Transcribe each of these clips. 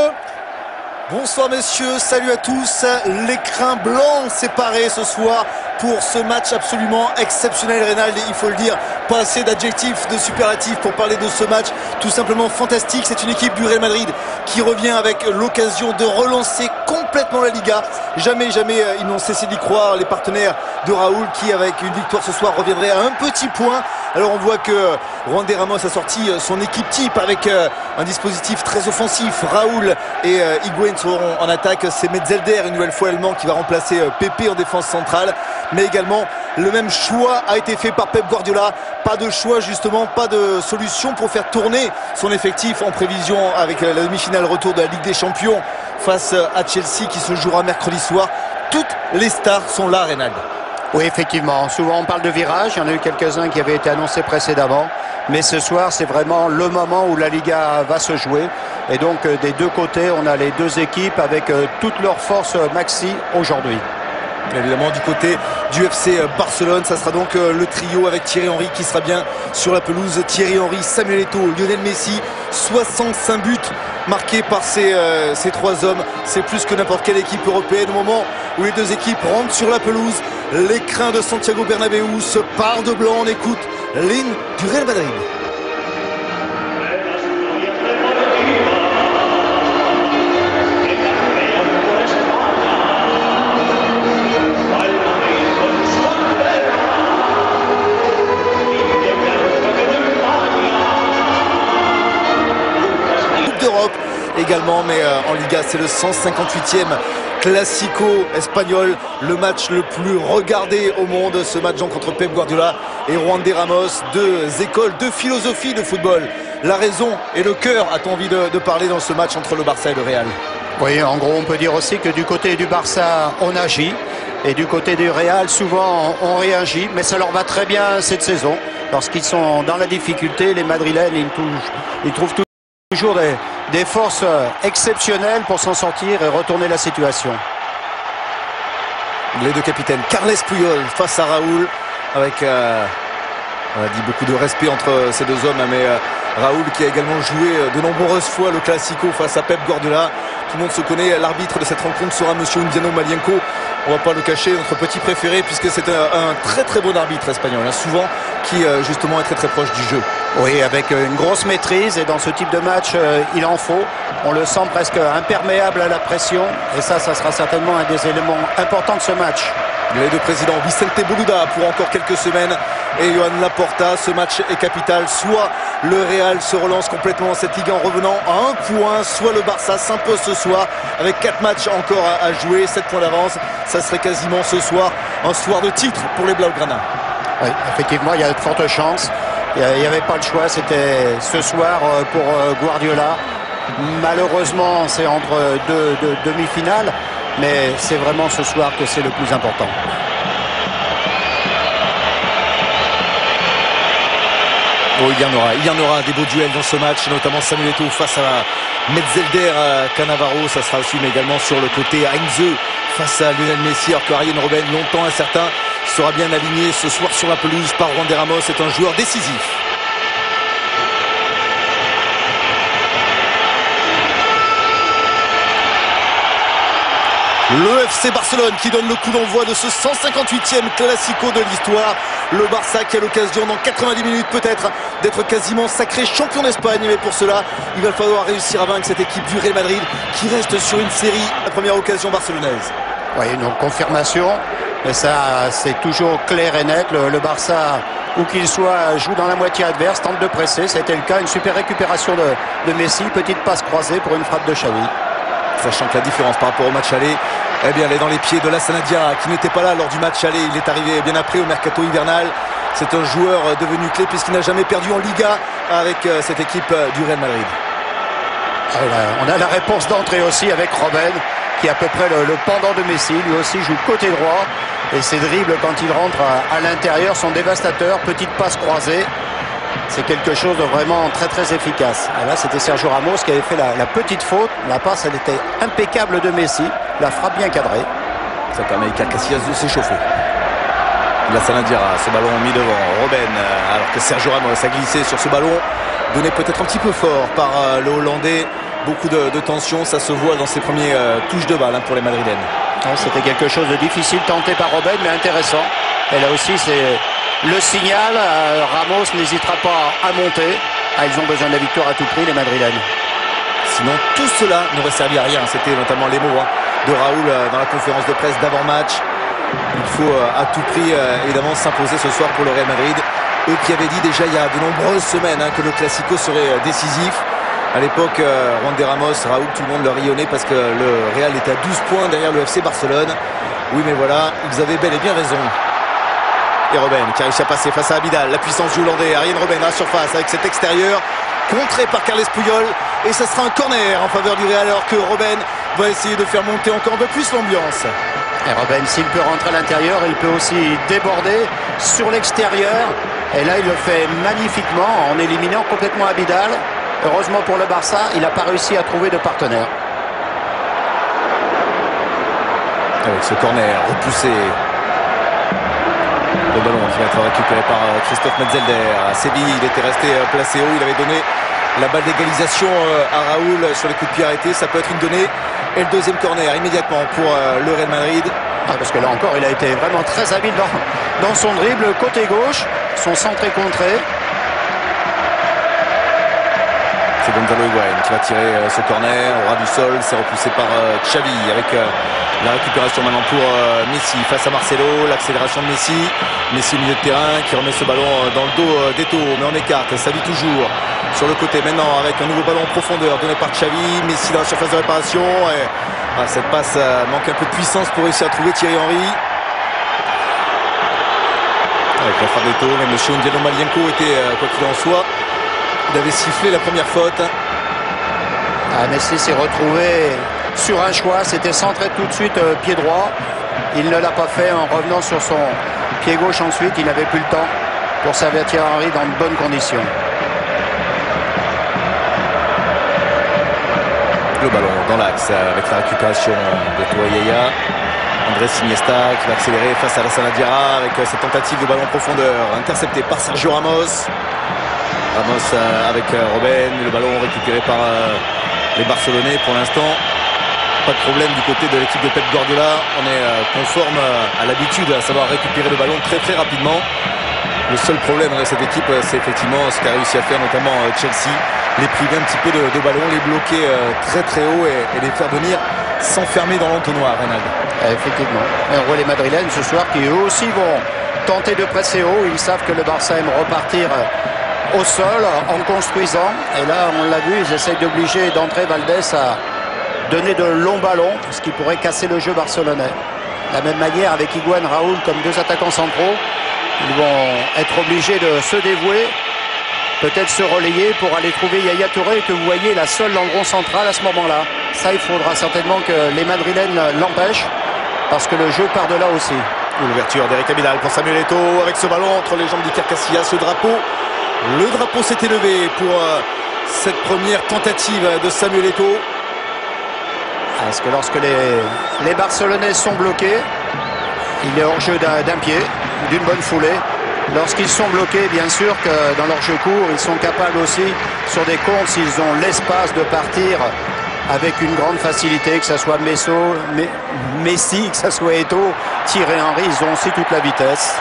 messieurs. Bonsoir messieurs, salut à tous. L'écrin blanc séparé ce soir pour ce match absolument exceptionnel, Reynald, il faut le dire. Pas assez d'adjectifs, de superlatifs pour parler de ce match tout simplement fantastique. C'est une équipe du Real Madrid qui revient avec l'occasion de relancer complètement la Liga. Jamais ils n'ont cessé d'y croire, les partenaires de Raúl qui, avec une victoire ce soir, reviendrait à un petit point. Alors on voit que Juan de Ramos a sorti son équipe type avec un dispositif très offensif. Raúl et Higuaín seront en attaque. C'est Metzelder, une nouvelle fois allemand, qui va remplacer Pepe en défense centrale. Mais également, le même choix a été fait par Pep Guardiola. Pas de choix justement, pas de solution pour faire tourner son effectif en prévision avec la demi-finale retour de la Ligue des Champions face à Chelsea qui se jouera mercredi soir. Toutes les stars sont là, Reynald. Oui, effectivement. Souvent, on parle de virage. Il y en a eu quelques-uns qui avaient été annoncés précédemment. Mais ce soir, c'est vraiment le moment où la Liga va se jouer. Et donc, des deux côtés, on a les deux équipes avec toutes leurs forces maxi aujourd'hui. Évidemment, du côté du FC Barcelone, ça sera donc le trio avec Thierry Henry qui sera bien sur la pelouse. Thierry Henry, Samuel Eto'o, Lionel Messi. 65 buts marqués par ces trois hommes. C'est plus que n'importe quelle équipe européenne. Au moment où les deux équipes rentrent sur la pelouse, l'écrin de Santiago Bernabéu se part de blanc. On écoute l'hymne du Real Madrid. Également, mais en Liga, c'est le 158e Classico espagnol, le match le plus regardé au monde. Ce match contre Pep Guardiola et Juan de Ramos, deux écoles, deux philosophies de football. La raison et le cœur, a-t-on envie de parler dans ce match entre le Barça et le Real? Oui, en gros, on peut dire aussi que du côté du Barça, on agit. Et du côté du Real, souvent, on réagit. Mais ça leur va très bien cette saison. Lorsqu'ils sont dans la difficulté, les Madrilènes, ils trouvent toujours des forces exceptionnelles pour s'en sortir et retourner la situation. Les deux capitaines, Carles Puyol face à Raúl, avec on a dit beaucoup de respect entre ces deux hommes, mais Raúl qui a également joué de nombreuses fois le Classico face à Pep Guardiola. Tout le monde se connaît, l'arbitre de cette rencontre sera monsieur Undiano Malienko. On ne va pas le cacher, notre petit préféré, puisque c'est un très bon arbitre espagnol, souvent qui justement est très proche du jeu. Oui, avec une grosse maîtrise, et dans ce type de match, il en faut. On le sent presque imperméable à la pression, et ça sera certainement un des éléments importants de ce match. Les deux présidents, Vicente Boluda pour encore quelques semaines et Joan Laporta. Ce match est capital. Soit le Real se relance complètement dans cette Ligue en revenant à un point, soit le Barça s'impose ce soir avec 4 matchs encore à jouer, 7 points d'avance. Ça serait quasiment ce soir un soir de titre pour les Blaugrana. Oui, effectivement, il y a de fortes chances. Il n'y avait pas le choix, c'était ce soir pour Guardiola. Malheureusement, c'est entre deux demi-finales, mais c'est vraiment ce soir que c'est le plus important. Oh, il y en aura des beaux duels dans ce match, notamment Samuel Eto'o face à Metzelder, Cannavaro, ça sera aussi, mais également sur le côté Heinze face à Lionel Messi, alors que Arjen Robben, longtemps incertain, sera bien aligné ce soir sur la pelouse par Juan de Ramos. C'est un joueur décisif. Le FC Barcelone qui donne le coup d'envoi de ce 158e Classico de l'histoire. Le Barça qui a l'occasion dans 90 minutes peut-être d'être quasiment sacré champion d'Espagne. Mais pour cela, il va falloir réussir à vaincre cette équipe du Real Madrid qui reste sur une série. La première occasion barcelonaise. Oui, donc confirmation. Mais ça, c'est toujours clair et net. Le Barça, où qu'il soit, joue dans la moitié adverse, tente de presser. C'était le cas. Une super récupération de Messi. Petite passe croisée pour une frappe de Xavi. Sachant que la différence par rapport au match aller, eh bien, elle est dans les pieds de Lassana Diarra qui n'était pas là lors du match aller. Il est arrivé bien après au mercato hivernal. C'est un joueur devenu clé puisqu'il n'a jamais perdu en Liga avec cette équipe du Real Madrid. On a la réponse d'entrée aussi avec Robben, qui est à peu près le pendant de Messi. Lui aussi joue côté droit. Et ses dribbles quand il rentre à l'intérieur sont dévastateurs. Petite passe croisée. C'est quelque chose de vraiment très efficace. Et là, c'était Sergio Ramos qui avait fait la petite faute. La passe, elle était impeccable de Messi. La frappe bien cadrée. Ça permet à Casillas de s'échauffer. Lassana Diarra, ce ballon mis devant Robben, alors que Sergio Ramos a glissé sur ce ballon, donné peut-être un petit peu fort par le Hollandais. beaucoup de tension, ça se voit dans ces premiers touches de balle pour les Madrilènes. C'était quelque chose de difficile tenté par Robben, mais intéressant. Et là aussi, c'est le signal. Ramos n'hésitera pas à monter. Ils ont besoin de la victoire à tout prix, les Madrilènes. Sinon, tout cela n'aurait servi à rien. C'était notamment les mots de Raoul dans la conférence de presse d'avant-match. Il faut à tout prix, évidemment, s'imposer ce soir pour le Real Madrid. Eux qui avaient dit déjà il y a de nombreuses semaines que le Classico serait décisif. À l'époque, Juan de Ramos, Raoul, tout le monde le rayonnait parce que le Real était à 12 points derrière le FC Barcelone. Oui, mais voilà, ils avaient bel et bien raison. Et Robben qui a réussi à passer face à Abidal. La puissance du Hollandais. Arjen Robben à la surface avec cet extérieur. Contré par Carles Puyol. Et ça sera un corner en faveur du Real alors que Robben va essayer de faire monter encore un peu plus l'ambiance. Et Robben, s'il peut rentrer à l'intérieur, il peut aussi déborder sur l'extérieur. Et là, il le fait magnifiquement en éliminant complètement Abidal. Heureusement pour le Barça, il n'a pas réussi à trouver de partenaire. Avec ce corner repoussé. Le ballon qui va être récupéré par Christophe Metzelder. À Séville, il était resté placé haut. Il avait donné la balle d'égalisation à Raoul sur les coups de pied arrêtés. Ça peut être une donnée. Et le deuxième corner immédiatement pour le Real Madrid. Parce que là encore, il a été vraiment très habile dans son dribble. Côté gauche, son centre est contré. C'est Gonzalo Higuaín qui va tirer ce corner au ras du sol. C'est repoussé par Xavi avec la récupération maintenant pour Messi face à Marcelo. L'accélération de Messi. Messi au milieu de terrain qui remet ce ballon dans le dos d'Eto'o. Mais on écarte. Ça vit toujours sur le côté. Maintenant avec un nouveau ballon en profondeur donné par Xavi. Messi dans la surface de réparation. Et, cette passe manque un peu de puissance pour réussir à trouver Thierry Henry. Avec la frappe d'Eto'o. Même monsieur Ndiano Malienko était, quoi qu'il en soit, il avait sifflé la première faute. Messi s'est retrouvé sur un choix. C'était centré tout de suite pied droit. Il ne l'a pas fait en revenant sur son pied gauche ensuite. Il n'avait plus le temps pour servir Thierry Henry dans de bonnes conditions. Le ballon dans l'axe avec la récupération de Touyaya. Andrés Iniesta qui va accélérer face à Alassane Diarra avec cette tentative de ballon en profondeur interceptée par Sergio Ramos. Ramos avec Robben, le ballon récupéré par les Barcelonais pour l'instant. Pas de problème du côté de l'équipe de Pep Guardiola. On est conforme à l'habitude à savoir récupérer le ballon très très rapidement. Le seul problème de cette équipe, c'est effectivement ce qu'a réussi à faire notamment Chelsea. Les priver un petit peu de ballon, les bloquer très très haut et les faire venir s'enfermer dans l'entonnoir, Reynald. Effectivement. Les Madrilènes ce soir qui eux aussi vont tenter de presser haut. Ils savent que le Barça aime repartir au sol en construisant. Et là, on l'a vu, ils essayent d'obliger d'entrer Valdés à donner de longs ballons, ce qui pourrait casser le jeu barcelonais. De la même manière avec Higuaín, Raoul comme deux attaquants centraux, ils vont être obligés de se dévouer, peut-être se relayer pour aller trouver Yaya Touré que vous voyez la seule dans le rond central à ce moment-là. Ça, il faudra certainement que les Madrilènes l'empêchent parce que le jeu part de là aussi. L'ouverture d'Eric Abidal pour Samuel Eto'o avec ce ballon entre les jambes d'Iker Casillas, ce drapeau. Le drapeau s'est élevé pour cette première tentative de Samuel Eto'o. Parce que lorsque les Barcelonais sont bloqués, il est hors jeu d'un pied, d'une bonne foulée. Lorsqu'ils sont bloqués, bien sûr que dans leur jeu court, ils sont capables aussi, sur des comptes, s'ils ont l'espace de partir avec une grande facilité, que ce soit Messi, que ce soit Eto'o, Thierry Henry, ils ont aussi toute la vitesse.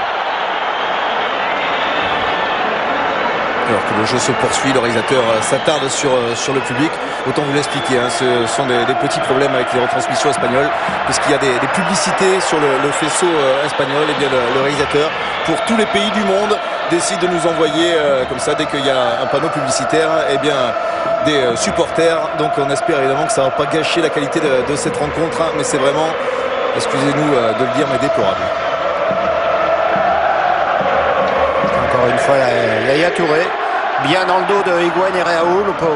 Alors que le jeu se poursuit, le réalisateur s'attarde sur le public. Autant vous l'expliquer, ce sont des petits problèmes avec les retransmissions espagnoles, puisqu'il y a des publicités sur le faisceau espagnol. Et bien le réalisateur, pour tous les pays du monde, décide de nous envoyer comme ça, dès qu'il y a un panneau publicitaire, et bien des supporters. Donc on espère évidemment que ça ne va pas gâcher la qualité de cette rencontre, mais c'est vraiment, excusez-nous de le dire, mais déplorable. Encore une fois, Yaya Touré, bien dans le dos de Higuaín et Raoul pour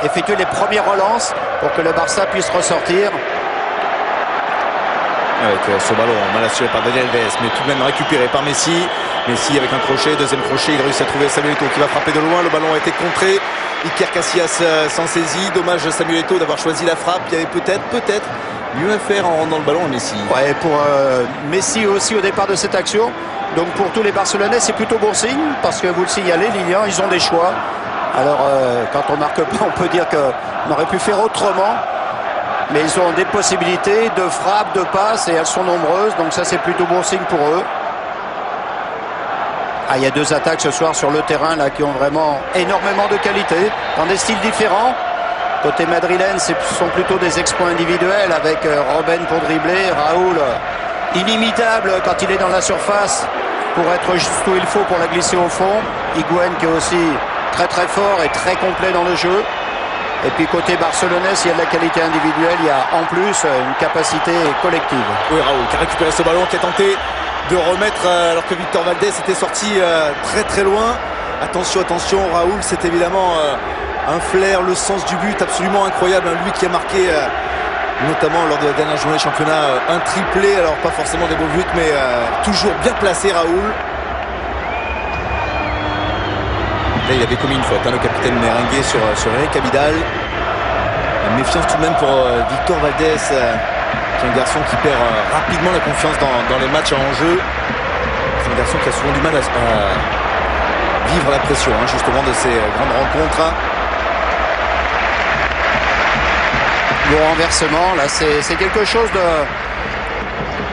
effectuer les premières relances pour que le Barça puisse ressortir. Avec ce ballon mal assuré par Daniel Alves, mais tout de même récupéré par Messi. Messi avec un crochet, deuxième crochet, il réussit à trouver Samuel Eto'o qui va frapper de loin. Le ballon a été contré. Iker Casillas s'en saisit. Dommage Samuel Eto'o d'avoir choisi la frappe. Il y avait peut-être mieux à faire en rendant le ballon à Messi. Ouais, pour Messi aussi au départ de cette action. Donc pour tous les Barcelonais, c'est plutôt bon signe parce que vous le signalez, Lilian, ils ont des choix. Alors quand on marque pas, on peut dire qu'on aurait pu faire autrement. Mais ils ont des possibilités de frappe, de passe, et elles sont nombreuses. Donc ça, c'est plutôt bon signe pour eux. Ah, il y a deux attaques ce soir sur le terrain là, qui ont vraiment énormément de qualité, dans des styles différents. Côté madrilène, ce sont plutôt des exploits individuels avec Robben pour dribbler, Raoul inimitable quand il est dans la surface pour être juste où il faut pour la glisser au fond. Higuaín qui est aussi très très fort et très complet dans le jeu. Et puis côté barcelonais, s'il y a de la qualité individuelle, il y a en plus une capacité collective. Oui, Raoul qui a récupéré ce ballon, qui a tenté de remettre alors que Victor Valdés était sorti très très loin. Attention, attention, Raoul, c'est évidemment un flair, le sens du but absolument incroyable. Lui qui a marqué notamment lors de la dernière journée de championnat un triplé, alors pas forcément des beaux buts, mais toujours bien placé, Raoul. Là, il avait commis une faute, le capitaine merengue sur Eric Abidal. Une méfiance tout de même pour Victor Valdés, qui est un garçon qui perd rapidement la confiance dans les matchs en jeu. C'est un garçon qui a souvent du mal à vivre la pression, justement, de ces grandes rencontres. Le renversement, là, c'est quelque chose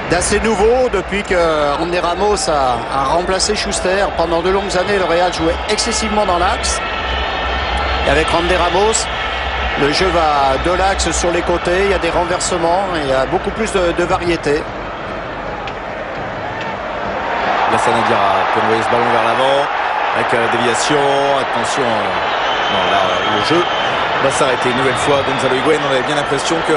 d'assez nouveau depuis que André Ramos a remplacé Schuster. Pendant de longues années, le Real jouait excessivement dans l'axe. Et avec André Ramos, le jeu va de l'axe sur les côtés. Il y a des renversements et il y a beaucoup plus de variété. Lassana Diarra peut envoyer ce ballon vers l'avant avec la déviation. Attention, non, là, le jeu va s'arrêter une nouvelle fois. Gonzalo Higuaín, on avait bien l'impression que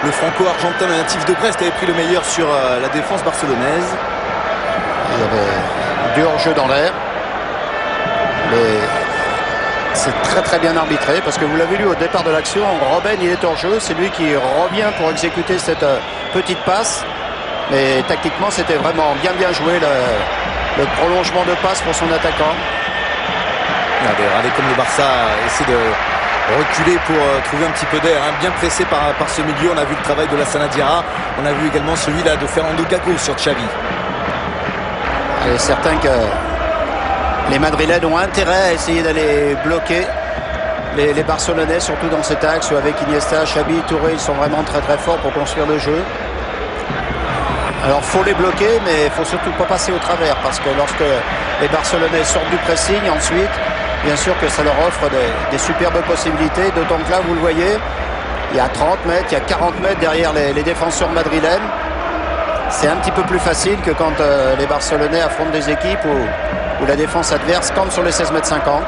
le franco-argentin natif de Brest avait pris le meilleur sur la défense barcelonaise. Il y avait du hors-jeu dans l'air. Mais c'est très très bien arbitré parce que vous l'avez lu au départ de l'action, Robben il est hors-jeu, c'est lui qui revient pour exécuter cette petite passe. Mais tactiquement c'était vraiment bien joué le prolongement de passe pour son attaquant. Regardez comme le Barça essaie de reculer pour trouver un petit peu d'air, bien pressé par ce milieu. On a vu le travail de Lassana Diarra, on a vu également celui là de Fernando Gago sur Xavi. Il est certain que les Madrilènes ont intérêt à essayer d'aller bloquer les Barcelonais, surtout dans cet axe avec Iniesta, Xavi, Touré, ils sont vraiment très très forts pour construire le jeu. Alors faut les bloquer, mais il faut surtout pas passer au travers parce que lorsque les Barcelonais sortent du pressing ensuite, bien sûr que ça leur offre des superbes possibilités, d'autant que là, vous le voyez, il y a 30 mètres, il y a 40 mètres derrière les défenseurs madrilènes. C'est un petit peu plus facile que quand les Barcelonais affrontent des équipes où la défense adverse campe sur les 16 mètres 50.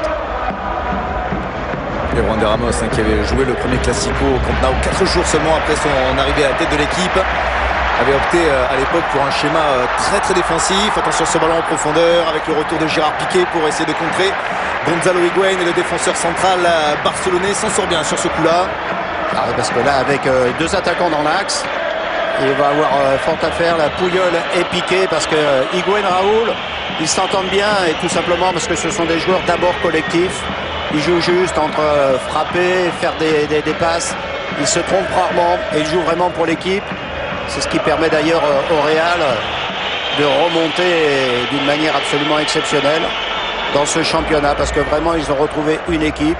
Et Juan de Ramos, qui avait joué le premier Classico au Camp Nou 4 jours seulement après son arrivée à la tête de l'équipe, avait opté à l'époque pour un schéma très défensif. Attention ce ballon en profondeur avec le retour de Gérard Piqué pour essayer de contrer Gonzalo Higuaín, et le défenseur central barcelonais s'en sort bien sur ce coup-là. Ah, parce que là, avec deux attaquants dans l'axe, il va avoir fort à faire, la Puyol et Piqué, parce que Higuaín, Raoul, ils s'entendent bien, et tout simplement parce que ce sont des joueurs d'abord collectifs. Ils jouent juste entre frapper, faire des passes. Ils se trompent rarement et ils jouent vraiment pour l'équipe. C'est ce qui permet d'ailleurs au Real de remonter d'une manière absolument exceptionnelle dans ce championnat, parce que vraiment ils ont retrouvé une équipe.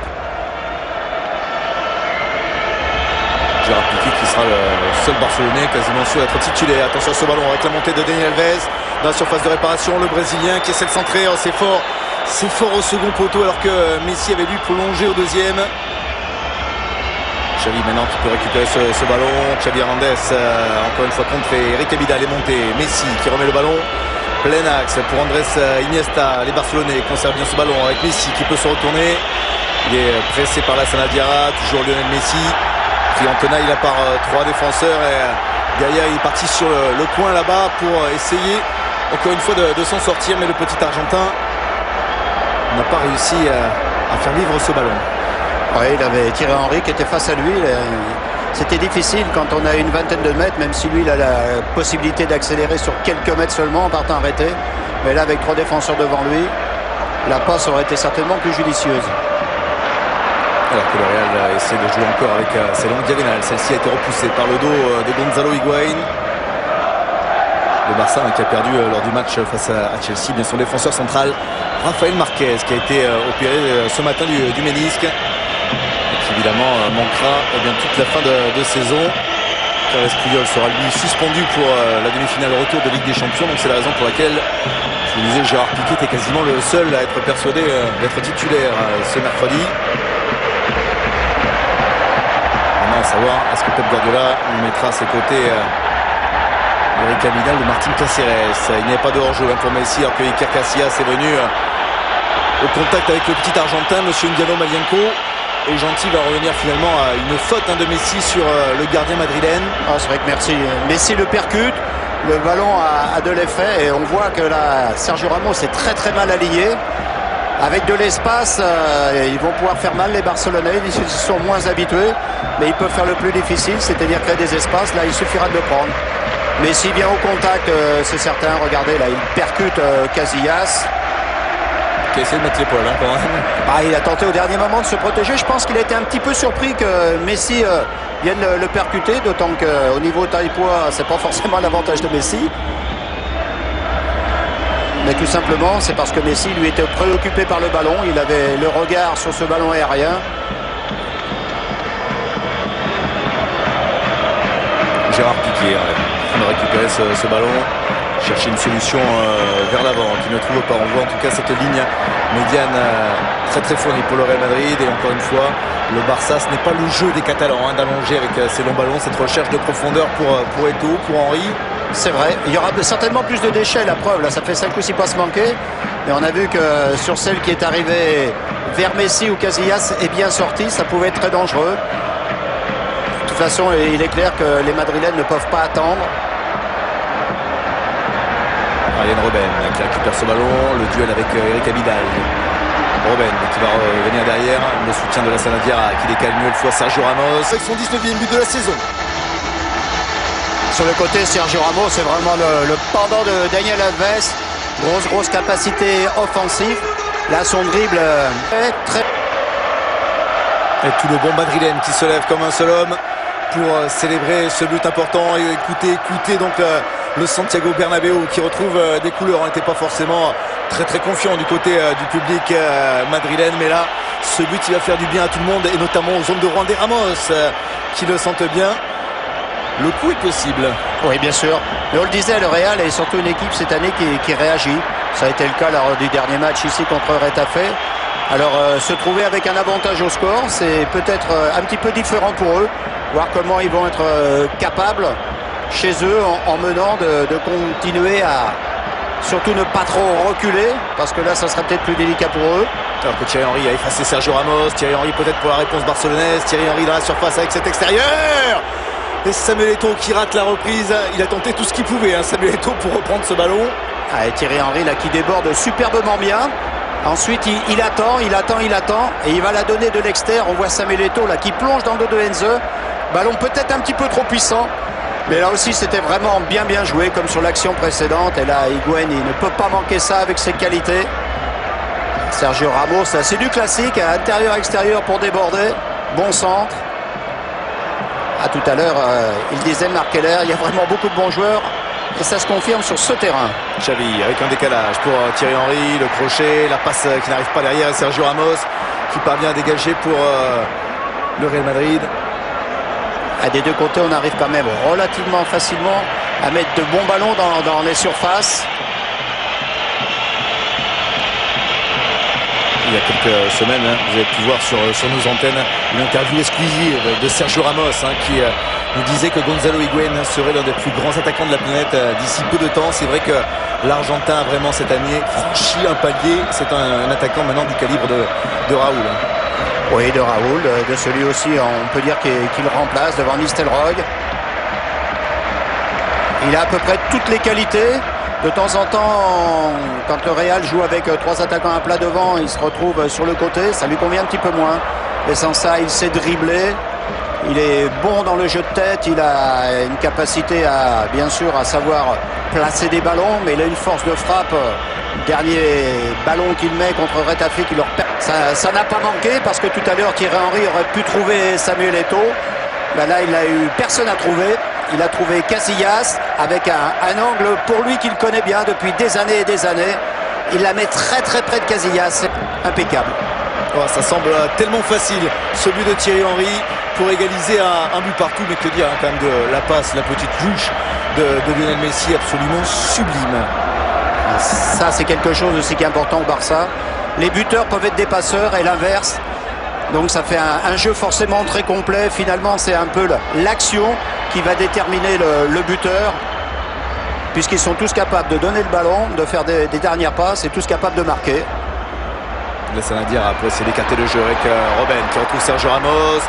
Gérard Piqué qui sera le seul Barcelonais quasiment sûr d'être titulaire. Attention à ce ballon avec la montée de Dani Alves dans la surface de réparation. Le Brésilien qui essaie de centrer, c'est fort au second poteau alors que Messi avait dû prolonger au deuxième. Xavi maintenant qui peut récupérer ce ballon. Xavi Hernandez encore une fois contré. Eric Abidal est monté. Messi qui remet le ballon. Plein axe pour Andrés Iniesta. Les Barcelonais conservent bien ce ballon avec Messi qui peut se retourner. Il est pressé par Lassana Diarra. Toujours Lionel Messi. Pris en tenaille là par trois défenseurs. Et derrière il est parti sur le coin là-bas pour essayer encore une fois de s'en sortir. Mais le petit Argentin n'a pas réussi à faire vivre ce ballon. Oui, il avait Thierry Henry qui était face à lui. C'était difficile quand on a une vingtaine de mètres, même si lui il a la possibilité d'accélérer sur quelques mètres seulement en partant arrêté. Mais là, avec trois défenseurs devant lui, la passe aurait été certainement plus judicieuse. Alors que le Real essaie de jouer encore avec ses longues diagonales. Celle-ci a été repoussée par le dos de Gonzalo Higuaín. le Barça qui a perdu lors du match face à Chelsea. Bien son défenseur central Rafael Marquez qui a été opéré ce matin du ménisque et qui évidemment manquera toute la fin de saison. Carles Puyol sera lui suspendu pour la demi-finale retour de Ligue des Champions, donc c'est la raison pour laquelle je vous disais Gérard Piqué était quasiment le seul à être persuadé d'être titulaire ce mercredi. Maintenant à savoir est-ce que Pep Guardiola mettra à ses côtés Eric Abidal de Martin Cáceres. Il n'y a pas de hors-jeu pour Messi alors que Iker Casillas est venu au contact avec le petit Argentin, monsieur Ndiano Malienko. Et Gentil va revenir finalement à une faute de Messi sur le gardien madrilène. C'est vrai que Messi le percute, le ballon a de l'effet et on voit que là Sergio Ramos est très très mal aligné. Avec de l'espace, ils vont pouvoir faire mal les Barcelonais, ils sont moins habitués, mais ils peuvent faire le plus difficile, c'est-à-dire créer des espaces. Là il suffira de le prendre. Messi vient au contact, c'est certain, regardez là, il percute Casillas. Qui a essayé de mettre l'épaule quand même. Il a tenté au dernier moment de se protéger. Je pense qu'il a été un petit peu surpris que Messi vienne le percuter, d'autant qu'au niveau taille-poids, c'est pas forcément l'avantage de Messi. Mais tout simplement, c'est parce que Messi lui était préoccupé par le ballon. Il avait le regard sur ce ballon aérien. Gérard Piqué on a récupéré ce ballon. Chercher une solution vers l'avant qui ne trouve pas. On voit en tout cas cette ligne médiane très très fournie pour le Real Madrid. Et encore une fois, le Barça, ce n'est pas le jeu des Catalans d'allonger avec ces longs ballons, cette recherche de profondeur pour Eto'o, pour Henry. C'est vrai, il y aura certainement plus de déchets, la preuve. Là, ça fait 5 ou 6 passes manquées. Mais on a vu que sur celle qui est arrivée vers Messi ou Casillas est bien sortie. Ça pouvait être très dangereux. De toute façon, il est clair que les Madrilènes ne peuvent pas attendre. Arjen Robben qui récupère ce ballon, le duel avec Eric Abidal. Robben qui va revenir derrière, le soutien de la Sanadiara qui décale mieux une fois Sergio Ramos avec son 19e but de la saison. Sur le côté, Sergio Ramos, c'est vraiment le pendant de Daniel Alves. Grosse capacité offensive. Là, son dribble est très... Et tout le bon madrilène qui se lève comme un seul homme pour célébrer ce but important et écouter donc le Santiago Bernabéu qui retrouve des couleurs. On n'était pas forcément très confiant du côté du public madrilène, mais là ce but il va faire du bien à tout le monde et notamment aux hommes de Juan de Ramos qui le sentent bien. Le coup est possible. Oui, bien sûr. Mais on le disait, le Real est surtout une équipe cette année qui réagit. Ça a été le cas lors du dernier match ici contre Retafe. Alors se trouver avec un avantage au score, c'est peut-être un petit peu différent pour eux. Voir comment ils vont être capables chez eux en menant de continuer à surtout ne pas trop reculer, parce que là ça serait peut-être plus délicat pour eux. Alors que Thierry Henry a effacé Sergio Ramos. Thierry Henry peut-être pour la réponse barcelonaise. Thierry Henry dans la surface avec cet extérieur. Et Samuel Eto'o qui rate la reprise. Il a tenté tout ce qu'il pouvait, Samuel Eto'o, pour reprendre ce ballon. Et Thierry Henry là qui déborde superbement bien. Ensuite il attend et il va la donner de l'extérieur. On voit Samuel Eto'o là qui plonge dans le dos de Enzo. Ballon peut-être un petit peu trop puissant. Mais là aussi c'était vraiment bien joué comme sur l'action précédente. Et là Higuaín il ne peut pas manquer ça avec ses qualités. Sergio Ramos, c'est du classique, intérieur-extérieur pour déborder. Bon centre. À tout à l'heure, il disait Marc Keller, il y a vraiment beaucoup de bons joueurs. Et ça se confirme sur ce terrain. Xavi avec un décalage pour Thierry Henry, le crochet, la passe qui n'arrive pas derrière. Et Sergio Ramos qui parvient à dégager pour le Real Madrid. Des deux côtés, on arrive quand même relativement facilement à mettre de bons ballons dans les surfaces. Il y a quelques semaines, vous avez pu voir sur nos antennes une interview exclusive de Sergio Ramos qui nous disait que Gonzalo Higuaín serait l'un des plus grands attaquants de la planète d'ici peu de temps. C'est vrai que l'Argentin a vraiment cette année franchi un palier. C'est un attaquant maintenant du calibre de Raoul. Oui, de Raoul, de celui aussi, on peut dire qu'il le remplace devant Nistelrooy. Il a à peu près toutes les qualités. De temps en temps, quand le Real joue avec trois attaquants à plat devant, il se retrouve sur le côté. Ça lui convient un petit peu moins. Et sans ça, il sait dribbler. Il est bon dans le jeu de tête. Il a une capacité bien sûr, à savoir placer des ballons. Mais il a une force de frappe. Dernier ballon qu'il met contre Retafe qui leur perd. Ça n'a pas manqué parce que tout à l'heure, Thierry Henry aurait pu trouver Samuel Eto'o. Là, il n'a eu personne à trouver. Il a trouvé Casillas avec un angle pour lui qu'il connaît bien depuis des années et des années. Il la met très très près de Casillas. C'est impeccable. Oh, ça semble tellement facile, ce but de Thierry Henry pour égaliser un but partout, mais que dire hein, quand même de la passe, la petite louche de Lionel Messi, absolument sublime. Ça, c'est quelque chose aussi qui est important au Barça. Les buteurs peuvent être des passeurs et l'inverse. Donc ça fait un jeu forcément très complet. Finalement, c'est un peu l'action qui va déterminer le buteur, puisqu'ils sont tous capables de donner le ballon, de faire des dernières passes et tous capables de marquer. Laissez-la dire après, c'est d'écarter le jeu avec Robben qui retrouve Sergio Ramos.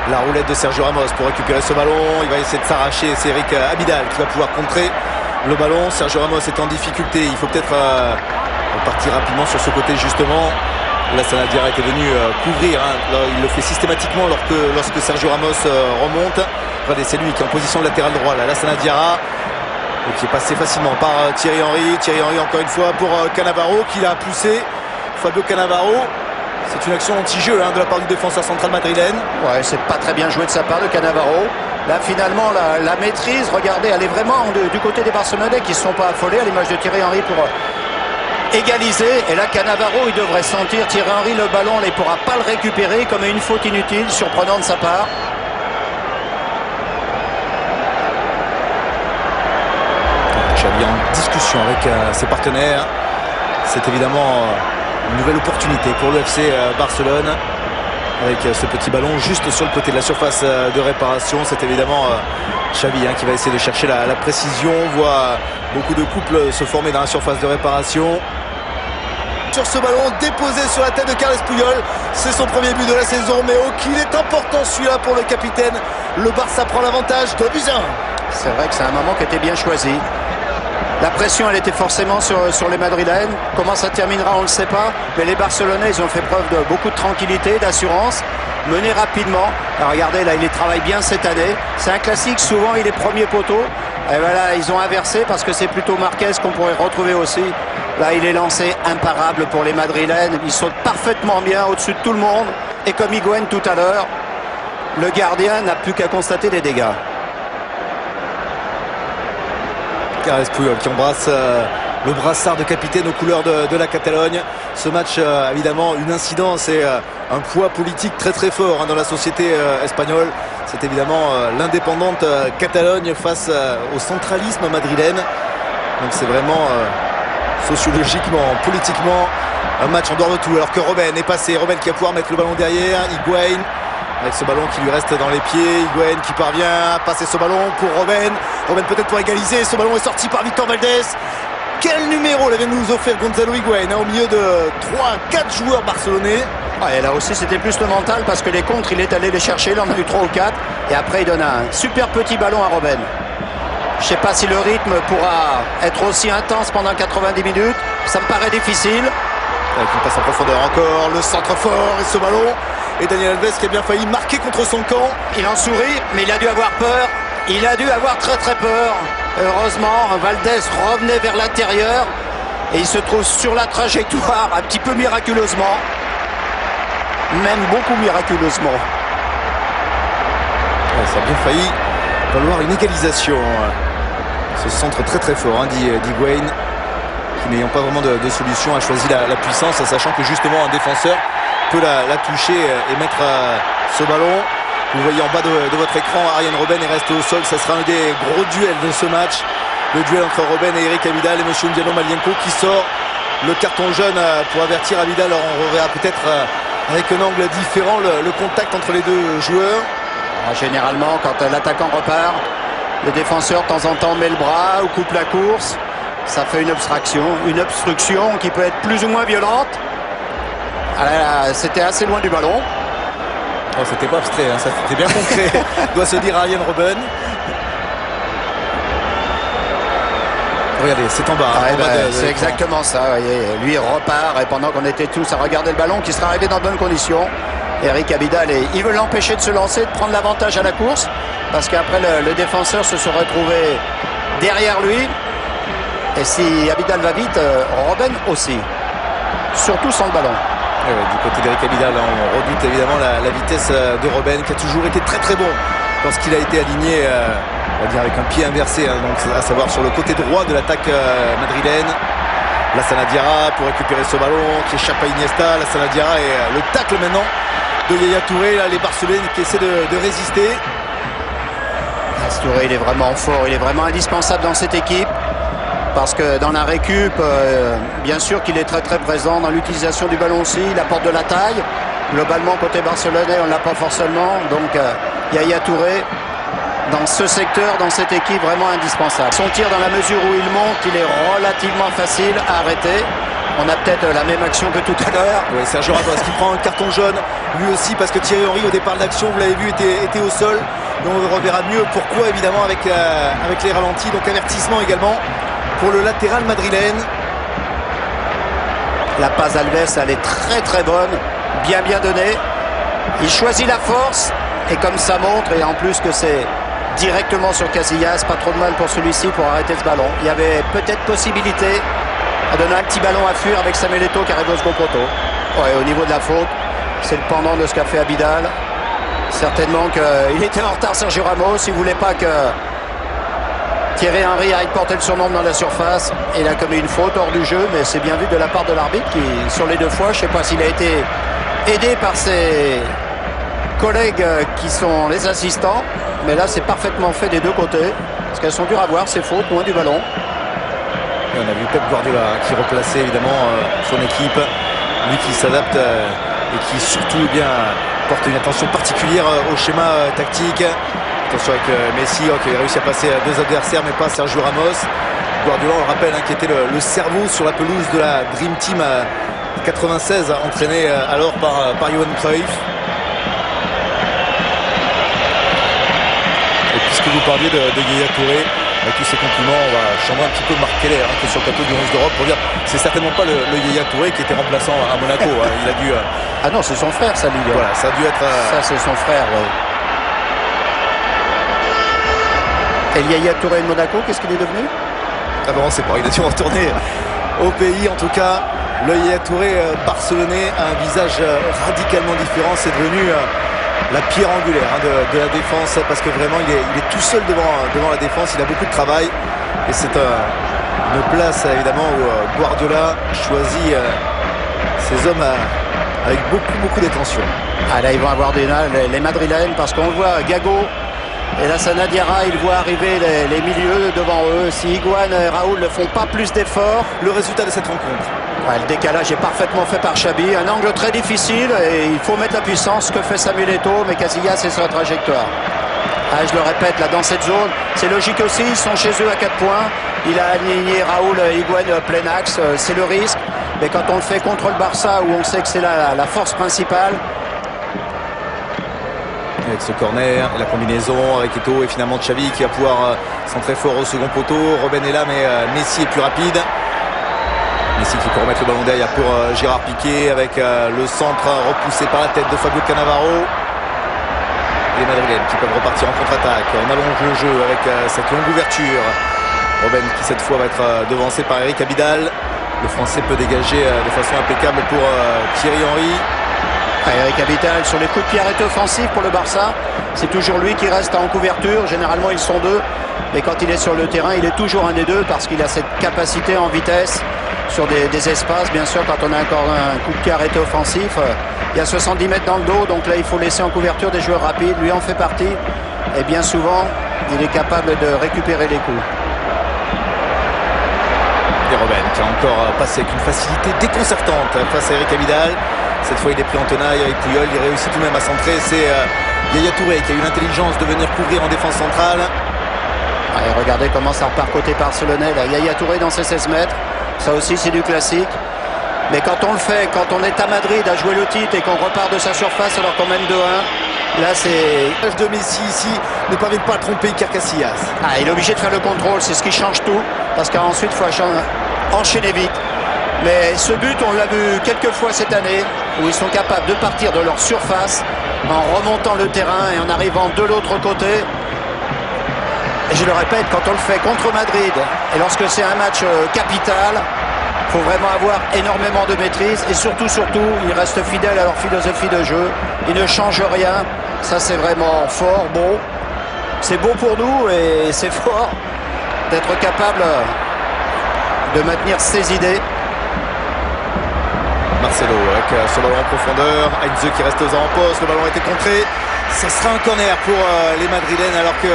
La roulette de Sergio Ramos pour récupérer ce ballon. Il va essayer de s'arracher. C'est Eric Abidal qui va pouvoir contrer le ballon. Sergio Ramos est en difficulté. Il faut peut-être repartir rapidement sur ce côté justement. Là, Sanadiara était venu couvrir. Hein. Là, il le fait systématiquement lorsque Sergio Ramos remonte. Regardez, c'est lui qui est en position de latéral droit. Là, Sanadiara qui est passé facilement par Thierry Henry. Thierry Henry encore une fois pour Cannavaro qui l'a poussé. Fabio Cannavaro. C'est une action anti-jeu hein, de la part du défenseur central madrilène. Ouais, c'est pas très bien joué de sa part de Cannavaro. Là, finalement, la maîtrise, regardez, elle est vraiment du côté des Barcelonais qui ne se sont pas affolés à l'image de Thierry Henry pour égaliser. Et là, Cannavaro, il devrait sentir Thierry Henry le ballon. Là, il ne pourra pas le récupérer comme une faute inutile, surprenante de sa part. Xavi en discussion avec ses partenaires. C'est évidemment une nouvelle opportunité pour le FC Barcelone avec ce petit ballon juste sur le côté de la surface de réparation. C'est évidemment Xavi qui va essayer de chercher la précision. On voit beaucoup de couples se former dans la surface de réparation. Sur ce ballon déposé sur la tête de Carles Puyol, c'est son premier but de la saison, mais oh qu'il est important celui-là pour le capitaine. Le Barça prend l'avantage, 2-1. C'est vrai que c'est un moment qui était bien choisi. La pression, elle était forcément sur les Madrilènes. Comment ça terminera, on ne le sait pas. Mais les Barcelonais, ils ont fait preuve de beaucoup de tranquillité, d'assurance. Mené rapidement. Alors regardez, là, il les travaille bien cette année. C'est un classique, souvent, il est premier poteau. Et voilà, ils ont inversé parce que c'est plutôt Marquez qu'on pourrait retrouver aussi. Là, il est lancé imparable pour les Madrilènes. Il saute parfaitement bien au-dessus de tout le monde. Et comme Higuaín tout à l'heure, le gardien n'a plus qu'à constater les dégâts. Carles Puyol qui embrasse le brassard de capitaine aux couleurs de la Catalogne. Ce match évidemment une incidence et un poids politique très très fort dans la société espagnole. C'est évidemment l'indépendante Catalogne face au centralisme madrilène. Donc c'est vraiment sociologiquement, politiquement un match en dehors de tout. Alors que Robben est passé, Robben qui va pouvoir mettre le ballon derrière, Higuaín avec ce ballon qui lui reste dans les pieds. Higuaín qui parvient à passer ce ballon pour Robben. Robben peut-être pour égaliser. Ce ballon est sorti par Victor Valdés. Quel numéro vient de nous offrir Gonzalo Higuaín au milieu de 3-4 joueurs barcelonais. Et là aussi c'était plus le mental parce que les contres il est allé les chercher. Il en a eu 3 ou 4 et après il donne un super petit ballon à Robben. Je ne sais pas si le rythme pourra être aussi intense pendant 90 minutes. Ça me paraît difficile. Avec une passe en profondeur encore. Le centre fort et ce ballon. Et Daniel Alves qui a bien failli marquer contre son camp. Il en sourit, mais il a dû avoir peur. Il a dû avoir très très peur. Heureusement, Valdés revenait vers l'intérieur. Et il se trouve sur la trajectoire, un petit peu miraculeusement. Même beaucoup miraculeusement. Ouais, ça a bien failli valoir une égalisation. Ce centre très très fort d'Higuaín, qui n'ayant pas vraiment de solution a choisi la puissance, sachant que justement un défenseur peut la toucher et mettre ce ballon. Vous voyez en bas de votre écran, Arjen Robben est resté au sol. Ça sera un des gros duels de ce match. Le duel entre Robben et Eric Abidal et M. Ndiano Malienko qui sort le carton jaune pour avertir Abidal. Alors on reverra peut-être avec un angle différent le contact entre les deux joueurs. Généralement, quand l'attaquant repart, le défenseur de temps en temps met le bras ou coupe la course. Ça fait une obstruction qui peut être plus ou moins violente. C'était assez loin du ballon. Oh, c'était pas abstrait, ça c'était bien concret, doit se dire Arjen Robben. Regardez, c'est en bas. C'est exactement ça. Lui il repart et pendant qu'on était tous à regarder le ballon qui sera arrivé dans de bonnes conditions. Eric Abidal, il veut l'empêcher de se lancer, de prendre l'avantage à la course parce qu'après le défenseur se serait retrouvé derrière lui. Et si Abidal va vite, Robben aussi. Surtout sans le ballon. Du côté d'Eric Abidal, on redoute évidemment la vitesse de Robben qui a toujours été très très bon lorsqu'il a été aligné On va dire avec un pied inversé, hein, donc à savoir sur le côté droit de l'attaque madrilène. Lassana Diarra pour récupérer ce ballon qui échappe à Iniesta. Lassana Diarra et le tacle maintenant de Yaya Touré. Là, les Barcelonais qui essaient de résister. Touré, il est vraiment fort, il est vraiment indispensable dans cette équipe. Parce que dans la récup, bien sûr qu'il est très très présent dans l'utilisation du ballon aussi. Il apporte de la taille. Globalement, côté barcelonais, on ne l'a pas forcément. Donc Yaya Touré, dans ce secteur, dans cette équipe, vraiment indispensable. Son tir, dans la mesure où il monte, il est relativement facile à arrêter. On a peut-être la même action que tout à l'heure. Oui, Sergio Ramos qui prend un carton jaune, lui aussi, parce que Thierry Henry, au départ de l'action, vous l'avez vu, était au sol. Donc on reverra mieux pourquoi, évidemment, avec les ralentis. Donc avertissement également pour le latéral madrilène. La passe d'Alves, elle est très très bonne, bien donnée. Il choisit la force, et comme ça montre, et en plus que c'est directement sur Casillas, pas trop de mal pour celui-ci pour arrêter ce ballon. Il y avait peut-être possibilité à donner un petit ballon à fuir avec Samuel Eto'o qui arrive au second poteau. Ouais, au niveau de la faute, c'est le pendant de ce qu'a fait Abidal. Certainement qu'il était en retard, Sergio Ramos. Il ne voulait pas que Thierry Henry aille porter le surnombre dans la surface. Il a commis une faute hors du jeu, mais c'est bien vu de la part de l'arbitre qui, sur les deux fois, je ne sais pas s'il a été aidé par ses collègues qui sont les assistants, mais là c'est parfaitement fait des deux côtés, parce qu'elles sont dures à voir, ces fautes, loin du ballon. Et on a vu Pep Guardiola qui replaçait évidemment son équipe, lui qui s'adapte et qui surtout porte une attention particulière au schéma tactique. Attention avec Messi qui a réussi à passer à deux adversaires mais pas Sergio Ramos. Guardiola, on le rappelle, qui était le cerveau sur la pelouse de la Dream Team 96, entraîné alors par Johan Cruyff. Et puisque vous parliez de Yaya Touré, avec tous ces compliments, on va changer un petit peu Marc Keller qui est sur le plateau du 11 d'Europe pour dire c'est certainement pas le Yaya Touré qui était remplaçant à Monaco. Il a dû. Ah non, c'est son frère, ça, Ligue. Voilà, ça a dû être. Ça, c'est son frère, oui. Et le Yaya Touré de Monaco, qu'est-ce qu'il est devenu? Ah bon, c'est pas. Il a dû retourner au pays. En tout cas, le Yaya Touré barcelonais a un visage radicalement différent. C'est devenu la pierre angulaire de la défense, parce que vraiment il est tout seul devant la défense. Il a beaucoup de travail et c'est une place évidemment où Guardiola choisit ses hommes avec beaucoup d'attention. Ah là, ils vont avoir les madrilènes, parce qu'on voit Gago et Lassana Diarra, ils voient arriver les milieux devant eux. Si Higuaín et Raúl ne font pas plus d'efforts. Le résultat de cette rencontre. Ouais, le décalage est parfaitement fait par Xabi. Un angle très difficile et il faut mettre la puissance. Ce que fait Samuel Eto'o, mais Casillas, c'est sa trajectoire. Ah, je le répète, là, dans cette zone, c'est logique aussi. Ils sont chez eux à 4 points. Il a aligné Raúl et Higuaín plein axe. C'est le risque. Mais quand on le fait contre le Barça, où on sait que c'est la force principale. Avec ce corner, la combinaison avec Eto'o et finalement Xavi qui va pouvoir centrer fort au second poteau. Robben est là, mais Messi est plus rapide. Messi qui peut remettre le ballon derrière pour Gérard Piqué avec le centre repoussé par la tête de Fabio Cannavaro. Les Madrilènes qui peuvent repartir en contre-attaque. On allonge le jeu avec cette longue ouverture. Robben qui cette fois va être devancé par Eric Abidal. Le Français peut dégager de façon impeccable pour Thierry Henry. Eric Abidal sur les coups de pied arrêtés offensifs pour le Barça. C'est toujours lui qui reste en couverture. Généralement ils sont deux. Mais quand il est sur le terrain, il est toujours un des deux, parce qu'il a cette capacité en vitesse sur des espaces. Bien sûr, quand on a encore un coup de pied arrêté offensif, il y a 70 mètres dans le dos. Donc là, il faut laisser en couverture des joueurs rapides. Lui en fait partie. Et bien souvent, il est capable de récupérer les coups. Et Robben qui a encore passé avec une facilité déconcertante face à Eric Abidal. Cette fois, il est pris en tenaille avec Puyol. Il réussit tout de même à centrer. C'est Yaya Touré qui a eu l'intelligence de venir couvrir en défense centrale. Et regardez comment ça repart côté barcelonais. Là, Yaya Touré dans ses 16 mètres. Ça aussi, c'est du classique. Mais quand on le fait, quand on est à Madrid à jouer le titre et qu'on repart de sa surface alors qu'on mène 2-1, là, c'est... Le de Messi ici ne parvient pas à tromper Iker Casillas. Ah, il est obligé de faire le contrôle. C'est ce qui change tout. Parce qu'ensuite, il faut enchaîner vite. Mais ce but, on l'a vu quelques fois cette année, où ils sont capables de partir de leur surface en remontant le terrain et en arrivant de l'autre côté. Et je le répète, quand on le fait contre Madrid, et lorsque c'est un match capital, il faut vraiment avoir énormément de maîtrise. Et surtout, ils restent fidèles à leur philosophie de jeu. Ils ne changent rien. Ça, c'est vraiment fort, beau. C'est beau pour nous et c'est fort d'être capable de maintenir ses idées. Marcelo avec ce ballon en profondeur, Heinze qui reste aux avant-postes, le ballon a été contré, ça sera un corner pour les Madrilènes alors que,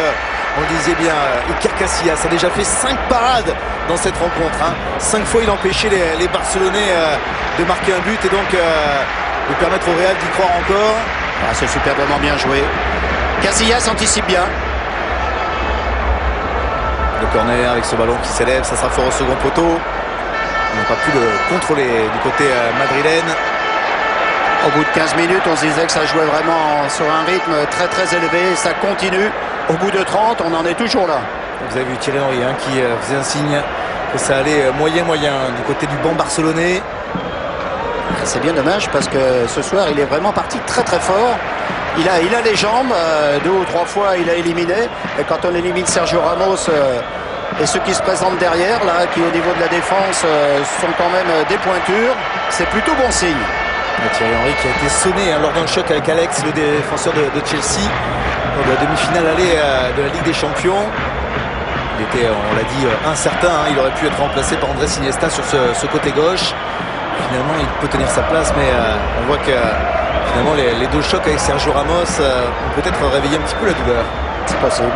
on le disait bien, Iker Casillas a déjà fait 5 parades dans cette rencontre. 5 fois il a empêché les Barcelonais de marquer un but et donc de permettre au Real d'y croire encore. Ah, c'est superbement bien joué. Casillas anticipe bien. Le corner avec ce ballon qui s'élève, ça sera fort au second poteau. On n'a pas pu le contrôler du côté madrilène. Au bout de 15 minutes, on se disait que ça jouait vraiment sur un rythme très très élevé. Ça continue. Au bout de 30, on en est toujours là. Vous avez vu Thierry Henry qui faisait un signe que ça allait moyen du côté du banc barcelonais. C'est bien dommage parce que ce soir, il est vraiment parti très très fort. Il a les jambes. 2 ou 3 fois, il a éliminé. Et quand on élimine Sergio Ramos... et ceux qui se présentent derrière, là, qui au niveau de la défense sont quand même des pointures, c'est plutôt bon signe. Thierry Henry qui a été sonné lors d'un choc avec Alex, le défenseur de Chelsea, lors de la demi-finale allée de la Ligue des Champions. Il était, on l'a dit, incertain. Il aurait pu être remplacé par Andrés Iniesta sur ce côté gauche. Finalement, il peut tenir sa place, mais on voit que finalement les 2 chocs avec Sergio Ramos ont peut-être réveillé un petit peu la douleur. C'est possible.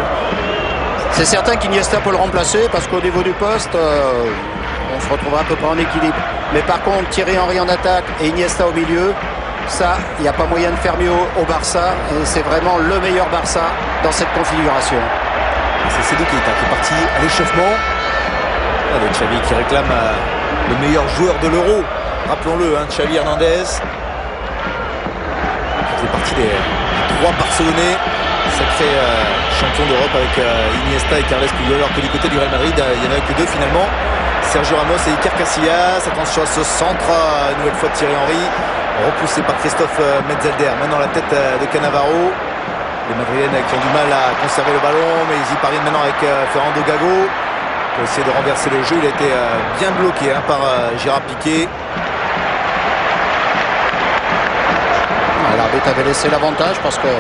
C'est certain qu'Iniesta peut le remplacer parce qu'au niveau du poste, on se retrouvera à peu près en équilibre. Mais par contre, Thierry Henry en attaque et Iniesta au milieu, ça, il n'y a pas moyen de faire mieux au Barça. Et c'est vraiment le meilleur Barça dans cette configuration. C'est Cédric qui est parti à l'échauffement. Avec Xavi qui réclame le meilleur joueur de l'Euro. Rappelons-le, Xavi Hernandez. Il fait partie des 3 Barcelonais. Sacré champion d'Europe avec Iniesta et Carles Puyol, alors que du côté du Real Madrid, il n'y en avait que 2 finalement. Sergio Ramos et Iker Casillas. Attention à ce centre, une nouvelle fois de Thierry Henry, repoussé par Christophe Metzelder. Maintenant la tête de Cannavaro. Les Madrilènes qui ont du mal à conserver le ballon, mais ils y parviennent maintenant avec Fernando Gago pour essayer de renverser le jeu. Il a été bien bloqué par Gérard Piqué. L'arbitre avait laissé l'avantage parce que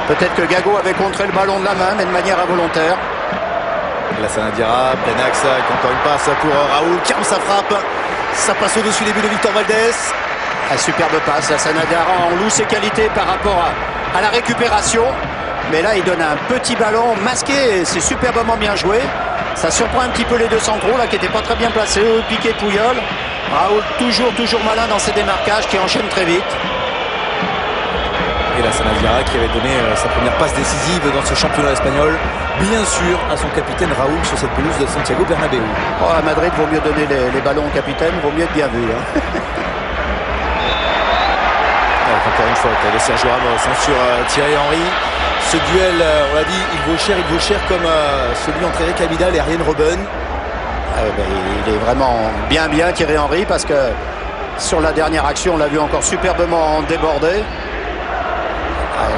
peut-être que Gago avait contré le ballon de la main, mais de manière involontaire. Lassana Diarra, plein axe, avec encore une passe pour Raoul, qui arme sa frappe. Ça passe au-dessus des buts de Victor Valdés. Un superbe passe, Lassana Diarra en loue ses qualités par rapport à la récupération. Mais là, il donne un petit ballon masqué, c'est superbement bien joué. Ça surprend un petit peu les 2 centraux, là, qui n'étaient pas très bien placés. Piqué, Puyol. Raoul, toujours malin dans ses démarquages, qui enchaîne très vite. Et Lassana Diarra qui avait donné sa première passe décisive dans ce championnat espagnol, bien sûr à son capitaine Raoul sur cette pelouse de Santiago Bernabéu. Oh, à Madrid, vaut mieux donner les ballons au capitaine, vaut mieux être bien vu. Encore une fois, de Sergio Ramos sur Thierry Henry. Ce duel, on l'a dit, il vaut cher comme celui entre Eric Abidal et Arjen Robben. Il est vraiment bien Thierry Henry parce que sur la dernière action, on l'a vu encore superbement débordé.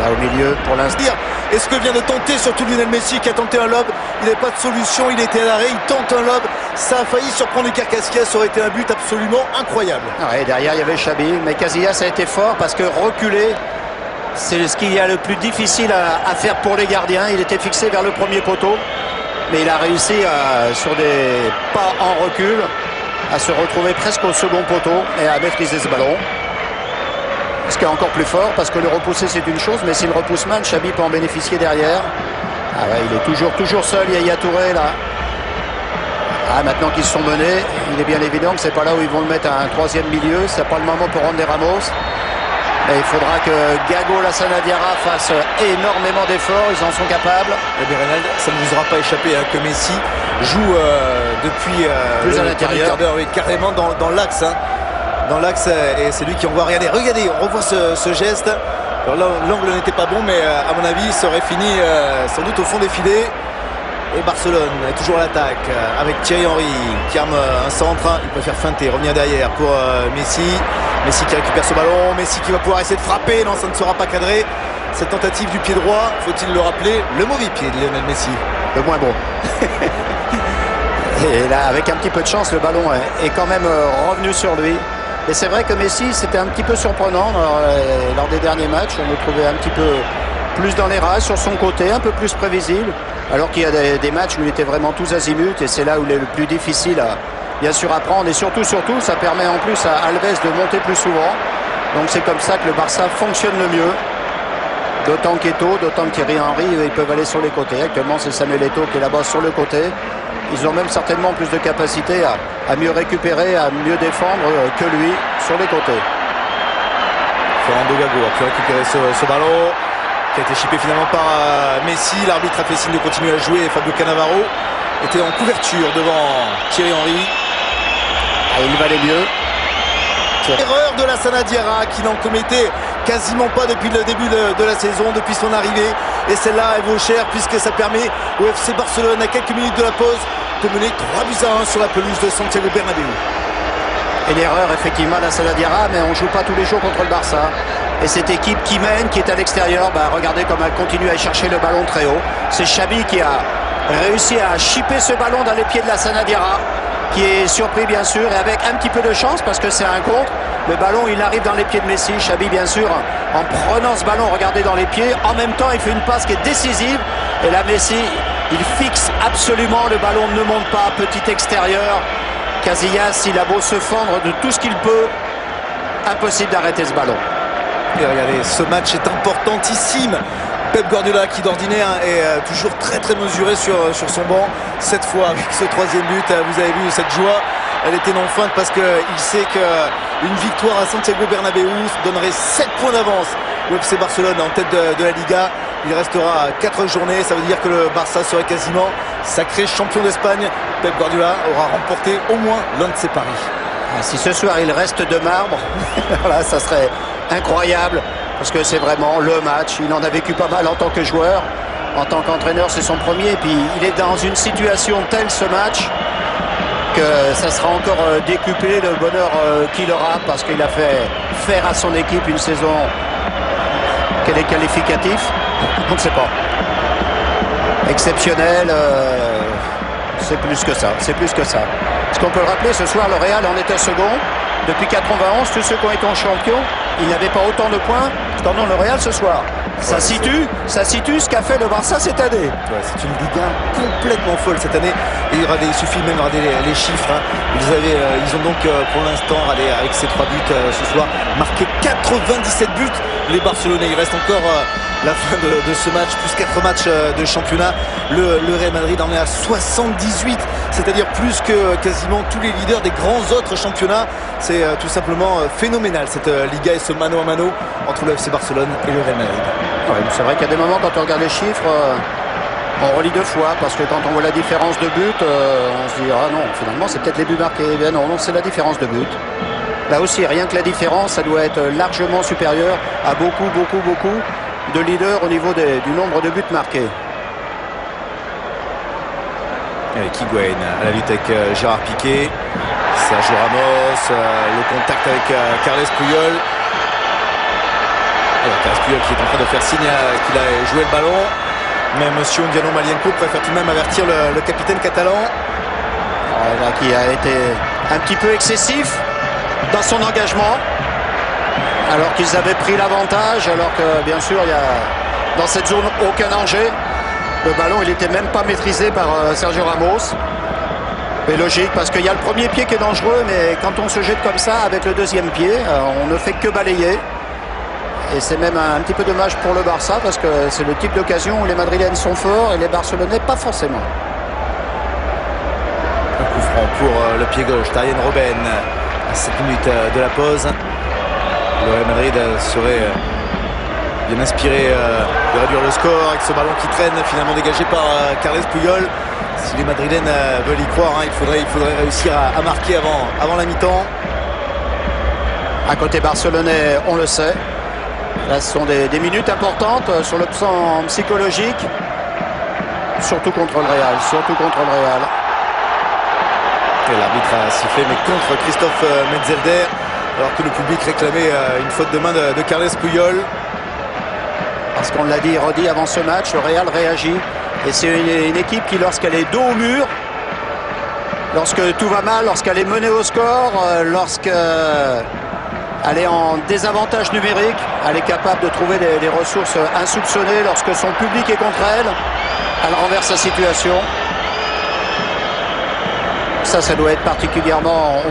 Là, au milieu, pour l'instant. Et ce que vient de tenter surtout Lionel Messi qui a tenté un lob, il n'avait pas de solution, il était à l'arrêt, il tente un lob, ça a failli surprendre Iker Casillas, ça aurait été un but absolument incroyable. Ouais, derrière il y avait Xavi, mais Casillas a été fort parce que reculer, c'est ce qu'il y a le plus difficile à faire pour les gardiens. Il était fixé vers le premier poteau, mais il a réussi sur des pas en recul à se retrouver presque au second poteau et à maîtriser ce ballon. Ce qui est encore plus fort parce que le repousser c'est une chose, mais s'il repousse mal, Xavi peut en bénéficier derrière. Ah ouais, il est toujours seul, Yaya Touré là. Ah, maintenant qu'ils se sont menés, il est bien évident que c'est pas là où ils vont le mettre à un 3e milieu. C'est pas le moment pour rendre Ramos. Et il faudra que Gago, Lassana Diarra fassent énormément d'efforts, ils en sont capables. Eh bien, Reynald, ça ne vous aura pas échappé que Messi joue depuis plus à l'intérieur, oui, carrément dans l'axe. Dans l'axe, et c'est lui qui envoie. Regardez, on revoit ce geste. L'angle n'était pas bon, mais à mon avis, ça aurait fini sans doute au fond des filets. Et Barcelone est toujours à l'attaque avec Thierry Henry qui arme un centre. Il préfère feinter, revenir derrière pour Messi. Messi qui récupère ce ballon. Messi qui va pouvoir essayer de frapper. Non, ça ne sera pas cadré. Cette tentative du pied droit, faut-il le rappeler, le mauvais pied de Lionel Messi. Le moins bon. Et là, avec un petit peu de chance, le ballon est quand même revenu sur lui. Et c'est vrai que Messi, c'était un petit peu surprenant lors des derniers matchs. On le trouvait un petit peu plus dans les rails, sur son côté, un peu plus prévisible, alors qu'il y a des matchs où il était vraiment tous azimuts, et c'est là où il est le plus difficile à, bien sûr, à prendre, et surtout, ça permet en plus à Alves de monter plus souvent. Donc c'est comme ça que le Barça fonctionne le mieux. D'autant qu'Eto'o, d'autant que Thierry Henry, ils peuvent aller sur les côtés. Actuellement, c'est Samuel Eto'o qui est là-bas sur le côté. Ils ont même certainement plus de capacité à mieux récupérer, à mieux défendre que lui sur les côtés. Fernando Gago a pu récupérer ce ballon qui a été chippé finalement par Messi. L'arbitre a fait signe de continuer à jouer. Fabio Cannavaro était en couverture devant Thierry Henry. Ah, il valait mieux. Erreur de Lassana Diarra qui n'en commettait quasiment pas depuis le début de la saison, depuis son arrivée. Et celle-là, elle vaut cher puisque ça permet au FC Barcelone, à quelques minutes de la pause, de mener 3-1 sur la pelouse de Santiago Bernabéu. Et l'erreur, effectivement, Lassana Diarra, mais on ne joue pas tous les jours contre le Barça. Et cette équipe qui mène, qui est à l'extérieur, regardez comme elle continue à chercher le ballon très haut. C'est Xabi qui a réussi à chipper ce ballon dans les pieds de Lassana Diarra, qui est surpris bien sûr, et avec un petit peu de chance parce que c'est un contre. Le ballon, il arrive dans les pieds de Messi. Xabi, bien sûr, en prenant ce ballon, regardez dans les pieds. En même temps, il fait une passe qui est décisive. Et là, Messi, il fixe absolument. Le ballon ne monte pas. Petit extérieur. Casillas, il a beau se fendre de tout ce qu'il peut. Impossible d'arrêter ce ballon. Et regardez, ce match est importantissime. Pep Guardiola qui d'ordinaire est toujours très mesuré sur son banc. Cette fois avec ce troisième but, vous avez vu cette joie, elle était non feinte parce qu'il sait qu'une victoire à Santiago Bernabéu donnerait 7 points d'avance au FC Barcelone en tête de la Liga. Il restera 4 journées, ça veut dire que le Barça serait quasiment sacré champion d'Espagne. Pep Guardiola aura remporté au moins l'un de ses paris. Si ce soir il reste de marbre, voilà, ça serait incroyable. Parce que c'est vraiment le match. Il en a vécu pas mal en tant que joueur. En tant qu'entraîneur, c'est son premier. Et puis, il est dans une situation telle, ce match, que ça sera encore décuplé le bonheur qu'il aura. Parce qu'il a fait faire à son équipe une saison qu'elle est qualificative. On ne sait pas. Exceptionnel. C'est plus que ça. C'est plus que ça. Parce qu'on peut le rappeler, ce soir, le Real en était second. Depuis 91, tous ceux qui ont été champions, ils n'avaient pas autant de points qu'en ont le Real ce soir. Ça situe ce qu'a fait le Barça cette année. Ouais, c'est une Ligue 1 complètement folle cette année. Et il suffit même de regarder les chiffres. Hein. Ils ont donc pour l'instant, avec ces 3 buts ce soir, marqué 97 buts. Les Barcelonais, il reste encore la fin de ce match, plus 4 matchs de championnat. Le Real Madrid en est à 78, c'est-à-dire plus que quasiment tous les leaders des grands autres championnats. C'est tout simplement phénoménal cette Liga et ce mano à mano entre le FC Barcelone et le Real Madrid. Ouais, c'est vrai qu'il y a des moments quand on regarde les chiffres, on relit 2 fois parce que quand on voit la différence de but, on se dit ah non, finalement c'est peut-être les buts marqués. Eh bien non, c'est la différence de but. Là aussi, rien que la différence, ça doit être largement supérieur à beaucoup de leaders au niveau du nombre de buts marqués. Avec Higuaín à la lutte avec Gérard Piqué, Sergio Ramos, le contact avec Carles Puyol. Carles Puyol qui est en train de faire signe qu'il a joué le ballon. Mais monsieur Ndiano Malienko préfère tout de même avertir le capitaine catalan. Là, qui a été un petit peu excessif dans son engagement. Alors qu'ils avaient pris l'avantage, alors que bien sûr il y a dans cette zone aucun danger. Le ballon il n'était même pas maîtrisé par Sergio Ramos. Mais logique parce qu'il y a le premier pied qui est dangereux, mais quand on se jette comme ça avec le deuxième pied, on ne fait que balayer. Et c'est même un petit peu dommage pour le Barça parce que c'est le type d'occasion où les Madrilènes sont forts et les Barcelonais pas forcément. Un coup franc pour le pied gauche d'Arjen Robben à 7 minutes de la pause. Le Real Madrid serait bien inspiré de réduire le score avec ce ballon qui traîne finalement dégagé par Carles Puyol. Si les Madrilènes veulent y croire, hein, il faudrait réussir à marquer avant la mi-temps. À côté barcelonais, on le sait. Là, ce sont des minutes importantes sur le plan psychologique. Surtout contre le Real. Et l'arbitre a sifflé, mais contre Christophe Metzelder, alors que le public réclamait une faute de main de Carles Puyol. Parce qu'on l'a dit et redit avant ce match, le Real réagit. Et c'est une équipe qui, lorsqu'elle est dos au mur, lorsque tout va mal, lorsqu'elle est menée au score, lorsque Elle est en désavantage numérique. Elle est capable de trouver des ressources insoupçonnées lorsque son public est contre elle. Elle renverse la situation. Ça doit être particulièrement...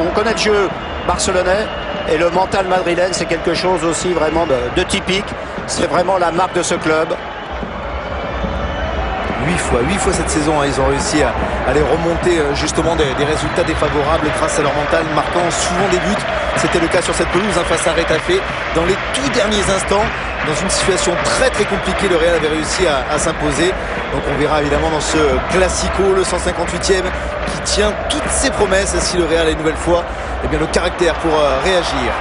On connaît le jeu barcelonais et le mental madrilène, c'est quelque chose aussi vraiment de typique. C'est vraiment la marque de ce club. 8 fois cette saison, hein, ils ont réussi à les remonter justement des résultats défavorables grâce à leur mental, marquant souvent des buts. C'était le cas sur cette pelouse face à Retafe. Dans les tout derniers instants, dans une situation très très compliquée, le Real avait réussi à s'imposer. Donc on verra évidemment dans ce Classico, le 158e, qui tient toutes ses promesses, si le Real a une nouvelle fois le caractère pour réagir.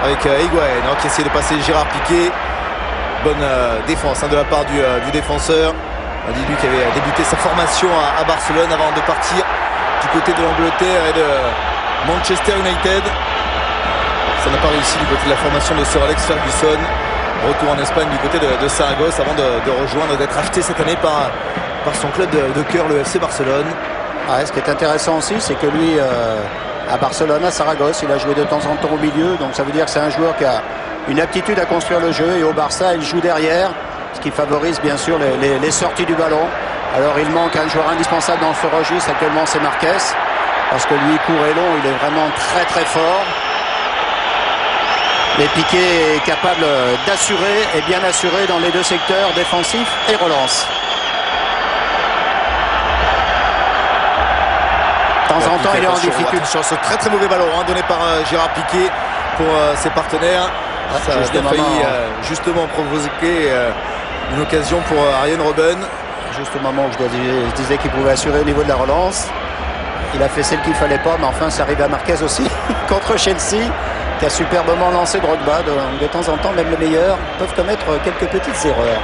Avec Higuaín qui essaie de passer Gérard Piqué. Bonne défense de la part du défenseur. On dit lui qui avait débuté sa formation à Barcelone avant de partir du côté de l'Angleterre et de Manchester United. Ça n'a pas réussi du côté de la formation de Sir Alex Ferguson. Retour en Espagne du côté de Saragosse avant de rejoindre, d'être acheté cette année par son club de cœur, le FC Barcelone. Ce qui est intéressant aussi, c'est que lui, à Barcelone, à Saragosse, il a joué de temps en temps au milieu. Donc ça veut dire que c'est un joueur qui a une aptitude à construire le jeu. Et au Barça, il joue derrière, ce qui favorise bien sûr les sorties du ballon. Alors il manque un joueur indispensable dans ce registre. Actuellement, c'est Marquez. Parce que lui, court et long, il est vraiment très très fort. Mais Piqué est capable d'assurer et bien assurer dans les deux secteurs, défensif et relance. De temps en temps, il est en difficulté. Sur ce très très mauvais ballon donné par Gérard Piqué pour ses partenaires. Ça a failli justement provoquer une occasion pour Arjen Robben. Juste au moment où je disais qu'il pouvait assurer au niveau de la relance. Il a fait celle qu'il ne fallait pas, mais enfin ça arrive à Marquez aussi contre Chelsea, qui a superbement lancé Drogba. De temps en temps, même les meilleurs peuvent commettre quelques petites erreurs.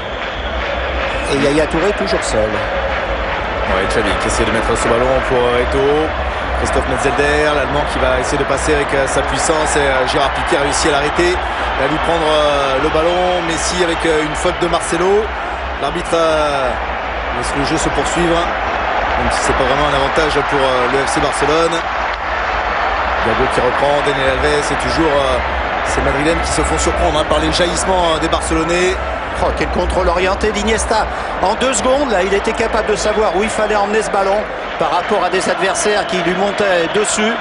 Et Yaya Touré toujours seul. Xavi qui essaie de mettre ce ballon pour Eto'o. Christophe Metzelder, l'Allemand qui va essayer de passer avec sa puissance. Et Gérard Piqué a réussi à l'arrêter. Il va lui prendre le ballon. Messi avec une faute de Marcelo. L'arbitre laisse le jeu se poursuivre. Même si c'est pas vraiment un avantage pour le FC Barcelone. Gago qui reprend, Daniel Alves, c'est toujours ces Madrilènes qui se font surprendre par les jaillissements des Barcelonais. Quel contrôle orienté d'Iniesta. En 2 secondes, là, il était capable de savoir où il fallait emmener ce ballon par rapport à des adversaires qui lui montaient dessus.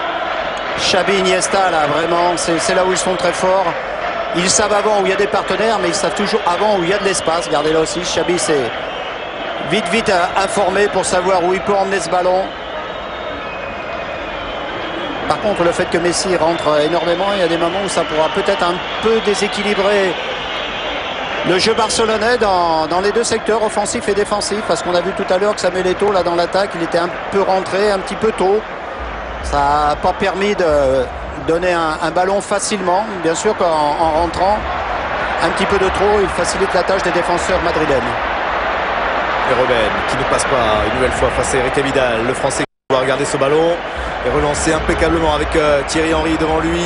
Xavi, Iniesta, là, vraiment, c'est là où ils sont très forts. Ils savent avant où il y a des partenaires, mais ils savent toujours avant où il y a de l'espace. Regardez là aussi, Xavi s'est vite informé pour savoir où il peut emmener ce ballon. Par contre, le fait que Messi rentre énormément, il y a des moments où ça pourra peut-être un peu déséquilibrer le jeu barcelonais dans les deux secteurs, offensif et défensif. Parce qu'on a vu tout à l'heure que Samuel Eto'o, là dans l'attaque, il était un peu rentré, un petit peu tôt. Ça n'a pas permis de donner un ballon facilement. Bien sûr qu'en rentrant un petit peu de trop, il facilite la tâche des défenseurs madrilènes. Et Robben qui ne passe pas une nouvelle fois face à Eric Vidal. Le Français qui va regarder ce ballon et relancer impeccablement avec Thierry Henry devant lui.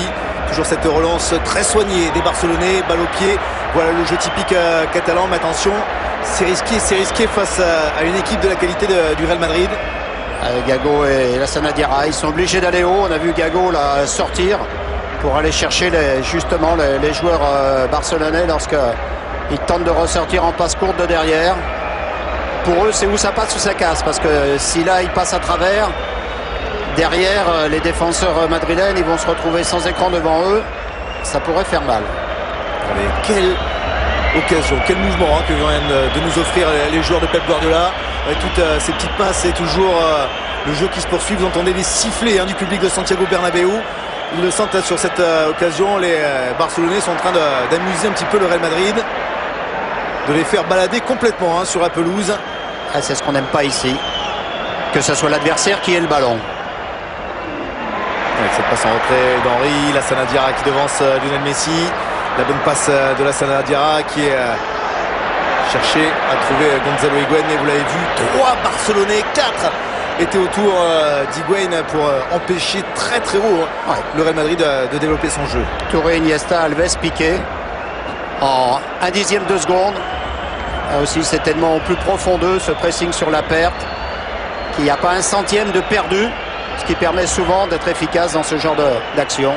Toujours cette relance très soignée des Barcelonais, balle au pied. Voilà le jeu typique catalan, mais attention, c'est risqué face à une équipe de la qualité du Real Madrid. Gago et Lassana Diarra, ils sont obligés d'aller haut. On a vu Gago là sortir pour aller chercher justement les joueurs barcelonais lorsqu'ils tentent de ressortir en passe courte de derrière. Pour eux, c'est où ça passe ou ça casse, parce que si là, ils passent à travers, derrière, les défenseurs madrilènes, ils vont se retrouver sans écran devant eux. Ça pourrait faire mal. Allez, quelle occasion, quel mouvement que viennent de nous offrir les joueurs de Pep Guardiola. Avec toutes ces petites passes et toujours le jeu qui se poursuit. Vous entendez les sifflets du public de Santiago Bernabéu. Ils le sentent sur cette occasion. Les Barcelonais sont en train d'amuser un petit peu le Real Madrid, de les faire balader complètement sur la pelouse. C'est ce qu'on n'aime pas ici, que ce soit l'adversaire qui ait le ballon. Avec cette passe en retrait d'Henry, Lassana Diarra qui devance Lionel Messi. La bonne passe de Lassana Diarra qui est cherché à trouver Gonzalo Higuaín. Et vous l'avez vu, 3 Barcelonais, 4 étaient autour d'Higuaín pour empêcher très très haut le Real Madrid de développer son jeu. Touré, Iniesta, Alves, Piqué en 1/10 de seconde. Là aussi, c'est tellement au plus profond d'eux, ce pressing sur la perte, qu'il n'y a pas un centième de perdu, ce qui permet souvent d'être efficace dans ce genre d'action.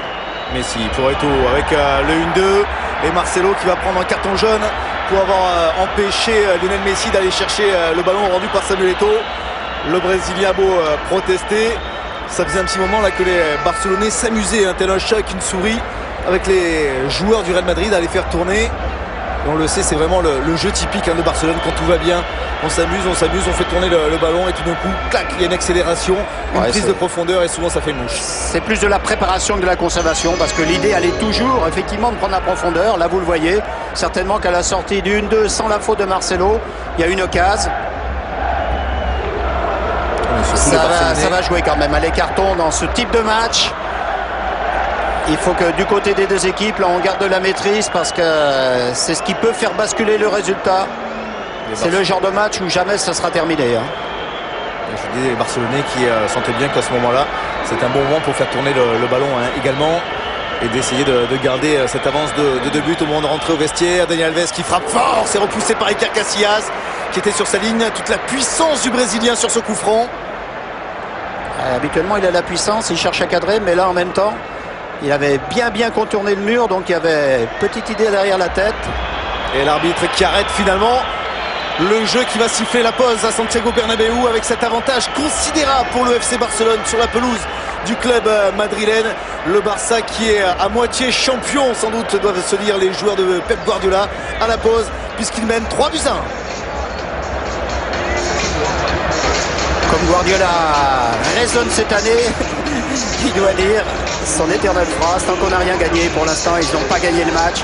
Messi pour Eto'o avec le 1-2 et Marcelo qui va prendre un carton jaune pour avoir empêché Lionel Messi d'aller chercher le ballon rendu par Samuel Eto'o. Le Brésilien a beau protester, ça faisait un petit moment là que les Barcelonais s'amusaient, tel un chat avec une souris, avec les joueurs du Real Madrid à les faire tourner. Et on le sait, c'est vraiment le jeu typique de Barcelone. Quand tout va bien, on s'amuse, on fait tourner le ballon et tout d'un coup, clac, il y a une accélération, une prise de profondeur et souvent ça fait mouche. C'est plus de la préparation que de la conservation parce que l'idée elle est toujours effectivement de prendre la profondeur. Là vous le voyez, certainement qu'à la sortie du 1-2 sans la faute de Marcelo, il y a une occasion. Ça va jouer quand même à les cartons dans ce type de match. Il faut que du côté des deux équipes, là, on garde de la maîtrise parce que c'est ce qui peut faire basculer le résultat. C'est le genre de match où jamais ça sera terminé. Je dis les Barcelonais qui sentaient bien qu'à ce moment-là, c'est un bon moment pour faire tourner le ballon également et d'essayer de garder cette avance de 2 buts au moment de rentrer au vestiaire. Daniel Alves qui frappe fort, c'est repoussé par Iker Casillas qui était sur sa ligne. Toute la puissance du Brésilien sur ce coup franc. Habituellement, il a la puissance, il cherche à cadrer, mais là, en même temps, il avait bien contourné le mur, donc il y avait une petite idée derrière la tête. Et l'arbitre qui arrête finalement le jeu, qui va siffler la pause à Santiago Bernabéu avec cet avantage considérable pour le FC Barcelone sur la pelouse du club madrilène. Le Barça qui est à moitié champion, sans doute doivent se dire les joueurs de Pep Guardiola à la pause, puisqu'il mène 3-1. Comme Guardiola résonne cette année, il doit dire son éternelle phrase, tant qu'on n'a rien gagné, pour l'instant ils n'ont pas gagné le match,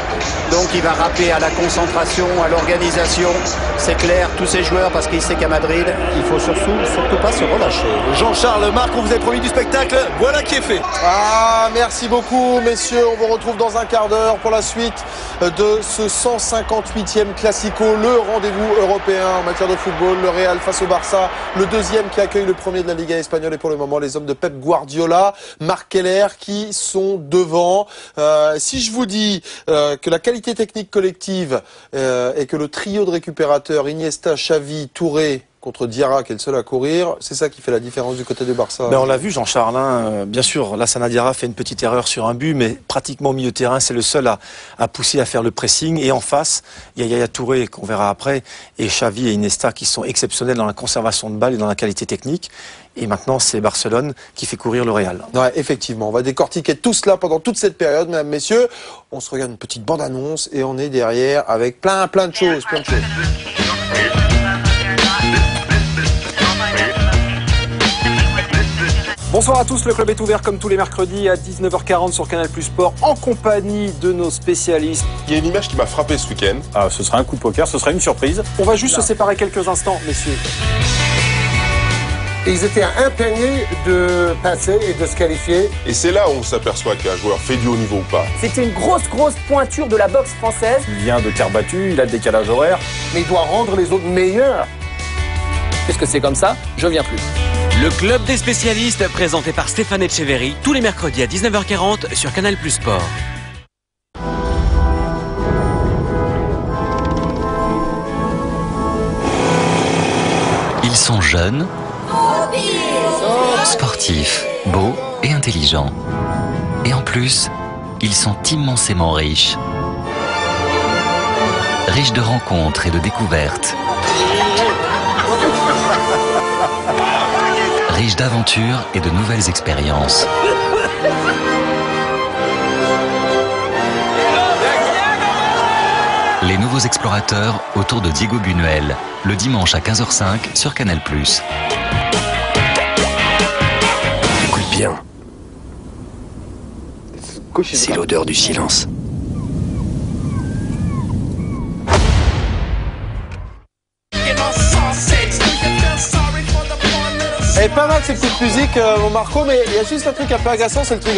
donc il va rappeler à la concentration, à l'organisation, c'est clair, tous ces joueurs, parce qu'il sait qu'à Madrid il faut surtout pas se relâcher. Jean-Charles, Marc, on vous avait promis du spectacle, voilà qui est fait. Ah, merci beaucoup messieurs, on vous retrouve dans un quart d'heure pour la suite de ce 158e Classico, le rendez-vous européen en matière de football, le Real face au Barça, le deuxième qui accueille le premier de la Liga espagnole, et pour le moment les hommes de Pep Guardiola, Marc Keller qui sont devant. Si je vous dis que la qualité technique collective et que le trio de récupérateurs Iniesta, Xavi, Touré contre Diarra qui est le seul à courir, c'est ça qui fait la différence du côté du Barça. On l'a vu, Jean-Charles, bien sûr, Lassana Diarra fait une petite erreur sur un but, mais pratiquement au milieu de terrain, c'est le seul à pousser, à faire le pressing. Et en face, il y a Yaya Touré, qu'on verra après, et Xavi et Iniesta qui sont exceptionnels dans la conservation de balle et dans la qualité technique. Et maintenant, c'est Barcelone qui fait courir le Real. Ouais, effectivement, on va décortiquer tout cela pendant toute cette période, mesdames, messieurs. On se regarde une petite bande-annonce et on est derrière avec plein de choses, Bonsoir à tous, le club est ouvert comme tous les mercredis à 19h40 sur Canal Plus Sport en compagnie de nos spécialistes. Il y a une image qui m'a frappé ce week-end. Ce sera un coup de poker, ce sera une surprise. On va juste se séparer quelques instants, messieurs. Ils étaient impeignés de passer et de se qualifier. Et c'est là où on s'aperçoit qu'un joueur fait du haut niveau ou pas. C'était une grosse pointure de la boxe française. Il vient de terre battue, il a le décalage horaire. Mais il doit rendre les autres meilleurs. Puisque c'est comme ça, je viens plus. Le club des spécialistes, présenté par Stéphane Etcheverry, tous les mercredis à 19h40 sur Canal Plus Sport. Ils sont jeunes, sportifs, beaux et intelligents. Et en plus, ils sont immensément riches. Riches de rencontres et de découvertes. Riches d'aventures et de nouvelles expériences. Les nouveaux explorateurs autour de Diego Buñuel, le dimanche à 15h05 sur Canal+. Écoute bien. C'est l'odeur du silence. Elle est pas mal cette petite musique, mon Marco, mais il y a juste un truc un peu agaçant, c'est le truc.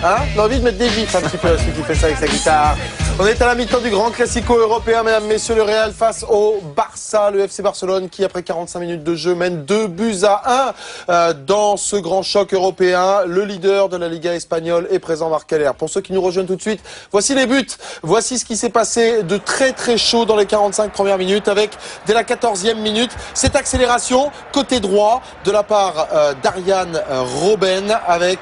Hein, j'ai envie de mettre des gifs un petit peu, celui qui fait ça avec sa guitare. On est à la mi-temps du grand classico européen, mesdames, messieurs, le Real face au Barça, le FC Barcelone qui, après 45 minutes de jeu, mène 2-1 dans ce grand choc européen. Le leader de la Liga espagnole est présent, Marc Keller. Pour ceux qui nous rejoignent tout de suite, voici les buts. Voici ce qui s'est passé de très très chaud dans les 45 premières minutes avec, dès la 14e minute, cette accélération côté droit de la part d'Aryan Robben avec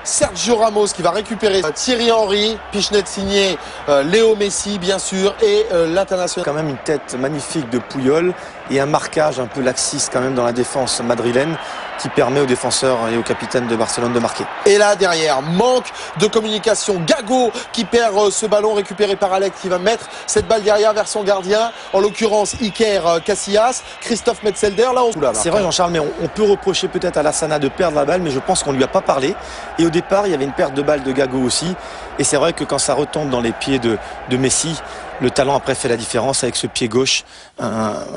Sergio Ramos qui va récupérer Thierry Henry, Pichenet signé Léo Messi bien sûr et l'international. Quand même une tête magnifique de Puyol et un marquage un peu laxiste quand même dans la défense madrilène qui permet aux défenseurs et au capitaine de Barcelone de marquer. Et là derrière, manque de communication. Gago qui perd ce ballon récupéré par Alec qui va mettre cette balle derrière vers son gardien, en l'occurrence Iker Casillas, Christophe Metzelder. Là, c'est vrai Jean-Charles, mais on peut reprocher peut-être à Lassana de perdre la balle, mais je pense qu'on lui a pas parlé. Et au départ, il y avait une perte de balle de Gago aussi. Et c'est vrai que quand ça retombe dans les pieds de Messi, le talent après fait la différence avec ce pied gauche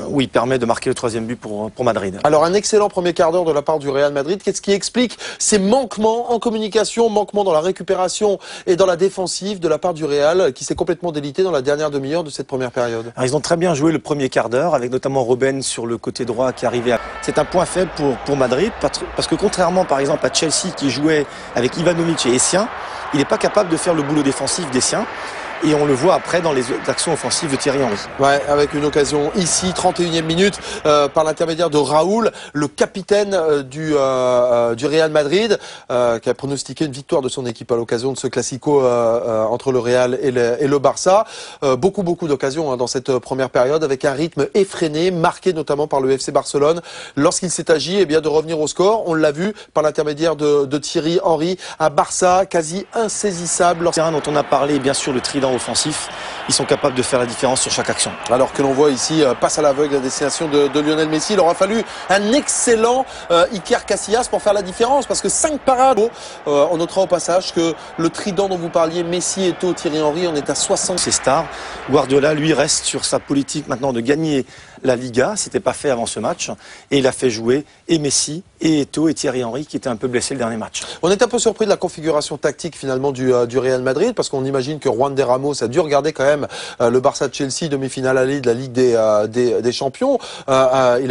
où il permet de marquer le 3e but pour Madrid. Alors un excellent premier quart d'heure de la part du Real Madrid. Qu'est-ce qui explique ces manquements en communication, manquements dans la récupération et dans la défensive de la part du Real qui s'est complètement délité dans la dernière demi-heure de cette première période? Alors, ils ont très bien joué le premier quart d'heure avec notamment Robben sur le côté droit qui arrivait à... C'est un point faible pour Madrid parce que contrairement par exemple à Chelsea qui jouait avec Ivanovic et Essien, il n'est pas capable de faire le boulot défensif des siens. Et on le voit après dans les actions offensives de Thierry Henry. Ouais, avec une occasion ici, 31e minute, par l'intermédiaire de Raoul, le capitaine du Real Madrid, qui a pronostiqué une victoire de son équipe à l'occasion de ce classico entre le Real et le Barça. Beaucoup d'occasions dans cette première période, avec un rythme effréné, marqué notamment par le FC Barcelone. Lorsqu'il s'est agi de revenir au score, on l'a vu par l'intermédiaire de Thierry Henry, un Barça quasi insaisissable. C'est un dont on a parlé, bien sûr, le trident offensif, ils sont capables de faire la différence sur chaque action. Alors que l'on voit ici, passe à l'aveugle à destination de Lionel Messi, il aura fallu un excellent Iker Casillas pour faire la différence, parce que 5 parades, on notera au passage que le trident dont vous parliez, Messi, Eto'o, Thierry Henry, on est à 60. C'est star. Guardiola, lui, reste sur sa politique maintenant de gagner la Liga, c'était pas fait avant ce match, et il a fait jouer et Messi, et Eto'o, et Thierry Henry, qui était un peu blessé le dernier match. On est un peu surpris de la configuration tactique finalement du Real Madrid, parce qu'on imagine que Juan de Ramos a dû regarder quand même le Barça de Chelsea, demi-finale allée de la Ligue des Champions. Il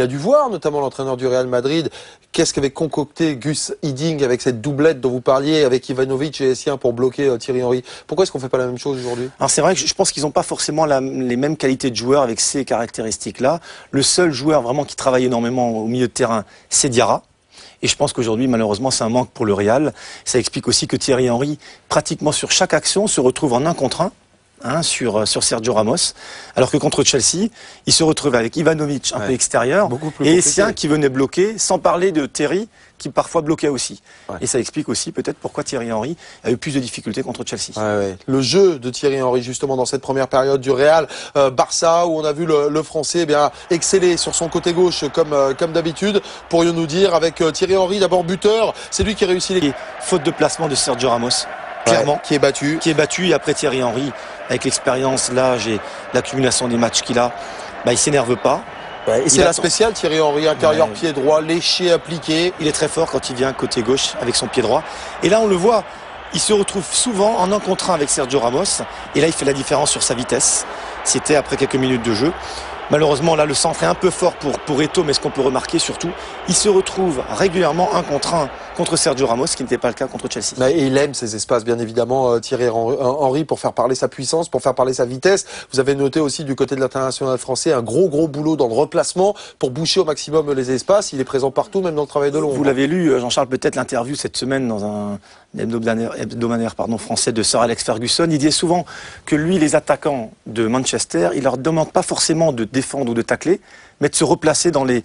a dû voir notamment l'entraîneur du Real Madrid, qu'est-ce qu'avait concocté Gus Hiddink avec cette doublette dont vous parliez, avec Ivanovic et Essien pour bloquer Thierry Henry. Pourquoi est-ce qu'on fait pas la même chose aujourd'hui? Alors c'est vrai que je pense qu'ils n'ont pas forcément les mêmes qualités de joueurs avec ces caractéristiques-là. Le seul joueur vraiment qui travaille énormément au milieu de terrain, c'est Diarra. Et je pense qu'aujourd'hui, malheureusement, c'est un manque pour le Real. Ça explique aussi que Thierry Henry, pratiquement sur chaque action, se retrouve en 1 contre 1 sur Sergio Ramos. Alors que contre Chelsea, il se retrouve avec Ivanovic un peu extérieur et Essien qui venait bloquer, sans parler de Terry qui parfois bloquait aussi. Ouais. Et ça explique aussi peut-être pourquoi Thierry Henry a eu plus de difficultés contre Chelsea. Le jeu de Thierry Henry justement dans cette première période du Real Barça, où on a vu le Français exceller sur son côté gauche comme d'habitude, pourrions-nous dire, avec Thierry Henry d'abord buteur, c'est lui qui réussit les fautes de placement de Sergio Ramos. Clairement, qui est battu. Et après Thierry Henry, avec l'expérience, l'âge et l'accumulation des matchs qu'il a, il s'énerve pas. Et c'est la spéciale, Thierry Henry, intérieur pied droit, léché, appliqué. Il est très fort quand il vient côté gauche avec son pied droit. Et là, on le voit, il se retrouve souvent en 1 contre 1 avec Sergio Ramos. Et là, il fait la différence sur sa vitesse. C'était après quelques minutes de jeu. Malheureusement, là, le centre est un peu fort pour Eto'o, mais ce qu'on peut remarquer surtout, il se retrouve régulièrement 1 contre 1 contre Sergio Ramos, ce qui n'était pas le cas contre Chelsea. Et il aime ces espaces, bien évidemment, Thierry Henry, pour faire parler sa puissance, pour faire parler sa vitesse. Vous avez noté aussi du côté de l'international français un gros boulot dans le replacement pour boucher au maximum les espaces. Il est présent partout, même dans le travail de l'ombre. Vous l'avez lu, Jean-Charles, peut-être l'interview cette semaine dans un hebdomadaire français de Sir Alex Ferguson. Il disait souvent que lui, les attaquants de Manchester, il leur demande pas forcément de défendre ou de tacler, mais de se replacer dans les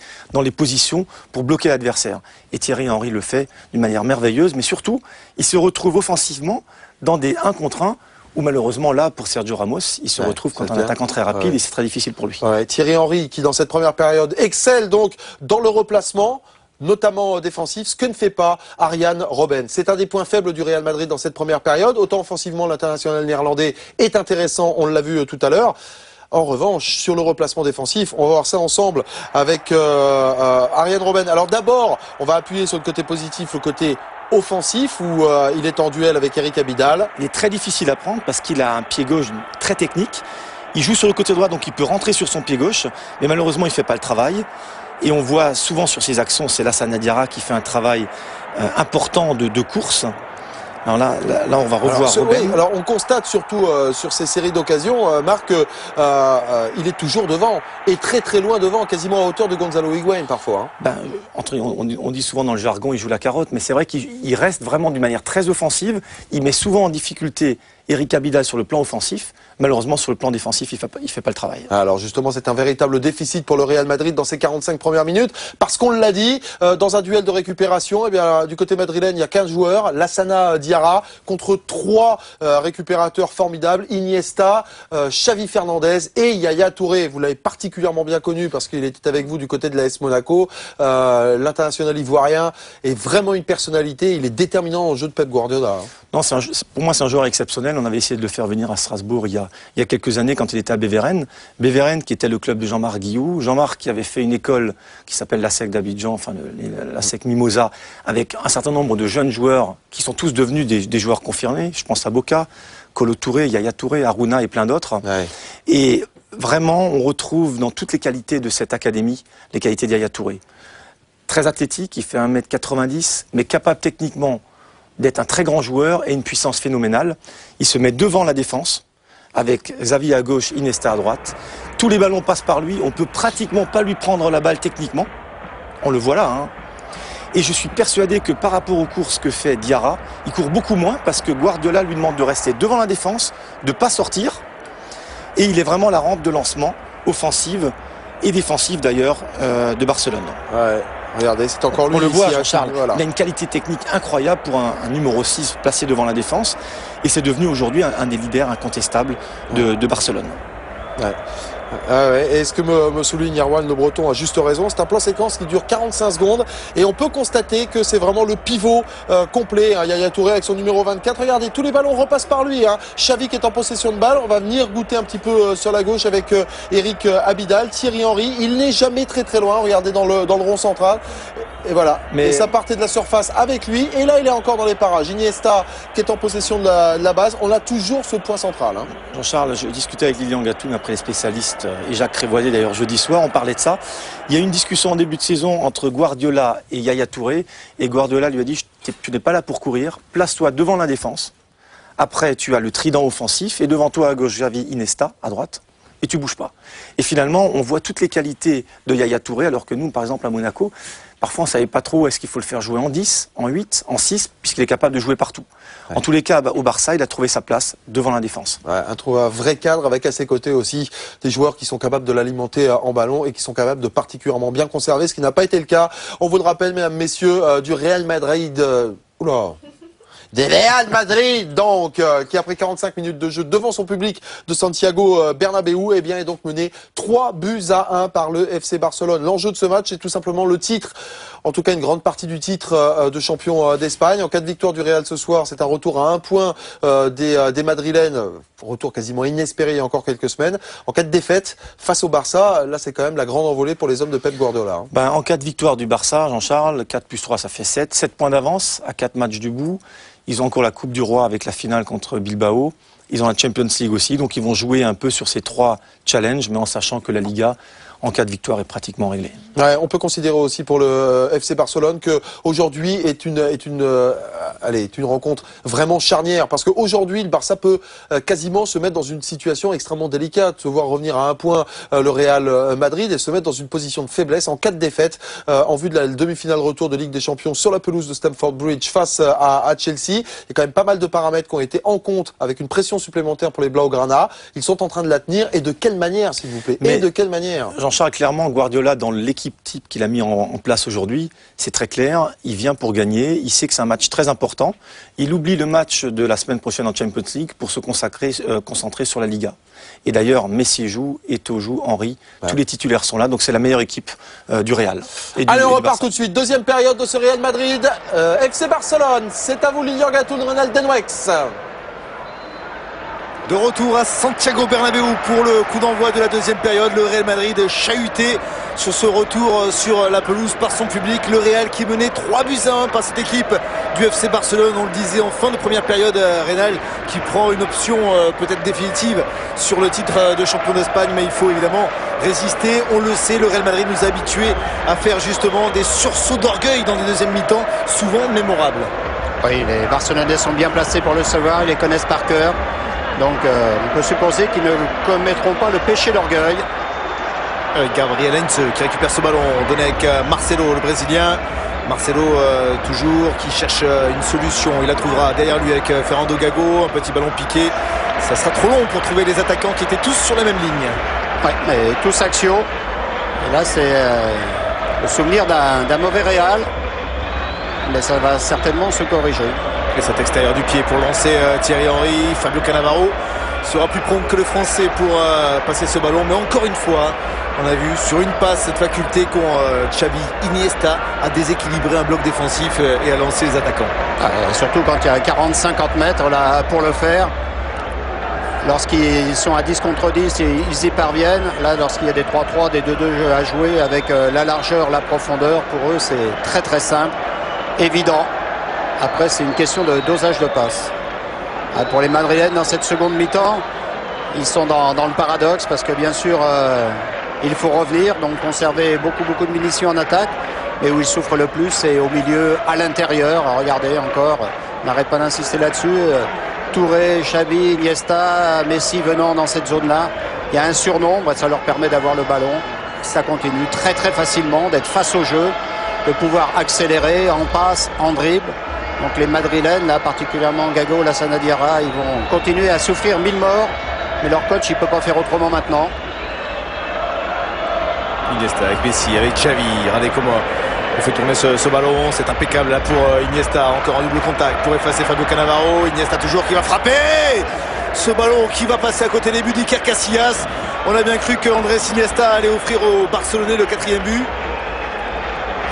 positions pour bloquer l'adversaire. Et Thierry Henry le fait d'une manière merveilleuse, mais surtout, il se retrouve offensivement dans des 1 contre 1, où malheureusement, là, pour Sergio Ramos, il se retrouve contre un attaquant très rapide et c'est très difficile pour lui. Thierry Henry, qui dans cette première période excelle donc dans le replacement, notamment défensif, ce que ne fait pas Aryan Robben. C'est un des points faibles du Real Madrid dans cette première période. Autant offensivement, l'international néerlandais est intéressant, on l'a vu tout à l'heure. En revanche, sur le replacement défensif, on va voir ça ensemble avec Aryan Robben. Alors d'abord, on va appuyer sur le côté positif, le côté offensif où il est en duel avec Eric Abidal. Il est très difficile à prendre parce qu'il a un pied gauche très technique. Il joue sur le côté droit, donc il peut rentrer sur son pied gauche, mais malheureusement, il ne fait pas le travail. Et on voit souvent sur ses actions, c'est Lassana Diarra qui fait un travail important de course. Alors là, on va revoir Robben. Oui, alors on constate surtout sur ces séries d'occasions, Marc, il est toujours devant et très très loin devant, quasiment à hauteur de Gonzalo Higuaín parfois. Hein. On dit souvent dans le jargon, il joue la carotte, mais c'est vrai qu'il reste vraiment d'une manière très offensive. Il met souvent en difficulté Eric Abidal sur le plan offensif. Malheureusement, sur le plan défensif, il fait pas le travail. Alors justement, c'est un véritable déficit pour le Real Madrid dans ces 45 premières minutes, parce qu'on l'a dit, dans un duel de récupération, eh bien, du côté madrilène, il y a 15 joueurs, Lassana Diarra contre 3 récupérateurs formidables, Iniesta, Xavi Fernandez et Yaya Touré. Vous l'avez particulièrement bien connu parce qu'il était avec vous du côté de l'AS Monaco. L'international ivoirien est vraiment une personnalité, il est déterminant au jeu de Pep Guardiola. Non, pour moi, c'est un joueur exceptionnel. On avait essayé de le faire venir à Strasbourg il y a quelques années quand il était à Beveren. Beveren qui était le club de Jean-Marc Guillou. Jean-Marc qui avait fait une école qui s'appelle l'ASEC d'Abidjan, enfin l'ASEC Mimosa, avec un certain nombre de jeunes joueurs qui sont tous devenus des joueurs confirmés. Je pense à Boca, Kolo Touré, Yaya Touré, Aruna et plein d'autres. Ouais. Et vraiment, on retrouve dans toutes les qualités de cette académie les qualités d'Yaya Touré. Très athlétique, il fait 1m90, mais capable techniquement d'être un très grand joueur et une puissance phénoménale. Il se met devant la défense, avec Xavi à gauche, Iniesta à droite. Tous les ballons passent par lui, on peut pratiquement pas lui prendre la balle techniquement. On le voit là, hein. Et je suis persuadé que par rapport aux courses que fait Diarra, il court beaucoup moins parce que Guardiola lui demande de rester devant la défense, de pas sortir. Et il est vraiment la rampe de lancement offensive et défensive d'ailleurs de Barcelone. Ouais. Regardez, c'est encore lui. On le voit, ici, Jean-Charles. Voilà. Il a une qualité technique incroyable pour un numéro 6 placé devant la défense. Et c'est devenu aujourd'hui un des leaders incontestables de Barcelone. Ouais. Ouais. Et ce que me souligne Erwan Le Breton a juste raison, c'est un plan séquence qui dure 45 secondes et on peut constater que c'est vraiment le pivot complet, hein. Yaya Touré avec son numéro 24, regardez, tous les ballons repassent par lui, hein. Xavi qui est en possession de balle, on va venir goûter un petit peu sur la gauche avec Eric Abidal, Thierry Henry, il n'est jamais très très loin, regardez dans le rond central. Et voilà, et ça partait de la surface avec lui, et là il est encore dans les parages. Iniesta qui est en possession de la base, on a toujours ce point central, hein. Jean-Charles, je discutais avec Lilian Gatoun après les spécialistes et Jacques Crévoyer d'ailleurs jeudi soir, on parlait de ça. Il y a eu une discussion en début de saison entre Guardiola et Yaya Touré, et Guardiola lui a dit tu n'es pas là pour courir, place-toi devant la défense, après tu as le trident offensif, et devant toi à gauche Xavi, Iniesta à droite, et tu bouges pas. Et finalement on voit toutes les qualités de Yaya Touré, alors que nous par exemple à Monaco, parfois on ne savait pas trop est-ce qu'il faut le faire jouer en 10, en 8, en 6, puisqu'il est capable de jouer partout. Ouais. En tous les cas, au Barça, il a trouvé sa place devant la défense. Ouais, un vrai cadre avec à ses côtés aussi des joueurs qui sont capables de l'alimenter en ballon et qui sont capables de particulièrement bien conserver, ce qui n'a pas été le cas. On vous le rappelle, mesdames, messieurs, du Real Madrid. Des Real Madrid, donc, qui après 45 minutes de jeu devant son public de Santiago Bernabéu, eh bien, est donc mené 3-1 par le FC Barcelone. L'enjeu de ce match est tout simplement le titre, en tout cas une grande partie du titre de champion d'Espagne. En cas de victoire du Real ce soir, c'est un retour à 1 point des Madrilènes, retour quasiment inespéré il y a encore quelques semaines. En cas de défaite face au Barça, là c'est quand même la grande envolée pour les hommes de Pep Guardiola. Hein. En cas de victoire du Barça, Jean-Charles, 4 plus 3 ça fait 7, 7 points d'avance à 4 matchs du bout. Ils ont encore la Coupe du Roi avec la finale contre Bilbao. Ils ont la Champions League aussi, donc ils vont jouer un peu sur ces 3 challenges, mais en sachant que la Liga, en cas de victoire, est pratiquement réglée. Ouais, on peut considérer aussi pour le FC Barcelone que aujourd'hui est une rencontre vraiment charnière, parce qu'aujourd'hui le Barça peut quasiment se mettre dans une situation extrêmement délicate, se voir revenir à 1 point le Real Madrid et se mettre dans une position de faiblesse en cas de défaite en vue de la demi-finale retour de Ligue des Champions sur la pelouse de Stamford Bridge face à Chelsea. Il y a quand même pas mal de paramètres qui ont été en compte avec une pression supplémentaire pour les Blaugrana. Ils sont en train de la tenir, et de quelle manière, s'il vous plaît? Et de quelle manière? Jean-Charles, clairement, Guardiola, dans l'équipe type qu'il a mis en place aujourd'hui, c'est très clair, il vient pour gagner, il sait que c'est un match très important, il oublie le match de la semaine prochaine en Champions League pour se concentrer sur la Liga. Et d'ailleurs, Messi joue, Eto'o joue, Henry, tous les titulaires sont là, donc c'est la meilleure équipe du Real. Allez, on repart tout de suite, deuxième période de ce Real Madrid, FC Barcelone, c'est à vous Lilian Gatoun, Ronald Denwex. De retour à Santiago Bernabéu pour le coup d'envoi de la deuxième période. Le Real Madrid chahuté sur ce retour sur la pelouse par son public. Le Real qui menait 3-1 par cette équipe du FC Barcelone. On le disait en fin de première période, Reynal qui prend une option peut-être définitive sur le titre de champion d'Espagne, mais il faut évidemment résister. On le sait, le Real Madrid nous a habitués à faire justement des sursauts d'orgueil dans des deuxièmes mi-temps, souvent mémorables. Oui, les Barcelonais sont bien placés pour le savoir, ils les connaissent par cœur. Donc on peut supposer qu'ils ne commettront pas le péché d'orgueil. Gabriel Heinze qui récupère ce ballon, donné avec Marcelo, le Brésilien. Marcelo toujours qui cherche une solution, il la trouvera derrière lui avec Fernando Gago, un petit ballon piqué. Ça sera trop long pour trouver les attaquants qui étaient tous sur la même ligne. Ouais, mais tous axiaux. Et là c'est le souvenir d'un mauvais Real, mais ça va certainement se corriger. Et cet extérieur du pied pour lancer Thierry Henry. Fabio Cannavaro sera plus prompt que le Français pour passer ce ballon, mais encore une fois on a vu sur une passe cette faculté qu'ont Xavi, Iniesta à déséquilibrer un bloc défensif et à lancer les attaquants. Surtout quand il y a 40-50 mètres là, pour le faire. Lorsqu'ils sont à 10 contre 10, ils y parviennent. Là, lorsqu'il y a des 3-3, des 2-2 à jouer avec la largeur, la profondeur, pour eux c'est très très simple, évident. Après c'est une question de dosage de passe. Pour les Madrilènes dans cette seconde mi-temps, ils sont dans le paradoxe parce que bien sûr il faut revenir, donc conserver beaucoup de munitions en attaque, mais où ils souffrent le plus c'est au milieu, à l'intérieur. Regardez encore, on n'arrête pas d'insister là-dessus. Touré, Xavi, Iniesta, Messi venant dans cette zone-là, il y a un surnombre, ça leur permet d'avoir le ballon. Ça continue très très facilement, d'être face au jeu, de pouvoir accélérer en passe, en dribble. Donc les Madrilènes, là particulièrement Gago, Lassana Diarra, ils vont continuer à souffrir 1000 morts, mais leur coach il ne peut pas faire autrement maintenant. Iniesta avec Messi, avec Xavi, regardez comment on fait tourner ce ballon, c'est impeccable là pour Iniesta, encore un double contact pour effacer Fabio Cannavaro. Iniesta toujours qui va frapper ce ballon qui va passer à côté des buts d'Iker Casillas. On a bien cru que Andrés Iniesta allait offrir aux Barcelonais le 4e but.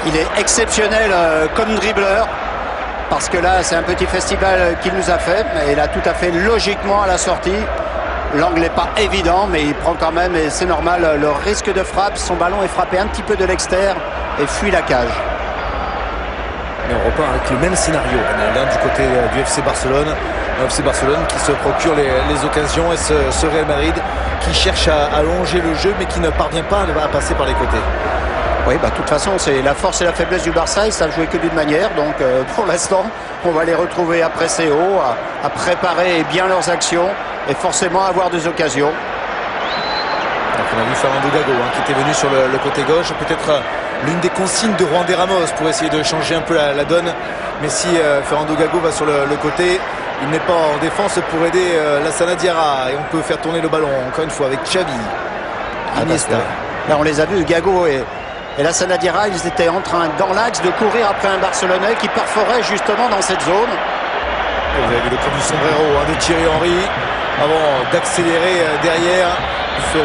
Il est exceptionnel comme dribbleur, parce que là c'est un petit festival qu'il nous a fait, mais il a tout à fait logiquement à la sortie. L'angle n'est pas évident, mais il prend quand même, et c'est normal, le risque de frappe. Son ballon est frappé un petit peu de l'extérieur et fuit la cage. Et on repart avec le même scénario du côté du FC Barcelone. Un FC Barcelone qui se procure les occasions, et ce Real Madrid qui cherche à allonger le jeu mais qui ne parvient pas à passer par les côtés. Oui, de toute façon, c'est la force et la faiblesse du Barça. Ils savent jouer que d'une manière. Donc, pour l'instant, on va les retrouver à presser haut, à préparer bien leurs actions et forcément avoir des occasions. Donc, on a vu Fernando Gago qui était venu sur le côté gauche. Peut-être l'une des consignes de Juan de Ramos pour essayer de changer un peu la donne. Mais si Fernando Gago va sur le côté, il n'est pas en défense pour aider Lassana Diarra. Et on peut faire tourner le ballon, encore une fois, avec Xavi, Iniesta. Là, on les a vus, Gago et Lassana Diarra, ils étaient en train, dans l'axe, de courir après un Barcelonais qui perforait justement dans cette zone. Et vous avez vu le coup du sombrero de Thierry Henry avant d'accélérer derrière.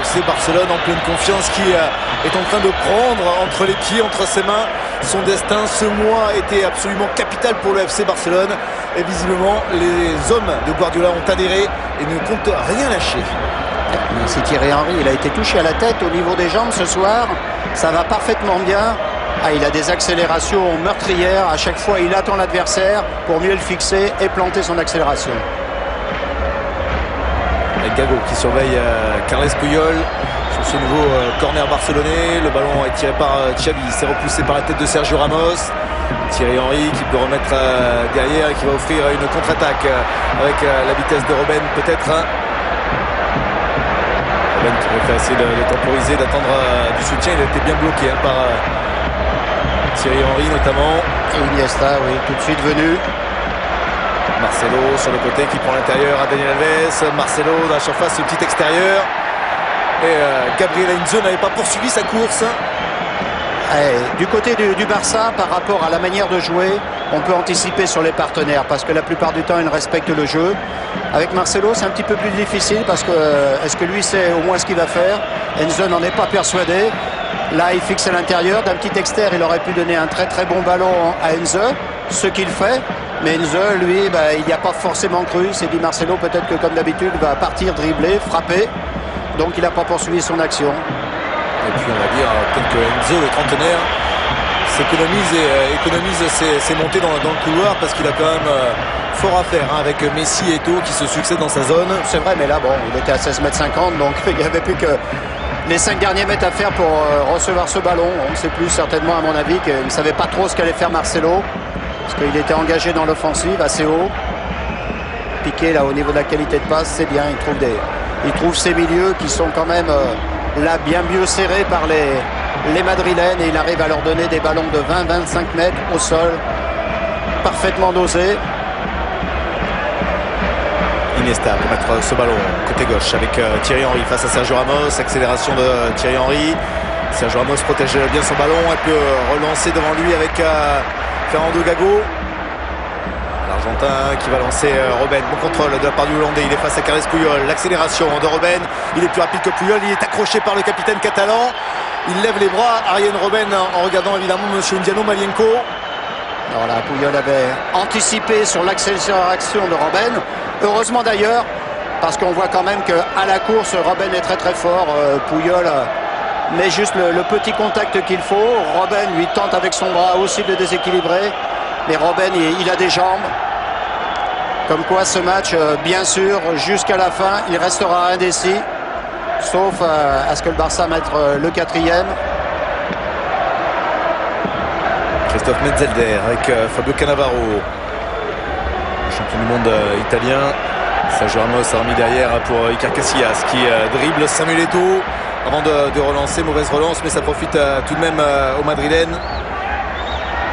C'est Barcelone en pleine confiance qui est en train de prendre entre les pieds, entre ses mains, son destin. Ce mois était absolument capital pour le FC Barcelone. Et visiblement, les hommes de Guardiola ont adhéré et ne comptent rien lâcher. C'est Thierry Henry, il a été touché à la tête au niveau des jambes ce soir. Ça va parfaitement bien. Il a des accélérations meurtrières. À chaque fois, il attend l'adversaire pour mieux le fixer et planter son accélération. Avec Gago qui surveille Carles Puyol sur ce nouveau corner barcelonais. Le ballon est tiré par Xavi. C'est repoussé par la tête de Sergio Ramos. Thierry Henry qui peut remettre derrière et qui va offrir une contre-attaque avec la vitesse de Robben peut-être. Robben qui va essayer de temporiser, d'attendre du soutien. Il a été bien bloqué par Thierry Henry notamment. Et Iniesta, oui, tout de suite venu. Marcelo sur le côté qui prend l'intérieur à Daniel Alves. Marcelo dans la surface, le petit extérieur. Et Gabriel Heinze n'avait pas poursuivi sa course. Du côté du Barça, par rapport à la manière de jouer, on peut anticiper sur les partenaires parce que la plupart du temps, ils respectent le jeu. Avec Marcelo, c'est un petit peu plus difficile parce que est-ce que lui sait au moins ce qu'il va faire? Heinze n'en est pas persuadé. Là, il fixe à l'intérieur. D'un petit extérieur, il aurait pu donner un très très bon ballon à Heinze, ce qu'il fait. Mais Heinze, lui, il n'y a pas forcément cru. Il s'est dit Marcelo, peut-être que comme d'habitude, va partir, dribbler, frapper. Donc il n'a pas poursuivi son action. Et puis on va dire peut-être que Heinze, le trentenaire, économise ses montées dans le couloir parce qu'il a quand même fort à faire avec Messi et Eto'o qui se succèdent dans sa zone. C'est vrai, mais là, bon, il était à 16,50 m, donc il n'y avait plus que les 5 derniers mètres à faire pour recevoir ce ballon. On ne sait plus certainement, à mon avis, qu'il ne savait pas trop ce qu'allait faire Marcelo, parce qu'il était engagé dans l'offensive assez haut. Piqué là au niveau de la qualité de passe, c'est bien, il trouve ses milieux qui sont quand même là bien mieux serrés par les Madrilènes, et il arrive à leur donner des ballons de 20-25 mètres au sol, parfaitement dosés. Iniesta pour mettre ce ballon côté gauche avec Thierry Henry face à Sergio Ramos. Accélération de Thierry Henry. Sergio Ramos protège bien son ballon. Elle peut relancer devant lui avec Fernando Gago. L'Argentin qui va lancer Robben. Bon contrôle de la part du Hollandais. Il est face à Carles Puyol. L'accélération de Robben. Il est plus rapide que Puyol. Il est accroché par le capitaine catalan. Il lève les bras. Arjen Robben en regardant évidemment Monsieur Ndiano Malienko. Alors là, Puyol avait anticipé sur l'accélération de Robben. Heureusement d'ailleurs, parce qu'on voit quand même qu'à la course, Robben est très très fort. Puyol met juste le petit contact qu'il faut. Robben lui tente avec son bras aussi de le déséquilibrer. Mais Robben, il a des jambes. Comme quoi ce match, bien sûr, jusqu'à la fin, il restera indécis. Sauf à ce que le Barça mette le 4e. Christophe Metzelder avec Fabio Cannavaro, champion du monde italien. Sergio Ramos a remis derrière pour Iker Casillas qui dribble Samuel Eto'o avant de relancer. Mauvaise relance, mais ça profite tout de même aux Madrilènes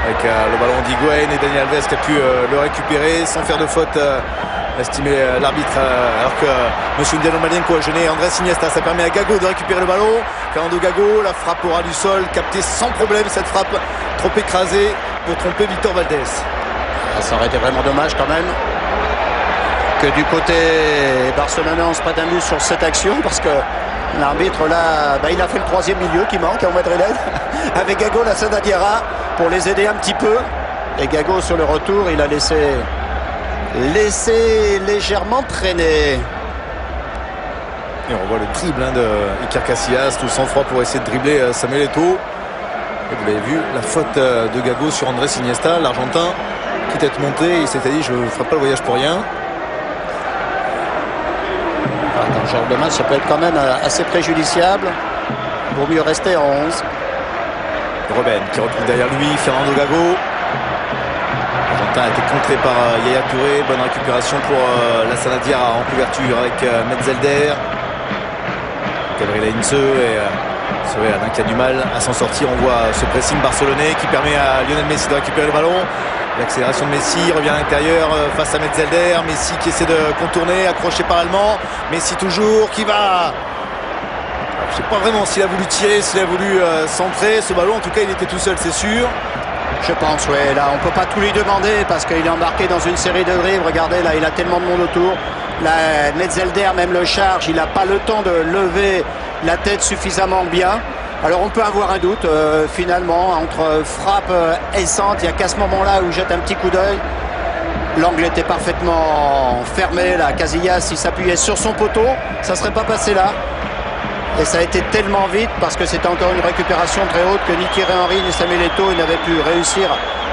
avec le ballon d'Higuaín et Dani Alves qui a pu le récupérer sans faire de faute, estimé l'arbitre, alors que Monsieur Ndiano Malienko a gêné Andrés Iniesta. Ça permet à Gago de récupérer le ballon. Fernando Gago, la frappe au ras du sol, captée sans problème, cette frappe trop écrasée pour tromper Victor Valdés. Ça aurait été vraiment dommage quand même que du côté barcelonais on se prête un but sur cette action, parce que l'arbitre là, il a fait le 3e milieu qui manque en Madrilène avec Gago, la Sanadiara, pour les aider un petit peu. Et Gago sur le retour, il a laissé légèrement traîner. Et on voit le dribble de Iker Casillas, tout sang-froid pour essayer de dribbler Samuel Eto'o. Et vous l'avez vu, la faute de Gago sur Andrés Iniesta, l'Argentin, quitte à être monté, il s'était dit je ne ferai pas le voyage pour rien. Dans ce genre de match, ça peut être quand même assez préjudiciable. Vaut mieux rester en 11. Robben qui retrouve derrière lui Fernando Gago. L'Argentin a été contré par Yaya Touré. Bonne récupération pour la Sanadiara en couverture avec Metzelder. Gabriel Heinze et Alain qui a du mal à s'en sortir. On voit ce pressing barcelonais qui permet à Lionel Messi de récupérer le ballon. L'accélération de Messi, revient à l'intérieur face à Metzelder. Messi qui essaie de contourner, accroché par l'Allemand. Messi toujours qui va... Je ne sais pas vraiment s'il a voulu tirer, s'il a voulu centrer. Ce ballon, en tout cas, il était tout seul, c'est sûr. Je pense, oui. Là, on ne peut pas tout lui demander parce qu'il est embarqué dans une série de dribbles. Regardez, là, il a tellement de monde autour. Là, Metzelder, même le charge, il n'a pas le temps de lever la tête suffisamment bien. Alors, on peut avoir un doute, finalement, entre frappe et centre. Il n'y a qu'à ce moment-là où il jette un petit coup d'œil. L'angle était parfaitement fermé. Là, Casillas, il s'appuyait sur son poteau. Ça ne serait pas passé là. Et ça a été tellement vite parce que c'était encore une récupération très haute que ni Thierry Henry ni Samuel Eto'o n'avaient pu réussir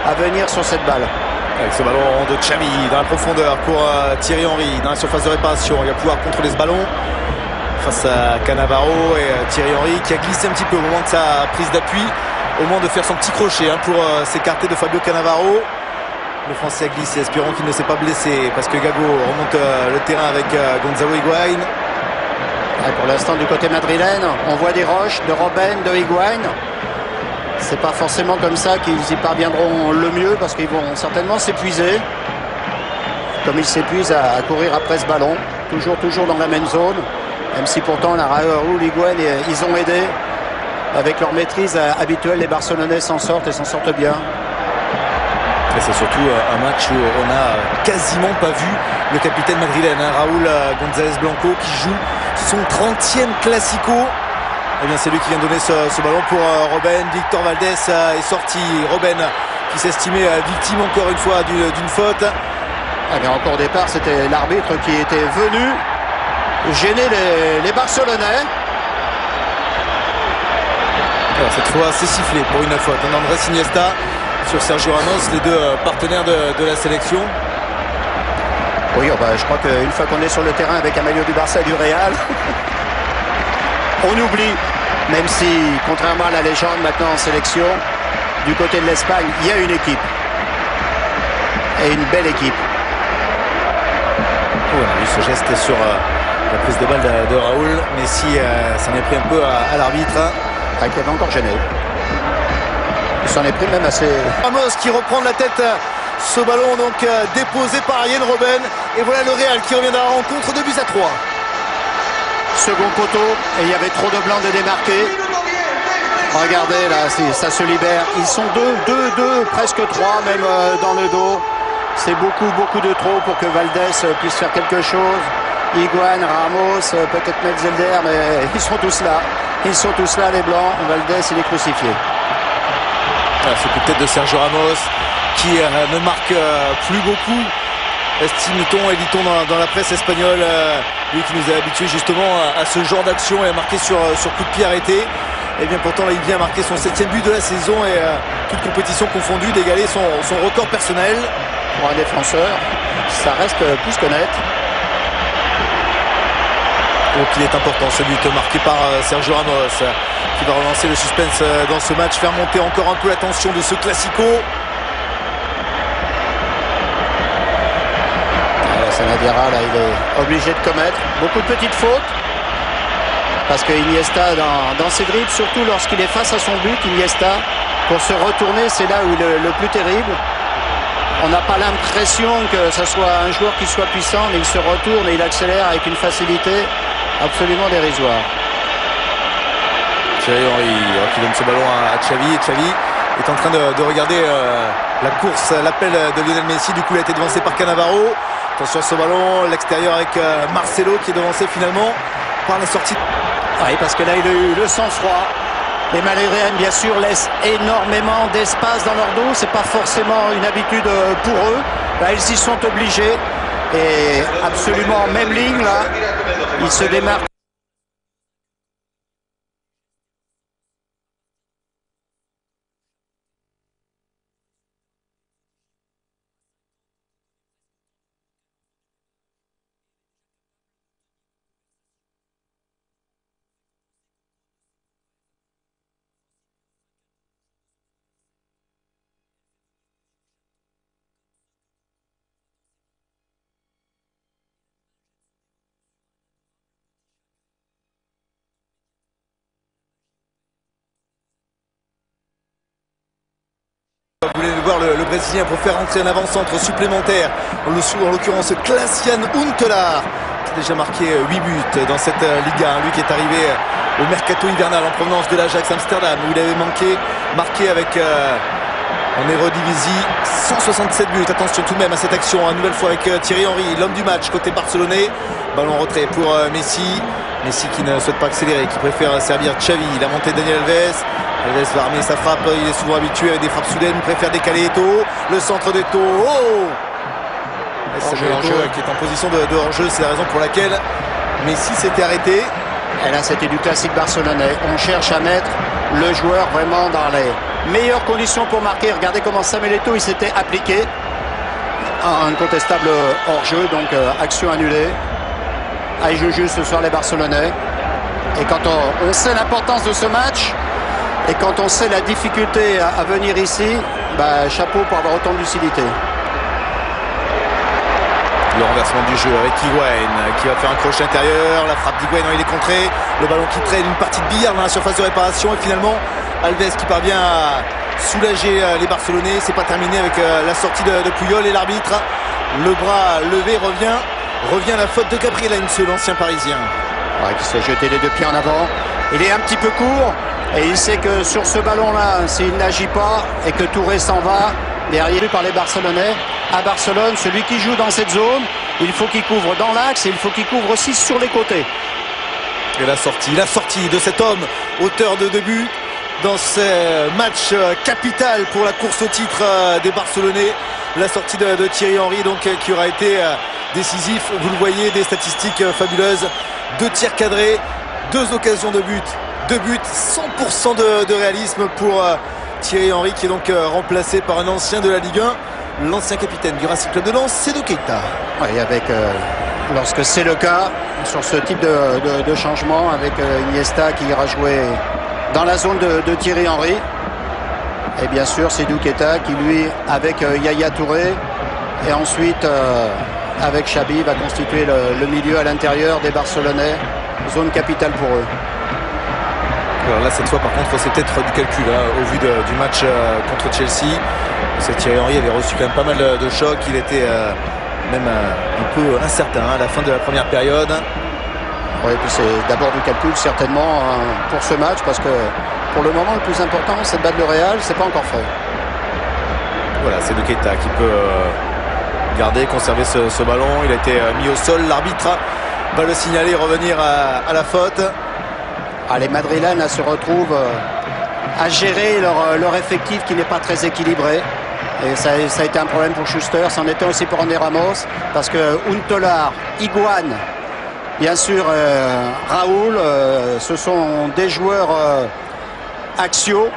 à venir sur cette balle. Avec ce ballon de Xavi dans la profondeur pour Thierry Henry dans la surface de réparation. Il va pouvoir contrôler ce ballon face à Cannavaro et Thierry Henry qui a glissé un petit peu au moment de sa prise d'appui, au moment de faire son petit crochet pour s'écarter de Fabio Cannavaro. Le Français a glissé, espérons qu'il ne s'est pas blessé parce que Gago remonte le terrain avec Gonzalo Higuaín. Pour l'instant, du côté madrilène, on voit des roches de Robben, de Higuaín. C'est pas forcément comme ça qu'ils y parviendront le mieux parce qu'ils vont certainement s'épuiser. Comme ils s'épuisent à courir après ce ballon, toujours dans la même zone. Même si pourtant la Raúl, Higuaín, ils ont aidé. Avec leur maîtrise habituelle, les Barcelonais s'en sortent et s'en sortent bien. Et c'est surtout un match où on n'a quasiment pas vu le capitaine madrilène, Raúl González Blanco, qui joue son 30e Classico. Eh bien, c'est lui qui vient donner ce ballon pour Robben. Victor Valdés est sorti. Robben qui s'estimait victime encore une fois d'une faute. Ah bien, encore au départ, c'était l'arbitre qui était venu gêner les Barcelonais. Alors, cette fois, c'est sifflé pour une faute. Andrés Iniesta sur Sergio Ramos, les deux partenaires de la sélection. Oui, je crois qu'une fois qu'on est sur le terrain avec un maillot du Barça et du Real, on oublie, même si, contrairement à la légende maintenant en sélection, du côté de l'Espagne, il y a une équipe. Et une belle équipe. On a vu ce geste sur la prise de balle de Raoul. Messi s'en est pris un peu à l'arbitre. Qui avait encore gêné. Il s'en est pris même assez... Ramos qui reprend de la tête ce ballon donc déposé par Arjen Robben. Et voilà le Real qui revient dans la rencontre, 2-3. Second poteau, et il y avait trop de blancs de démarquer. Regardez là, ça se libère. Ils sont deux, presque 3 même dans le dos. C'est beaucoup de trop pour que Valdés puisse faire quelque chose. Higuaín, Ramos, peut-être Metzelder, mais ils sont tous là. Ils sont tous là, les Blancs. Valdés, il est crucifié. Ce coup de tête de Sergio Ramos qui ne marque plus beaucoup, estime-t-on et dit-on dans la presse espagnole, lui qui nous a habitués justement à ce genre d'action et à marquer sur coup de pied arrêté. Et bien pourtant là il vient marquer son 7e but de la saison et toute compétition confondue d'égaler son record personnel. Pour un défenseur, ça reste plus que net. Donc il est important ce but marqué par Sergio Ramos qui va relancer le suspense dans ce match, faire monter encore un peu la tension de ce classico. Sanadiara là il est obligé de commettre beaucoup de petites fautes parce que Iniesta dans ses dribbles, surtout lorsqu'il est face à son but, Iniesta pour se retourner c'est là où il est le plus terrible. On n'a pas l'impression que ce soit un joueur qui soit puissant, mais il se retourne et il accélère avec une facilité absolument dérisoire. Thierry Henry qui donne ce ballon à Xavi, et Xavi est en train de regarder la course, l'appel de Lionel Messi. Du coup il a été devancé par Cannavaro. Attention à ce ballon, l'extérieur avec Marcelo qui est devancé finalement par la sortie. Oui, parce que là il a eu le sang-froid. Les Malhéréennes, bien sûr, laissent énormément d'espace dans leur dos. C'est pas forcément une habitude pour eux. Là, ils y sont obligés. Et absolument en même ligne, là, ils se démarquent. Vous voulez voir le Brésilien pour faire entrer un avant-centre supplémentaire, en l'occurrence Klaas-Jan Huntelaar qui a déjà marqué 8 buts dans cette Liga, lui qui est arrivé au mercato hivernal en provenance de l'Ajax Amsterdam où il avait marqué avec en Eredivisie 167 buts. Attention tout de même à cette action, une nouvelle fois avec Thierry Henry, l'homme du match côté barcelonais. Ballon en retrait pour Messi qui ne souhaite pas accélérer, qui préfère servir Xavi. La montée de Daniel Alves. Alves va armer sa frappe, il est souvent habitué avec des frappes soudaines, il préfère décaler Eto'o, le centre d'Eto'o, c'est hors-jeu qui est en position de hors-jeu, c'est la raison pour laquelle Messi s'était arrêté. Et là c'était du classique barcelonais, on cherche à mettre le joueur vraiment dans les meilleures conditions pour marquer. Regardez comment Samuel Eto'o il s'était appliqué, un incontestable hors-jeu, donc action annulée. Ah, ils jouent juste ce soir les Barcelonais, et quand on sait l'importance de ce match, et quand on sait la difficulté à venir ici, chapeau pour avoir autant de lucidité. Le renversement du jeu avec Higuaín qui va faire un crochet intérieur. La frappe d'Higuaín, il est contré. Le ballon qui traîne, une partie de billard dans la surface de réparation. Et finalement, Alves qui parvient à soulager les Barcelonais. C'est pas terminé avec la sortie de Puyol et l'arbitre. Le bras levé revient la faute de Gabriel Heinze, l'ancien Parisien. Ouais, qui s'est jeté les deux pieds en avant. Il est un petit peu court. Et il sait que sur ce ballon-là, s'il n'agit pas et que Touré s'en va, derrière par les Barcelonais, à Barcelone, celui qui joue dans cette zone, il faut qu'il couvre dans l'axe et il faut qu'il couvre aussi sur les côtés. Et la sortie de cet homme, auteur de 2 buts, dans ce match capital pour la course au titre des Barcelonais. La sortie de Thierry Henry, donc, qui aura été décisif. Vous le voyez, des statistiques fabuleuses. 2 tirs cadrés, 2 occasions de but 2 buts, 100% de réalisme pour Thierry Henry, qui est donc remplacé par un ancien de la Ligue 1, l'ancien capitaine du Racing Club de Lens, Seydou Keita. Oui, avec lorsque c'est le cas sur ce type de changement, avec Iniesta qui ira jouer dans la zone de Thierry Henry, et bien sûr Seydou Keita qui lui avec Yaya Touré et ensuite avec Xabi va constituer le milieu à l'intérieur des Barcelonais, zone capitale pour eux. Alors là, cette fois, par contre, c'est peut-être du calcul au vu du match contre Chelsea. Parce que Thierry Henry avait reçu quand même pas mal de chocs. Il était même un peu incertain à la fin de la première période. Oui, puis c'est d'abord du calcul certainement pour ce match, parce que pour le moment, le plus important, c'est de battre le Real. C'est pas encore fait. Voilà, c'est de Keita qui peut garder, conserver ce ballon. Il a été mis au sol. L'arbitre va le signaler, revenir à la faute. Les Madrilènes là, se retrouvent à gérer leur effectif qui n'est pas très équilibré. Et ça a été un problème pour Schuster, c'en était aussi pour André Ramos, parce que Huntelaar, Higuaín, bien sûr Raoul, ce sont des joueurs axiaux.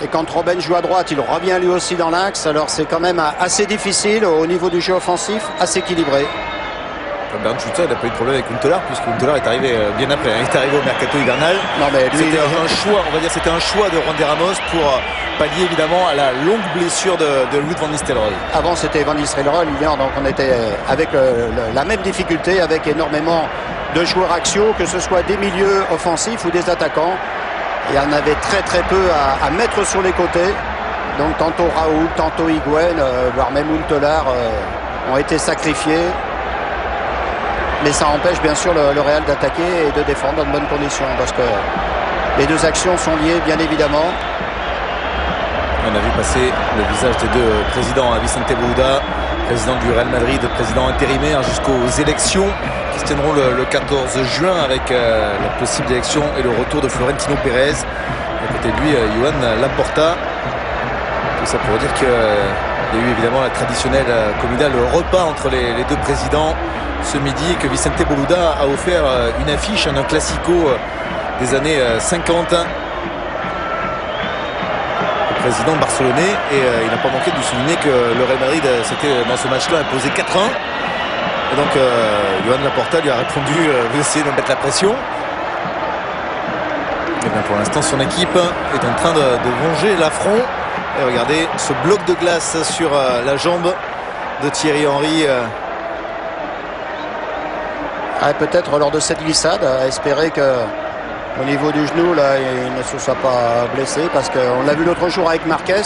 Et quand Robben joue à droite, il revient lui aussi dans l'axe. Alors c'est quand même assez difficile au niveau du jeu offensif, assez équilibré. Bernd Schuster n'a pas eu de problème avec Huntelaar, puisque Huntelaar est arrivé bien après. Il est arrivé au mercato hivernal. Non, mais lui, c'était un choix, on va dire, c'était un choix de André Ramos pour pallier évidemment à la longue blessure de Ruud van Nistelrooy. Avant c'était Van Nistelrooy, donc on était avec la même difficulté, avec énormément de joueurs axiaux, que ce soit des milieux offensifs ou des attaquants. Il y en avait très peu à mettre sur les côtés. Donc tantôt Raoul, tantôt Higuaín, voire même Huntelaar ont été sacrifiés. Mais ça empêche bien sûr le Real d'attaquer et de défendre dans de bonnes conditions, parce que les deux actions sont liées bien évidemment. On a vu passer le visage des deux présidents, Vicente Bouda, président du Real Madrid, président intérimaire jusqu'aux élections qui se tiendront le 14 juin avec la possible élection et le retour de Florentino Pérez. À côté de lui, Joan Laporta. Tout ça pour dire qu'il y a eu évidemment la traditionnelle communale, le repas entre les deux présidents ce midi, que Vicente Boluda a offert une affiche, un classico des années 50 au président barcelonais, et il n'a pas manqué de souligner que le Real Madrid s'était dans ce match-là imposé 4-1, et donc Joan Laporta lui a répondu vous essayez de mettre la pression. Et bien pour l'instant son équipe est en train de venger l'affront, et regardez ce bloc de glace sur la jambe de Thierry Henry. Peut-être lors de cette glissade, à espérer que au niveau du genou là, il ne se soit pas blessé, parce qu'on l'a vu l'autre jour avec Marquez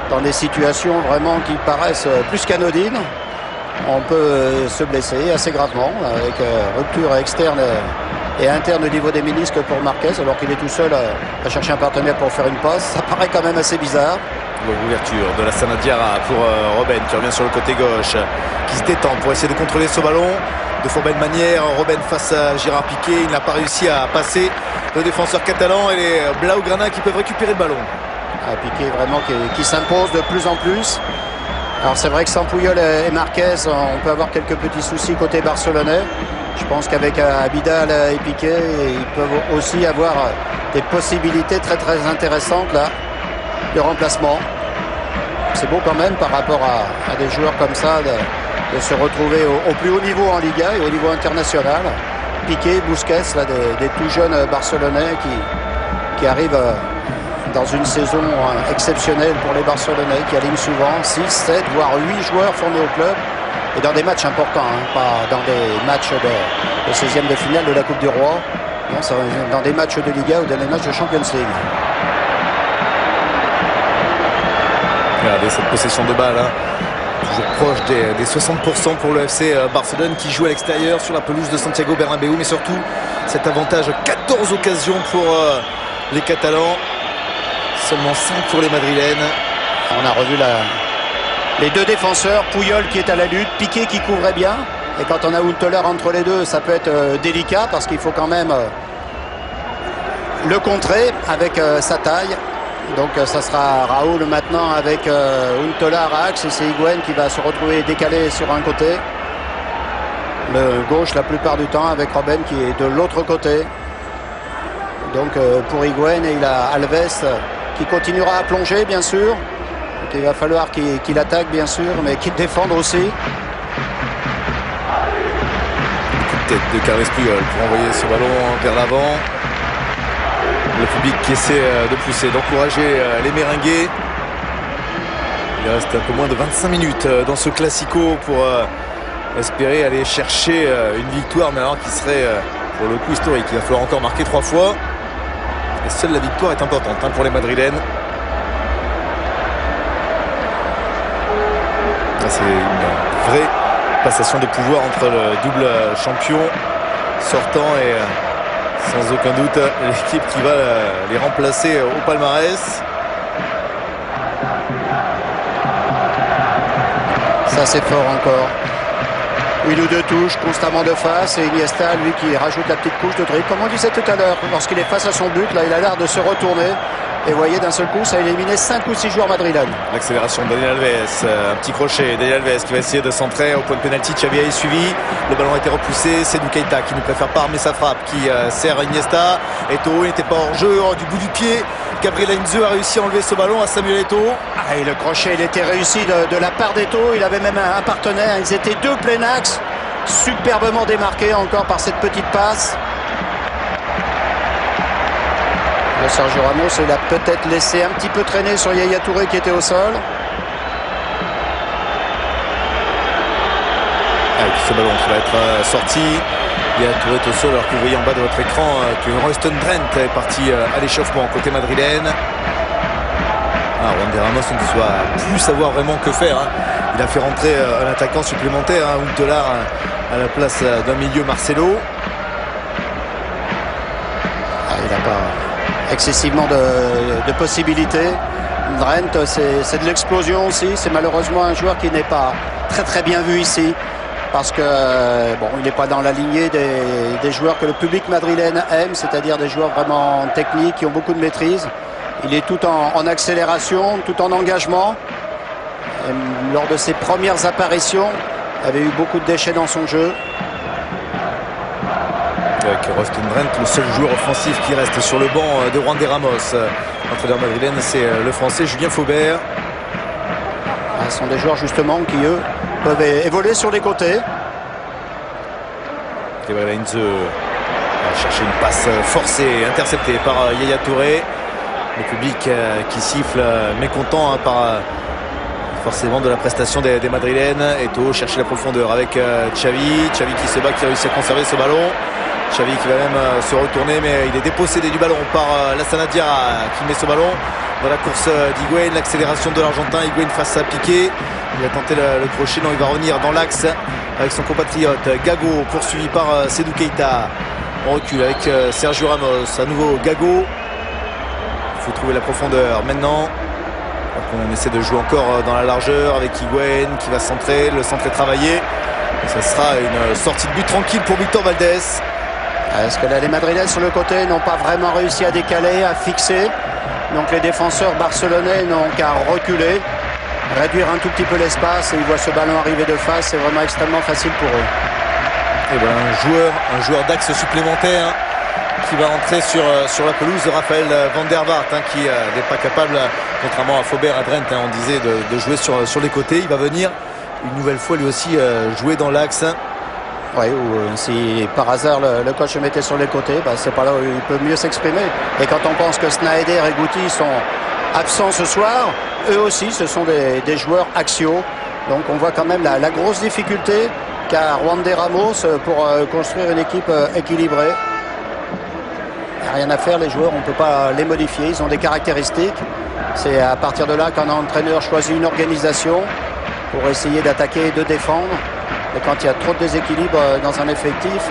dans des situations vraiment qui paraissent plus qu'anodines. On peut se blesser assez gravement, avec rupture externe et interne au niveau des ménisques pour Marquez, alors qu'il est tout seul à chercher un partenaire pour faire une passe. Ça paraît quand même assez bizarre. L'ouverture de la Sanadiara pour Robben qui revient sur le côté gauche, qui se détend pour essayer de contrôler ce ballon de fort belle manière. Robben face à Gérard Piqué, il n'a pas réussi à passer le défenseur catalan, et les Blaugrana qui peuvent récupérer le ballon. Piqué vraiment qui s'impose de plus en plus. Alors c'est vrai que sans Puyol et Marquez, on peut avoir quelques petits soucis côté barcelonais. Je pense qu'avec Abidal et Piqué, ils peuvent aussi avoir des possibilités très intéressantes là de remplacement. C'est beau quand même par rapport à des joueurs comme ça de se retrouver au plus haut niveau en Liga et au niveau international. Piqué, Busquets, là, des tout jeunes Barcelonais qui arrivent dans une saison exceptionnelle pour les Barcelonais, qui alignent souvent 6, 7, voire 8 joueurs formés au club, et dans des matchs importants, pas dans des matchs de 16e de finale de la Coupe du Roi, non, dans des matchs de Liga ou dans des matchs de Champions League. Regardez cette possession de balle, toujours proche des 60% pour le FC Barcelone, qui joue à l'extérieur sur la pelouse de Santiago Bernabéu, mais surtout cet avantage, 14 occasions pour les Catalans, seulement 5 pour les Madrilènes. On a revu les deux défenseurs, Puyol qui est à la lutte, Piqué qui couvrait bien, et quand on a Huntelaar entre les deux, ça peut être délicat, parce qu'il faut quand même le contrer avec sa taille. Donc ça sera Raoul maintenant avec Huntelaar à axe, et c'est Higuaín qui va se retrouver décalé sur un côté. Le gauche la plupart du temps, avec Robben qui est de l'autre côté. donc pour Higuaín, et il a Alves qui continuera à plonger bien sûr. Donc il va falloir qu'il attaque bien sûr, mais qu'il défende aussi. Coup de tête de Carles Puyol pour envoyer ce ballon vers l'avant. Le public qui essaie de pousser, d'encourager les Merengues. Il reste un peu moins de 25 minutes dans ce Classico pour espérer aller chercher une victoire, mais alors qui serait pour le coup historique. Il va falloir encore marquer 3 fois. Et seule la victoire est importante pour les Madrilènes. C'est une vraie passation de pouvoir entre le double champion sortant et sans aucun doute l'équipe qui va les remplacer au palmarès. Ça c'est fort encore. Une ou deux touches constamment de face, et Iniesta lui qui rajoute la petite couche de dribble. Comme on disait tout à l'heure, lorsqu'il est face à son but, là il a l'air de se retourner. Et vous voyez, d'un seul coup, ça a éliminé 5 ou 6 joueurs madrilènes. L'accélération de Daniel Alves, un petit crochet. Daniel Alves qui va essayer de centrer au point de pénalty. Xavi est suivi. Le ballon a été repoussé. C'est Seydou Keita qui ne préfère pas armer sa frappe, qui sert Iniesta. Eto'o, il n'était pas hors jeu, du bout du pied. Gabriel Heinze a réussi à enlever ce ballon à Samuel Eto'o. Et le crochet, il était réussi de la part d'Eto'o. Il avait même un partenaire. Ils étaient deux plein axe. Superbement démarqués encore par cette petite passe. Le Sergio Ramos, il a peut-être laissé un petit peu traîner sur Yaya Touré qui était au sol. Avec ce ballon qui va être sorti. Yaya Touré est au sol, alors que vous voyez en bas de votre écran que Royston Drenthe est parti à l'échauffement côté madrilène. Juan Ramos ne doit plus savoir vraiment que faire. Il a fait rentrer un attaquant supplémentaire, Huntelaar, à la place d'un milieu Marcelo. Il n'a pas excessivement de possibilités. Drenthe, c'est de l'explosion aussi. C'est malheureusement un joueur qui n'est pas très bien vu ici, parce que bon, il n'est pas dans la lignée des joueurs que le public madrilène aime, c'est-à-dire des joueurs vraiment techniques qui ont beaucoup de maîtrise. Il est tout en accélération, tout en engagement. Et lors de ses premières apparitions, il avait eu beaucoup de déchets dans son jeu. Avec Royston Drenthe, le seul joueur offensif qui reste sur le banc de Juan Ramos. L'entraîneur madrilène, c'est le français Julien Faubert. Ce sont des joueurs justement qui, eux, peuvent évoluer sur les côtés. Gabriel Heinze va chercher une passe forcée, interceptée par Yaya Touré. Le public qui siffle, mécontent par forcément de la prestation des Madrilènes. Eto'o chercher la profondeur avec Xavi. Xavi qui se bat, qui réussit à conserver ce ballon. Xavi qui va même se retourner, mais il est dépossédé du ballon par Lassana Diarra qui met ce ballon dans la course d'Higuaín. L'accélération de l'Argentin, Higuaín face à Piqué. Il a tenté le crochet, non, il va revenir dans l'axe avec son compatriote Gago, poursuivi par Seydou Keita. On recule avec Sergio Ramos, à nouveau Gago. Il faut trouver la profondeur maintenant. On essaie de jouer encore dans la largeur avec Higuaín qui va centrer, le centre est travaillé. Et ça sera une sortie de but tranquille pour Victor Valdés. Est-ce que là, les Madrilènes sur le côté n'ont pas vraiment réussi à décaler, à fixer? Donc les défenseurs barcelonais n'ont qu'à reculer, réduire un tout petit peu l'espace, et ils voient ce ballon arriver de face. C'est vraiment extrêmement facile pour eux. Et voilà un joueur d'axe supplémentaire qui va entrer sur la pelouse de Raphaël Van der Vaart, qui n'est pas capable, contrairement à Faubert, à Drenthe, on disait, de jouer sur les côtés. Il va venir une nouvelle fois lui aussi jouer dans l'axe. Oui, ou si par hasard le coach le mettait sur les côtés, c'est pas là où il peut mieux s'exprimer. Et quand on pense que Sneijder et Guti sont absents ce soir, eux aussi ce sont des joueurs axiaux. Donc on voit quand même la grosse difficulté qu'a Juan Ramos pour construire une équipe équilibrée. Il n'y a rien à faire, les joueurs, on ne peut pas les modifier, ils ont des caractéristiques. C'est à partir de là qu'un entraîneur choisit une organisation pour essayer d'attaquer et de défendre. Et quand il y a trop de déséquilibre dans un effectif,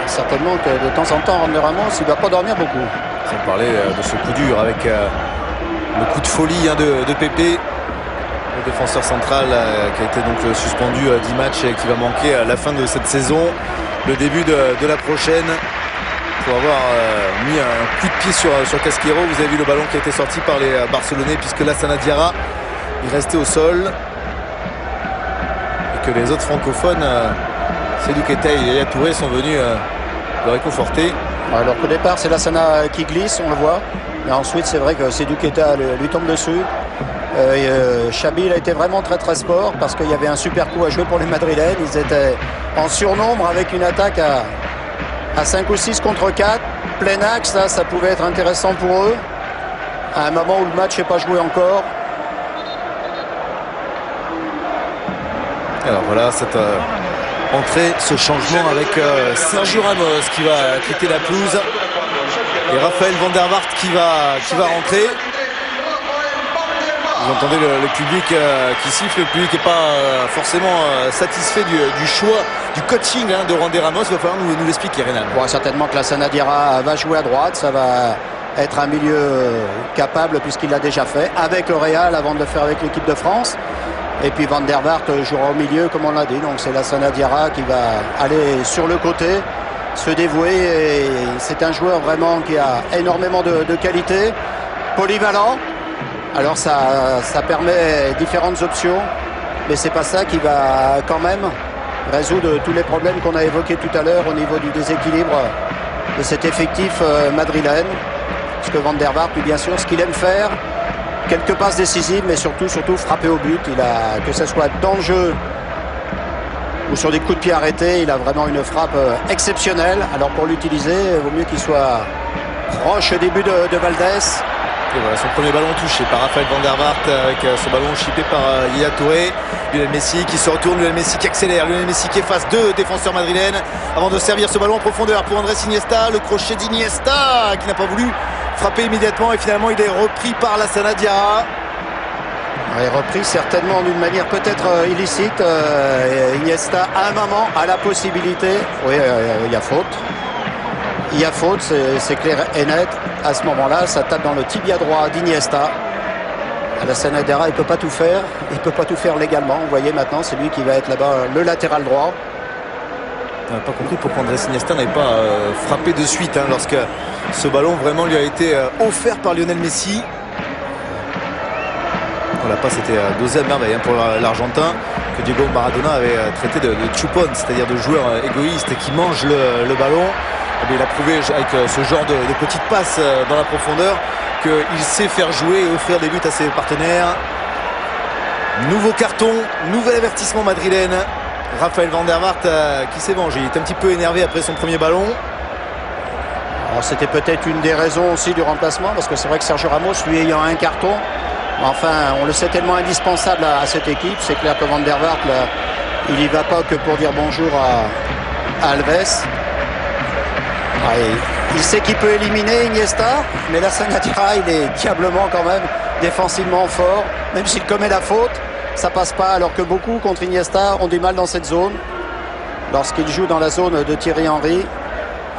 certainement que de temps en temps, Juan Ramos, il ne va pas dormir beaucoup. Sans parler de ce coup dur avec le coup de folie de Pépé, le défenseur central qui a été donc suspendu 10 matchs et qui va manquer à la fin de cette saison, le début de la prochaine, pour avoir mis un coup de pied sur Casquero. Vous avez vu le ballon qui a été sorti par les Barcelonais, puisque Lassana Diarra est resté au sol. Que les autres francophones, Seydou Keita et Yaya Touré, sont venus le réconforter. Alors qu'au départ, c'est Lassana qui glisse, on le voit. Mais ensuite, c'est vrai que Seydou Keita lui tombe dessus. Xabi, il a été vraiment très très sport parce qu'il y avait un super coup à jouer pour les Madrilènes. Ils étaient en surnombre avec une attaque à 5 ou 6 contre 4. Plein axe, là, ça pouvait être intéressant pour eux. À un moment où le match n'est pas joué encore. Alors voilà cette entrée, ce changement avec Sergio Ramos qui va quitter la pelouse et Raphaël van der Vaart qui va rentrer. Vous entendez le public qui siffle, le public n'est pas forcément satisfait du choix, du coaching de Juande Ramos. Il va falloir nous l'expliquer, Renan. Bon, certainement que Lassana Dira va jouer à droite, ça va être un milieu capable puisqu'il l'a déjà fait avec le Real avant de le faire avec l'équipe de France. Et puis Van der Vaart jouera au milieu comme on l'a dit. Donc c'est Lassana Dira qui va aller sur le côté, se dévouer. Et c'est un joueur vraiment qui a énormément de qualité, polyvalent. Alors ça permet différentes options, mais c'est pas ça qui va quand même résoudre tous les problèmes qu'on a évoqués tout à l'heure au niveau du déséquilibre de cet effectif madrilène. Parce que Van der Vaart, bien sûr, ce qu'il aime faire, quelques passes décisives, mais surtout frapper au but. Il a, que ce soit dans le jeu ou sur des coups de pied arrêtés, il a vraiment une frappe exceptionnelle. Alors pour l'utiliser, il vaut mieux qu'il soit proche au début de Valdés. Et voilà son premier ballon touché par Raphaël van der Vaart avec ce ballon chippé par Yaya Touré. Lionel Messi qui se retourne, Lionel Messi qui accélère, Lionel Messi qui efface deux défenseurs madrilènes avant de servir ce ballon en profondeur pour Andrés Iniesta. Le crochet d'Iniesta qui n'a pas voulu frapper immédiatement et finalement il est repris par Lassana Dira. Il est repris certainement d'une manière peut-être illicite. Iniesta à un moment a la possibilité. Oui, il y a faute. Il y a faute, c'est clair et net. À ce moment-là, ça tape dans le tibia droit d'Iniesta. Lassana Dira, il ne peut pas tout faire. Il ne peut pas tout faire légalement. Vous voyez maintenant, c'est lui qui va être là-bas, le latéral droit. On n'a pas compris pourquoi Andrés Iniesta n'avait pas frappé de suite lorsque ce ballon vraiment lui a été offert par Lionel Messi. La passe était dosée à merveille pour l'Argentin, que Diego Maradona avait traité de chupon, c'est-à-dire de joueur égoïste qui mange le ballon. Et il a prouvé avec ce genre de petites passes dans la profondeur qu'il sait faire jouer et offrir des buts à ses partenaires. Nouveau carton, nouvel avertissement madrilène. Raphaël van der Vaart qui s'est vengé. Il est un petit peu énervé après son premier ballon. Alors c'était peut-être une des raisons aussi du remplacement, parce que c'est vrai que Sergio Ramos, lui ayant un carton, enfin on le sait tellement indispensable à cette équipe. C'est clair que Van der Vaart, là, il n'y va pas que pour dire bonjour à Alves. Il sait qu'il peut éliminer Iniesta, mais Lassana Dira, il est diablement quand même défensivement fort. Même s'il commet la faute, ça passe pas, alors que beaucoup contre Iniesta ont du mal dans cette zone. Lorsqu'il joue dans la zone de Thierry Henry,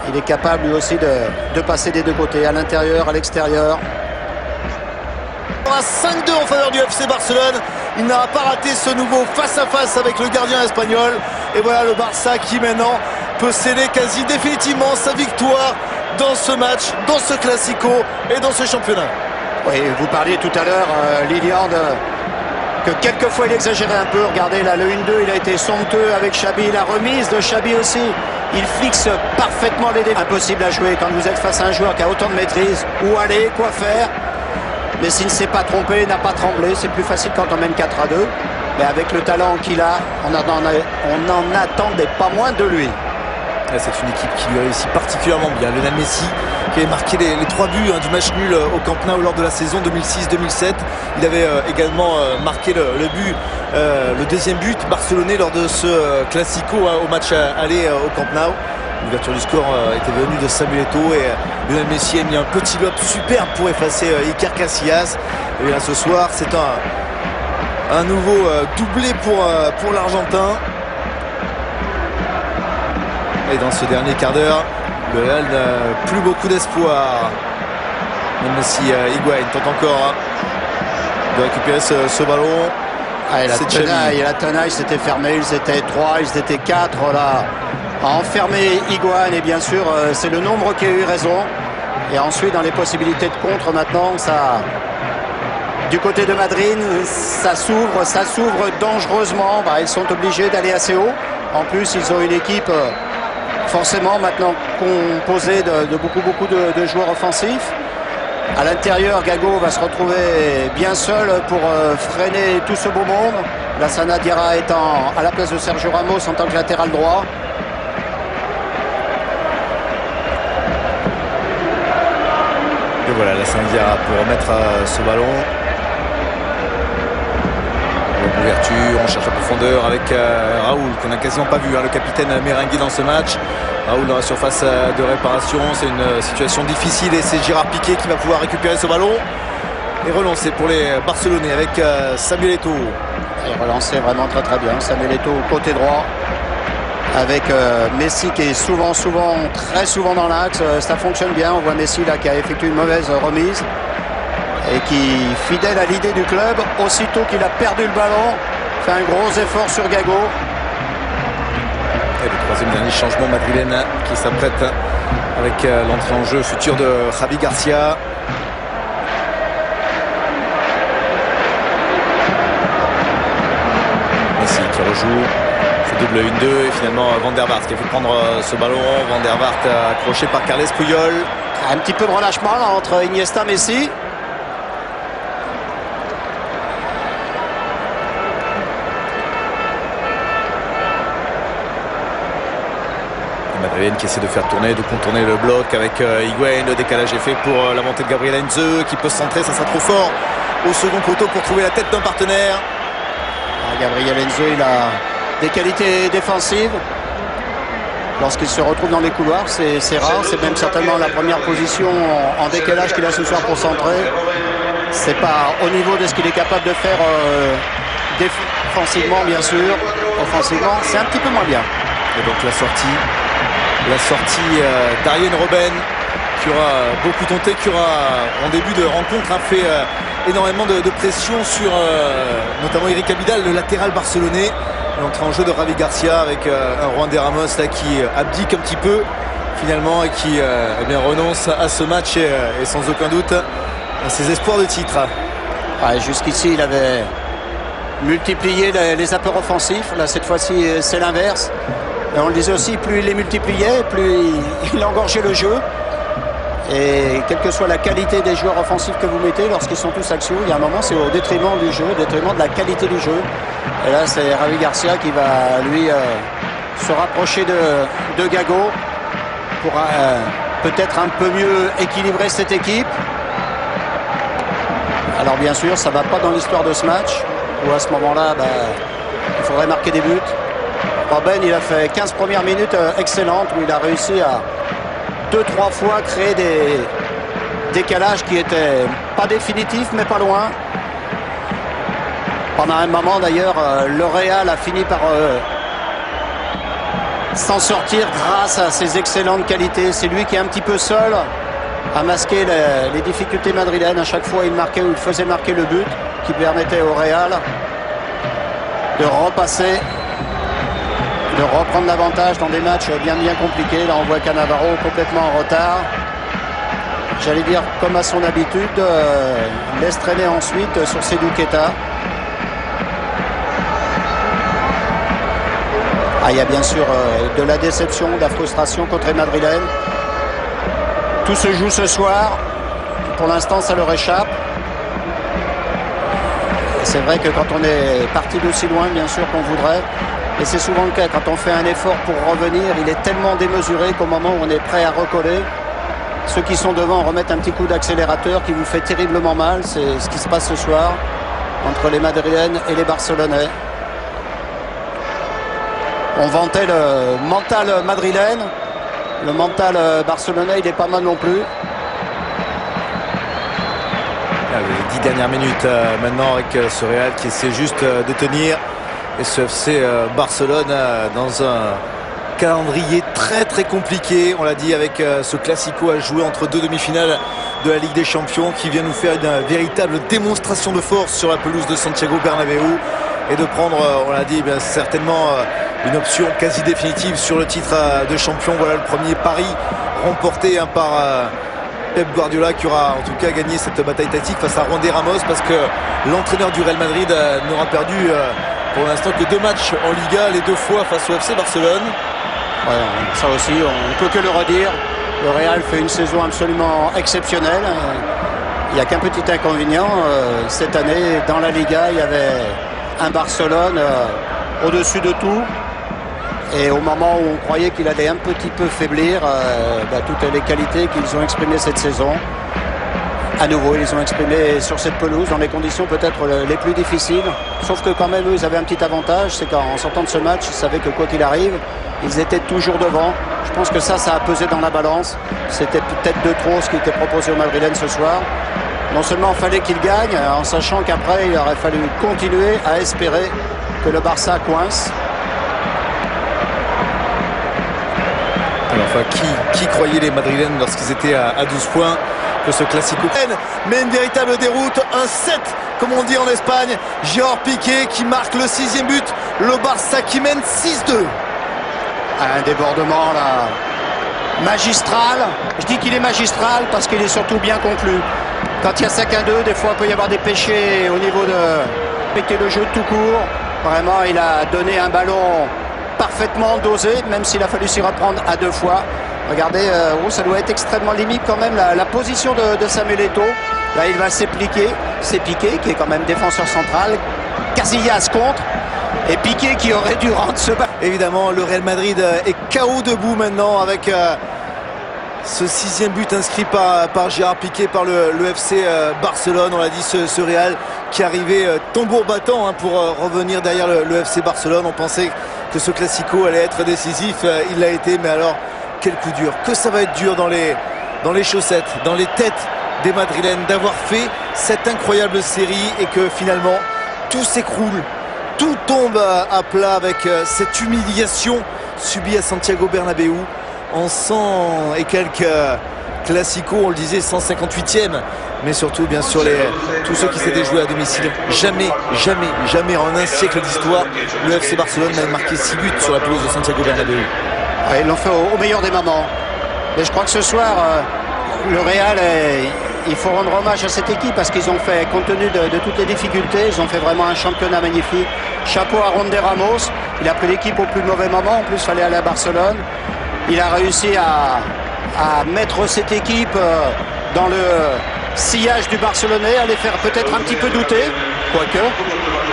il est capable lui aussi de passer des deux côtés, à l'intérieur, à l'extérieur. À 5-2 en faveur du FC Barcelone. Il n'a pas raté ce nouveau face-à-face avec le gardien espagnol. Et voilà le Barça qui maintenant peut sceller quasi définitivement sa victoire dans ce match, dans ce Classico et dans ce championnat. Oui, vous parliez tout à l'heure, Lilian, que quelquefois il exagérait un peu. Regardez là, le 1-2, il a été somptueux avec Xabi. La remise de Xabi aussi. Il fixe parfaitement les défenseurs. Impossible à jouer quand vous êtes face à un joueur qui a autant de maîtrise. Où aller, quoi faire. Mais s'il ne s'est pas trompé, n'a pas tremblé, c'est plus facile quand on mène 4-2. Mais avec le talent qu'il a, on n'en attendait pas moins de lui. C'est une équipe qui lui réussit particulièrement bien. Lionel Messi qui avait marqué les 3 buts du match nul au Camp Nou lors de la saison 2006-2007. Il avait également marqué le deuxième but barcelonais lors de ce Classico au match aller au Camp Nou. L'ouverture du score était venue de Samuel Eto'o et Lionel Messi a mis un petit lob superbe pour effacer Iker Casillas. Et là ce soir c'est un nouveau doublé pour l'Argentin. Et dans ce dernier quart d'heure, le Real n'a plus beaucoup d'espoir. Même si Higuaín tente encore de récupérer ce ballon. La tenaille s'était fermée, ils étaient 3, ils étaient 4 là, à enfermer Higuaín. Et bien sûr, c'est le nombre qui a eu raison. Et ensuite, dans les possibilités de contre maintenant, ça, du côté de Madrid, ça s'ouvre dangereusement. Ils sont obligés d'aller assez haut. En plus, ils ont une équipe forcément maintenant composé de beaucoup de joueurs offensifs. À l'intérieur, Gago va se retrouver bien seul pour freiner tout ce beau monde. Lassana Diarra étant à la place de Sergio Ramos en tant que latéral droit. Et voilà, Lassana Diarra pour remettre ce ballon. Ouverture, on cherche la profondeur avec Raoul qu'on n'a quasiment pas vu, hein, le capitaine merengue dans ce match. Raoul dans la surface de réparation, c'est une situation difficile et c'est Gérard Piqué qui va pouvoir récupérer ce ballon et relancer pour les Barcelonais avec Samuel Eto'o. Et relancer vraiment très bien Samuel Eto'o côté droit avec Messi qui est très souvent dans l'axe. Ça fonctionne bien, on voit Messi là qui a effectué une mauvaise remise et qui, fidèle à l'idée du club, aussitôt qu'il a perdu le ballon, fait un gros effort sur Gago. Et le troisième dernier changement madrilène qui s'apprête avec l'entrée en jeu future de Javi Garcia. Messi qui rejoue, c'est double 1-2 et finalement Van der Vaart qui a pu prendre ce ballon. Van der Vaart accroché par Carles Puyol. Un petit peu de relâchement là, entre Iniesta et Messi. Madrilène qui essaie de faire tourner, de contourner le bloc avec Higuaín. Le décalage est fait pour la montée de Gabriel Heinze qui peut se centrer, ça sera trop fort au second poteau pour trouver la tête d'un partenaire. Gabriel Heinze, il a des qualités défensives. Lorsqu'il se retrouve dans les couloirs, c'est rare, c'est même certainement la première position en décalage qu'il a ce soir pour centrer. C'est pas au niveau de ce qu'il est capable de faire défensivement bien sûr. Offensivement, c'est un petit peu moins bien. Et donc la sortie d'Arjen Robben qui aura beaucoup tenté, qui aura en début de rencontre fait énormément de pression sur notamment Eric Abidal, le latéral barcelonais. L'entrée en jeu de Javi Garcia avec un Juan de Ramos là, qui abdique un petit peu finalement et qui renonce à ce match et sans aucun doute à ses espoirs de titre. Jusqu'ici il avait multiplié les apports offensifs. Là cette fois-ci c'est l'inverse. Et on le disait aussi, plus il les multipliait, plus il engorgeait le jeu. Et quelle que soit la qualité des joueurs offensifs que vous mettez, lorsqu'ils sont tous axiaux, il y a un moment c'est au détriment du jeu, au détriment de la qualité du jeu. Et là c'est Javi Garcia qui va lui se rapprocher de Gago pour peut-être un peu mieux équilibrer cette équipe. Alors bien sûr ça ne va pas dans l'histoire de ce match, où à ce moment-là il faudrait marquer des buts. Robben, il a fait 15 premières minutes excellentes où il a réussi à 2-3 fois créer des décalages qui étaient pas définitifs mais pas loin. Pendant un moment d'ailleurs, le Real a fini par s'en sortir grâce à ses excellentes qualités. C'est lui qui est un petit peu seul à masquer les difficultés madrilènes. À chaque fois il marquait ou il faisait marquer le but qui permettait au Real de repasser, de reprendre l'avantage dans des matchs bien compliqués. Là on voit Cannavaro complètement en retard. J'allais dire comme à son habitude, laisse traîner ensuite sur Seydou Keita. Il y a bien sûr de la déception, de la frustration contre les Madrilènes. Tout se joue ce soir. Pour l'instant ça leur échappe. C'est vrai que quand on est parti d'aussi loin bien sûr qu'on voudrait, et c'est souvent le cas, quand on fait un effort pour revenir, il est tellement démesuré qu'au moment où on est prêt à recoller, ceux qui sont devant remettent un petit coup d'accélérateur qui vous fait terriblement mal. C'est ce qui se passe ce soir entre les Madrilènes et les Barcelonais. On vantait le mental madrilène, le mental barcelonais il est pas mal non plus. Les 10 dernières minutes maintenant avec ce Real qui essaie juste de tenir, et ce FC Barcelone dans un calendrier très compliqué, on l'a dit, avec ce classico à jouer entre deux demi-finales de la Ligue des Champions qui vient nous faire une véritable démonstration de force sur la pelouse de Santiago Bernabéu et de prendre, on l'a dit, certainement une option quasi définitive sur le titre de champion. Voilà le premier pari remporté par Pep Guardiola qui aura en tout cas gagné cette bataille tactique face à Juan de Ramos, parce que l'entraîneur du Real Madrid n'aura perdu pour l'instant que 2 matchs en Liga, les 2 fois face au FC Barcelone. Ouais, ça aussi, on ne peut que le redire. Le Real fait une saison absolument exceptionnelle. Il n'y a qu'un petit inconvénient. Cette année, dans la Liga, il y avait un Barcelone au-dessus de tout. Et au moment où on croyait qu'il allait un petit peu faiblir, toutes les qualités qu'ils ont exprimées cette saison, à nouveau, ils les ont exprimées sur cette pelouse, dans les conditions peut-être les plus difficiles. Sauf que quand même, eux, ils avaient un petit avantage, c'est qu'en sortant de ce match, ils savaient que quoi qu'il arrive, ils étaient toujours devant. Je pense que ça a pesé dans la balance. C'était peut-être de trop ce qui était proposé aux Madrilènes ce soir. Non seulement il fallait qu'ils gagnent, en sachant qu'après, il aurait fallu continuer à espérer que le Barça coince. Enfin, qui croyait les Madrilènes lorsqu'ils étaient à 12 points que ce classico, mais une véritable déroute, un 7 comme on dit en Espagne. Gérard Piqué qui marque le 6e but, le Barça qui mène 6-2. Un débordement là magistral. Je dis qu'il est magistral parce qu'il est surtout bien conclu. Quand il y a 5-2, des fois il peut y avoir des péchés au niveau de respecter le jeu tout court. Vraiment, il a donné un ballon parfaitement dosé, même s'il a fallu s'y reprendre à 2 fois. Regardez, ça doit être extrêmement limite quand même la position de Samuel Eto'o. Là, il va s'appliquer. C'est Piqué qui est quand même défenseur central. Casillas contre. Et Piqué qui aurait dû rendre ce ballon. Évidemment, le Real Madrid est KO debout maintenant avec ce 6e but inscrit par Gérard Piqué par le FC Barcelone. On l'a dit, ce Real qui arrivait tambour battant pour revenir derrière le FC Barcelone. On pensait que ce classico allait être décisif. Il l'a été, mais alors quel coup dur. Que ça va être dur dans les chaussettes, dans les têtes des Madrilènes d'avoir fait cette incroyable série et que finalement tout s'écroule, tout tombe à plat avec cette humiliation subie à Santiago Bernabéu en 100 et quelques classicos, on le disait, 158e, mais surtout bien sûr tous ceux qui s'étaient joués à domicile. Jamais en un siècle d'histoire le FC Barcelone n'avait marqué 6 buts sur la pelouse de Santiago Bernabéu. Ils l'ont fait au meilleur des moments. Et je crois que ce soir, le Real, il faut rendre hommage à cette équipe parce qu'ils ont fait, compte tenu de toutes les difficultés, ils ont fait vraiment un championnat magnifique. Chapeau à Juan de Ramos. Il a pris l'équipe au plus mauvais moment. En plus, il fallait aller à Barcelone. Il a réussi à mettre cette équipe dans le sillage du Barcelonais, à les faire peut-être un petit peu douter, quoique.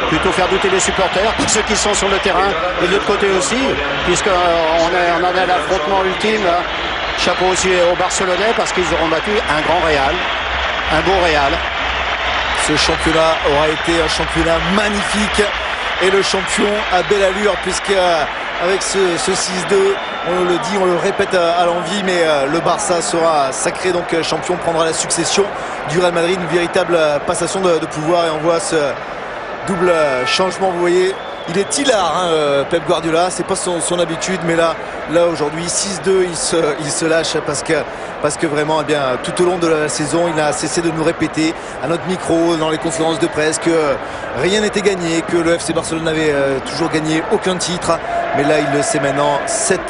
Plutôt faire douter les supporters, ceux qui sont sur le terrain et de l'autre côté aussi, puisqu'on en est à l'affrontement ultime. Là. Chapeau aussi aux Barcelonais parce qu'ils auront battu un grand Real, un beau Real. Ce championnat aura été un championnat magnifique et le champion à belle allure puisque avec ce 6-2, on le dit, on le répète à l'envi, mais le Barça sera sacré donc champion, prendra la succession du Real Madrid, une véritable passation de pouvoir et on voit ce double changement, vous voyez, il est hilar, Pep Guardiola, c'est pas son habitude, mais là aujourd'hui 6-2, il se lâche parce que vraiment, tout au long de la saison, il a cessé de nous répéter à notre micro, dans les conférences de presse, que rien n'était gagné, que le FC Barcelone n'avait toujours gagné aucun titre, mais là il le sait maintenant, 7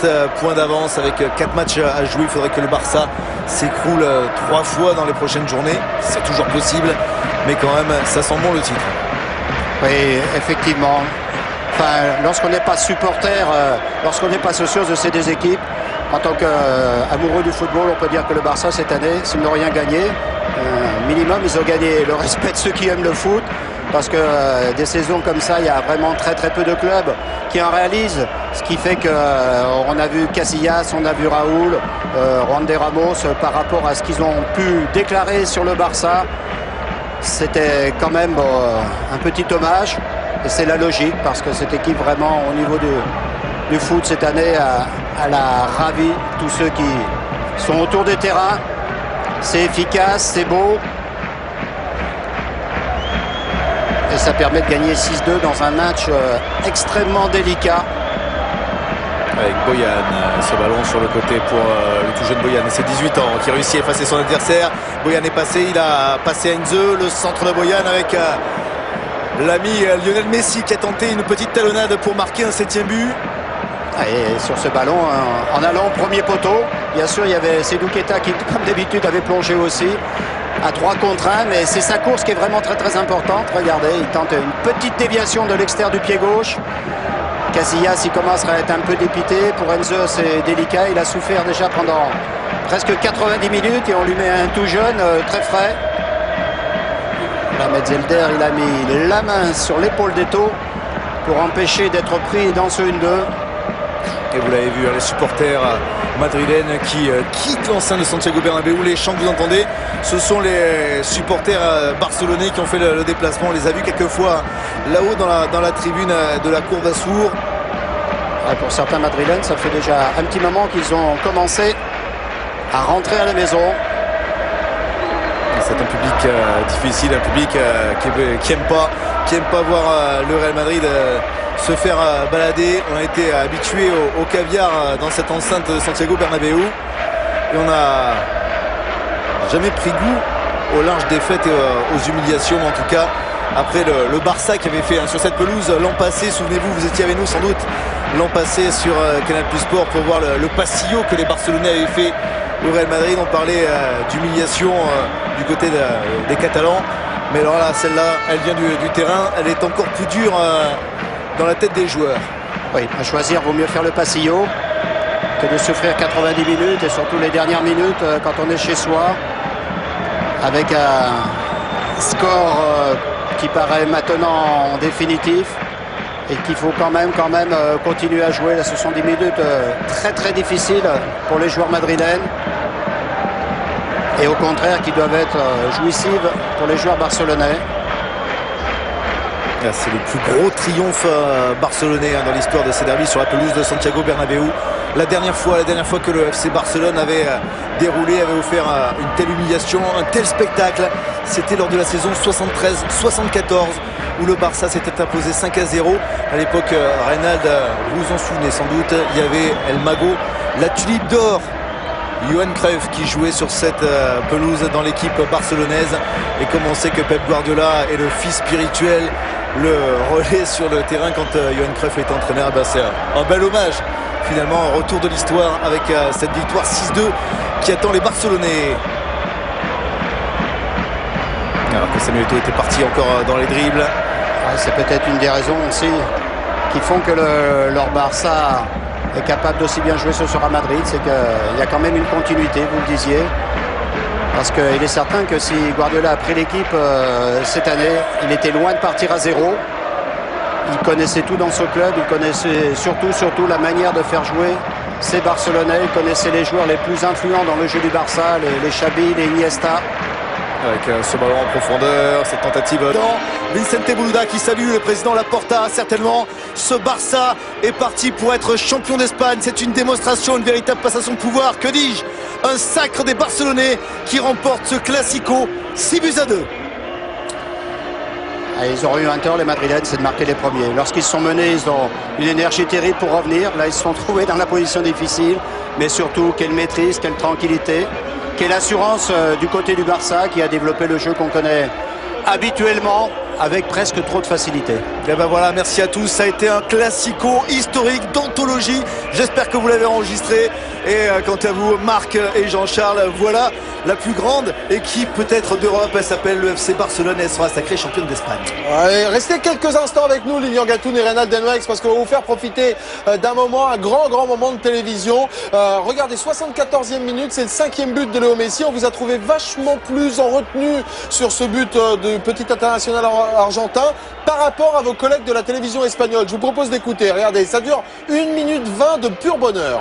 points d'avance avec 4 matchs à jouer, il faudrait que le Barça s'écroule 3 fois dans les prochaines journées, c'est toujours possible, mais quand même, ça sent bon le titre. Oui, effectivement. Enfin, lorsqu'on n'est pas supporter, lorsqu'on n'est pas socios de ces deux équipes, en tant qu'amoureux du football, on peut dire que le Barça cette année, s'ils n'ont rien gagné, minimum ils ont gagné le respect de ceux qui aiment le foot, parce que des saisons comme ça, il y a vraiment très peu de clubs qui en réalisent, ce qui fait qu'on a vu Casillas, on a vu Raúl, Juan de Ramos, par rapport à ce qu'ils ont pu déclarer sur le Barça. C'était quand même un petit hommage et c'est la logique parce que cette équipe vraiment au niveau du foot cette année elle a ravi tous ceux qui sont autour des terrains. C'est efficace, c'est beau et ça permet de gagner 6-2 dans un match extrêmement délicat. Avec Boyan, ce ballon sur le côté pour le tout jeune Boyan, c'est 18 ans qui réussit à effacer son adversaire. Boyan est passé, il a passé à Enze, le centre de Boyan avec l'ami Lionel Messi qui a tenté une petite talonnade pour marquer un 7e but. Et sur ce ballon, en allant au premier poteau, bien sûr il y avait Seydou Keita qui comme d'habitude avait plongé aussi à 3 contre 1, mais c'est sa course qui est vraiment très importante. Regardez, il tente une petite déviation de l'extérieur du pied gauche. Casillas, il commence à être un peu dépité. Pour Enzo, c'est délicat. Il a souffert déjà pendant presque 90 minutes et on lui met un tout jeune, très frais. Là, Metzelder, il a mis la main sur l'épaule d'Eto'o pour empêcher d'être pris dans ce 1-2. Et vous l'avez vu, les supporters madrilènes qui quittent l'enceinte de Santiago Bernabéu. Les chants que vous entendez, ce sont les supporters barcelonais qui ont fait le déplacement. On les a vus quelques fois là-haut dans la tribune de la Cour d'Assour. Pour certains madrilènes, ça fait déjà un petit moment qu'ils ont commencé à rentrer à la maison. C'est un public difficile, un public qui aime pas voir le Real Madrid se faire balader. On a été habitué au caviar dans cette enceinte de Santiago Bernabéu et on n'a jamais pris goût aux larges défaites et aux humiliations. En tout cas, après le Barça qui avait fait sur cette pelouse l'an passé, souvenez-vous, vous étiez avec nous sans doute l'an passé sur Canal Plus Sport pour voir le passillo que les Barcelonais avaient fait au Real Madrid. On parlait d'humiliation du côté des Catalans, mais alors là, celle-là, elle vient du terrain, elle est encore plus dure dans la tête des joueurs. Oui, à choisir, vaut mieux faire le passillo que de souffrir 90 minutes et surtout les dernières minutes quand on est chez soi avec un score qui paraît maintenant en définitif et qu'il faut quand même continuer à jouer. Là, ce sont des minutes très difficiles pour les joueurs madrilènes et au contraire qui doivent être jouissives pour les joueurs barcelonais. C'est le plus gros triomphe barcelonais dans l'histoire de ces derbys sur la pelouse de Santiago Bernabéu. La dernière fois que le FC Barcelone avait déroulé, avait offert une telle humiliation, un tel spectacle, c'était lors de la saison 73-74 où le Barça s'était imposé 5-0. À l'époque, Reynald, vous vous en souvenez sans doute, il y avait El Mago, la tulipe d'or, Johan Cruyff qui jouait sur cette pelouse dans l'équipe barcelonaise. Et comme on sait que Pep Guardiola est le fils spirituel, le relais sur le terrain quand Johan Cruyff était entraîneur, c'est un bel hommage finalement, un retour de l'histoire avec cette victoire 6-2 qui attend les Barcelonais. Alors que Samuel Eto'o était parti encore dans les dribbles. C'est peut-être une des raisons aussi qui font que leur Barça est capable d'aussi bien jouer ce soir à Madrid, c'est qu'il y a quand même une continuité, vous le disiez. Parce qu'il est certain que si Guardiola a pris l'équipe cette année, il était loin de partir à zéro. Il connaissait tout dans ce club, il connaissait surtout la manière de faire jouer ces Barcelonais. Il connaissait les joueurs les plus influents dans le jeu du Barça, les Xavi, les Iniesta. Avec ce ballon en profondeur, cette tentative dans Vicente Boluda qui salue le président Laporta. Certainement, ce Barça est parti pour être champion d'Espagne. C'est une démonstration, une véritable passation de pouvoir. Que dis-je? Un sacre des Barcelonais qui remporte ce Classico 6-2. Ils auront eu un tort, les Madrilènes, c'est de marquer les premiers. Lorsqu'ils sont menés, ils ont une énergie terrible pour revenir. Là, ils se sont trouvés dans la position difficile. Mais surtout, quelle maîtrise, quelle tranquillité, quelle assurance du côté du Barça qui a développé le jeu qu'on connaît habituellement avec presque trop de facilité. Et ben voilà, merci à tous. Ça a été un Classico historique d'anthologie. J'espère que vous l'avez enregistré. Et quant à vous, Marc et Jean-Charles, voilà la plus grande équipe peut-être d'Europe. Elle s'appelle le FC Barcelone. Elle sera sacrée championne d'Espagne. Ouais, restez quelques instants avec nous, Lilian Gatoun et Reynald Denwex, parce qu'on va vous faire profiter d'un moment, un grand moment de télévision. Regardez, 74e minute, c'est le 5e but de Léo Messi. On vous a trouvé vachement plus en retenue sur ce but de petit international argentin par rapport à vos collègues de la télévision espagnole. Je vous propose d'écouter. Regardez, ça dure 1 minute 20 de pur bonheur.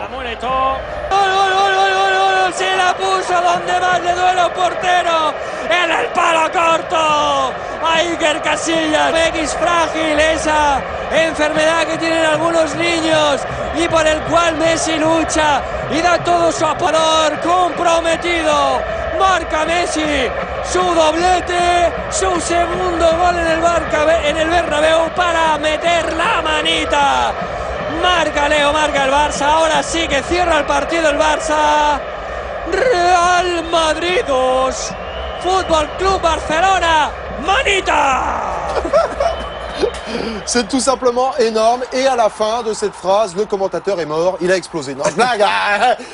Se la puso donde más le duele al portero, en el palo corto, a Iker Casillas. X frágil, esa enfermedad que tienen algunos niños y por el cual Messi lucha y da todo su apoyo comprometido. Marca Messi su doblete, su segundo gol en el Bernabéu para meter la manita. Marca Leo, marca el Barça, ahora sí que cierra el partido el Barça. Real Madrid 2, Fútbol Club Barcelona, manita. C'est tout simplement énorme. Et à la fin de cette phrase, le commentateur est mort. Il a explosé. Non, je blague.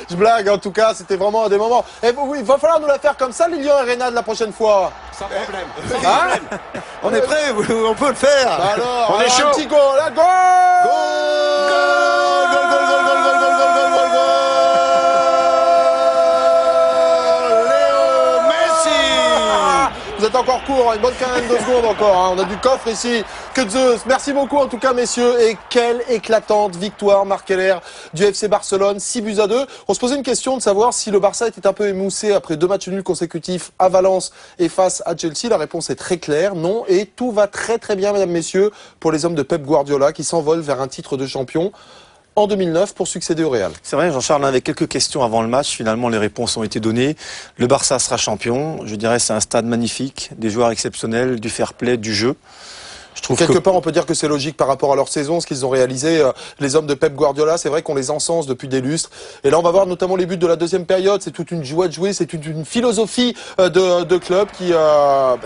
Je blague. En tout cas, c'était vraiment un des moments. Et oui, il va falloir nous la faire comme ça, Lilian et Reynald, la prochaine fois. Sans problème. Hein? On est prêt, on peut le faire. Bah alors, on est chaud. Un petit goal, là, goal! Vous êtes encore court, une bonne quinzaine de secondes encore. Hein. On a du coffre ici. Que Zeus. Merci beaucoup en tout cas, messieurs. Et quelle éclatante victoire, Marc Keller, du FC Barcelone, 6-2. On se posait une question de savoir si le Barça était un peu émoussé après 2 matchs nuls consécutifs à Valence et face à Chelsea. La réponse est très claire, non. Et tout va très très bien, mesdames, messieurs, pour les hommes de Pep Guardiola qui s'envolent vers un titre de champion en 2009 pour succéder au Real. C'est vrai, Jean-Charles, avec quelques questions avant le match, finalement les réponses ont été données. Le Barça sera champion. Je dirais c'est un stade magnifique, des joueurs exceptionnels, du fair play, du jeu. Je trouve Quelque part, on peut dire que c'est logique par rapport à leur saison, ce qu'ils ont réalisé, les hommes de Pep Guardiola. C'est vrai qu'on les encense depuis des lustres. Et là, on va voir notamment les buts de la deuxième période. C'est toute une joie de jouer, c'est toute une philosophie de club qui a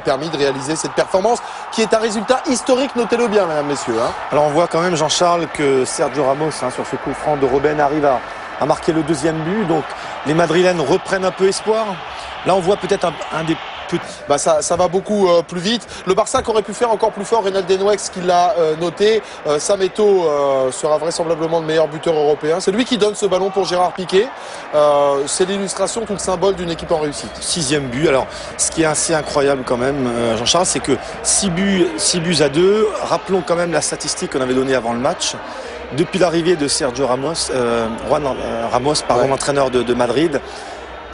permis de réaliser cette performance, qui est un résultat historique, notez-le bien, mesdames, messieurs. Hein. Alors on voit quand même, Jean-Charles, que Sergio Ramos, sur ce coup franc de Robben, arrive à marquer le deuxième but. Donc les Madrilènes reprennent un peu espoir. Là, on voit peut-être un des petits... Ça va beaucoup plus vite. Le Barça qui aurait pu faire encore plus fort, Reynald Denouex qui l'a noté. Sam Eto'o sera vraisemblablement le meilleur buteur européen. C'est lui qui donne ce ballon pour Gérard Piqué. C'est l'illustration, tout le symbole d'une équipe en réussite. 6e but. Alors, ce qui est assez incroyable quand même, Jean-Charles, c'est que 6 buts à 2. Rappelons quand même la statistique qu'on avait donnée avant le match. Depuis l'arrivée de Sergio Ramos, l'entraîneur de Madrid,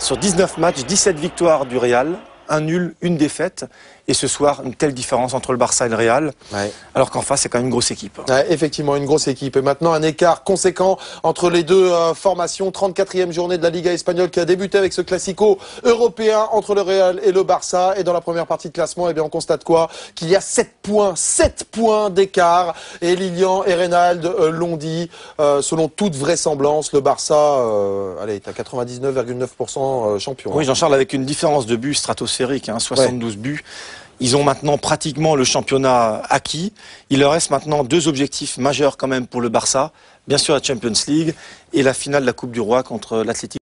sur 19 matchs, 17 victoires du Real, un nul, une défaite. Et ce soir, une telle différence entre le Barça et le Real, alors qu'en face, c'est quand même une grosse équipe. Ouais, effectivement, une grosse équipe. Et maintenant, un écart conséquent entre les deux formations. 34e journée de la Liga espagnole qui a débuté avec ce classico européen entre le Real et le Barça. Et dans la première partie de classement, eh bien, on constate quoi? Qu'il y a 7 points d'écart. Et Lilian et Reynald l'ont dit, selon toute vraisemblance, le Barça est à 99,9% champion. Oui, Jean-Charles, avec une différence de but stratosphérique, 72 buts. Ils ont maintenant pratiquement le championnat acquis. Il leur reste maintenant 2 objectifs majeurs quand même pour le Barça. Bien sûr la Champions League et la finale de la Coupe du Roi contre l'Atlético.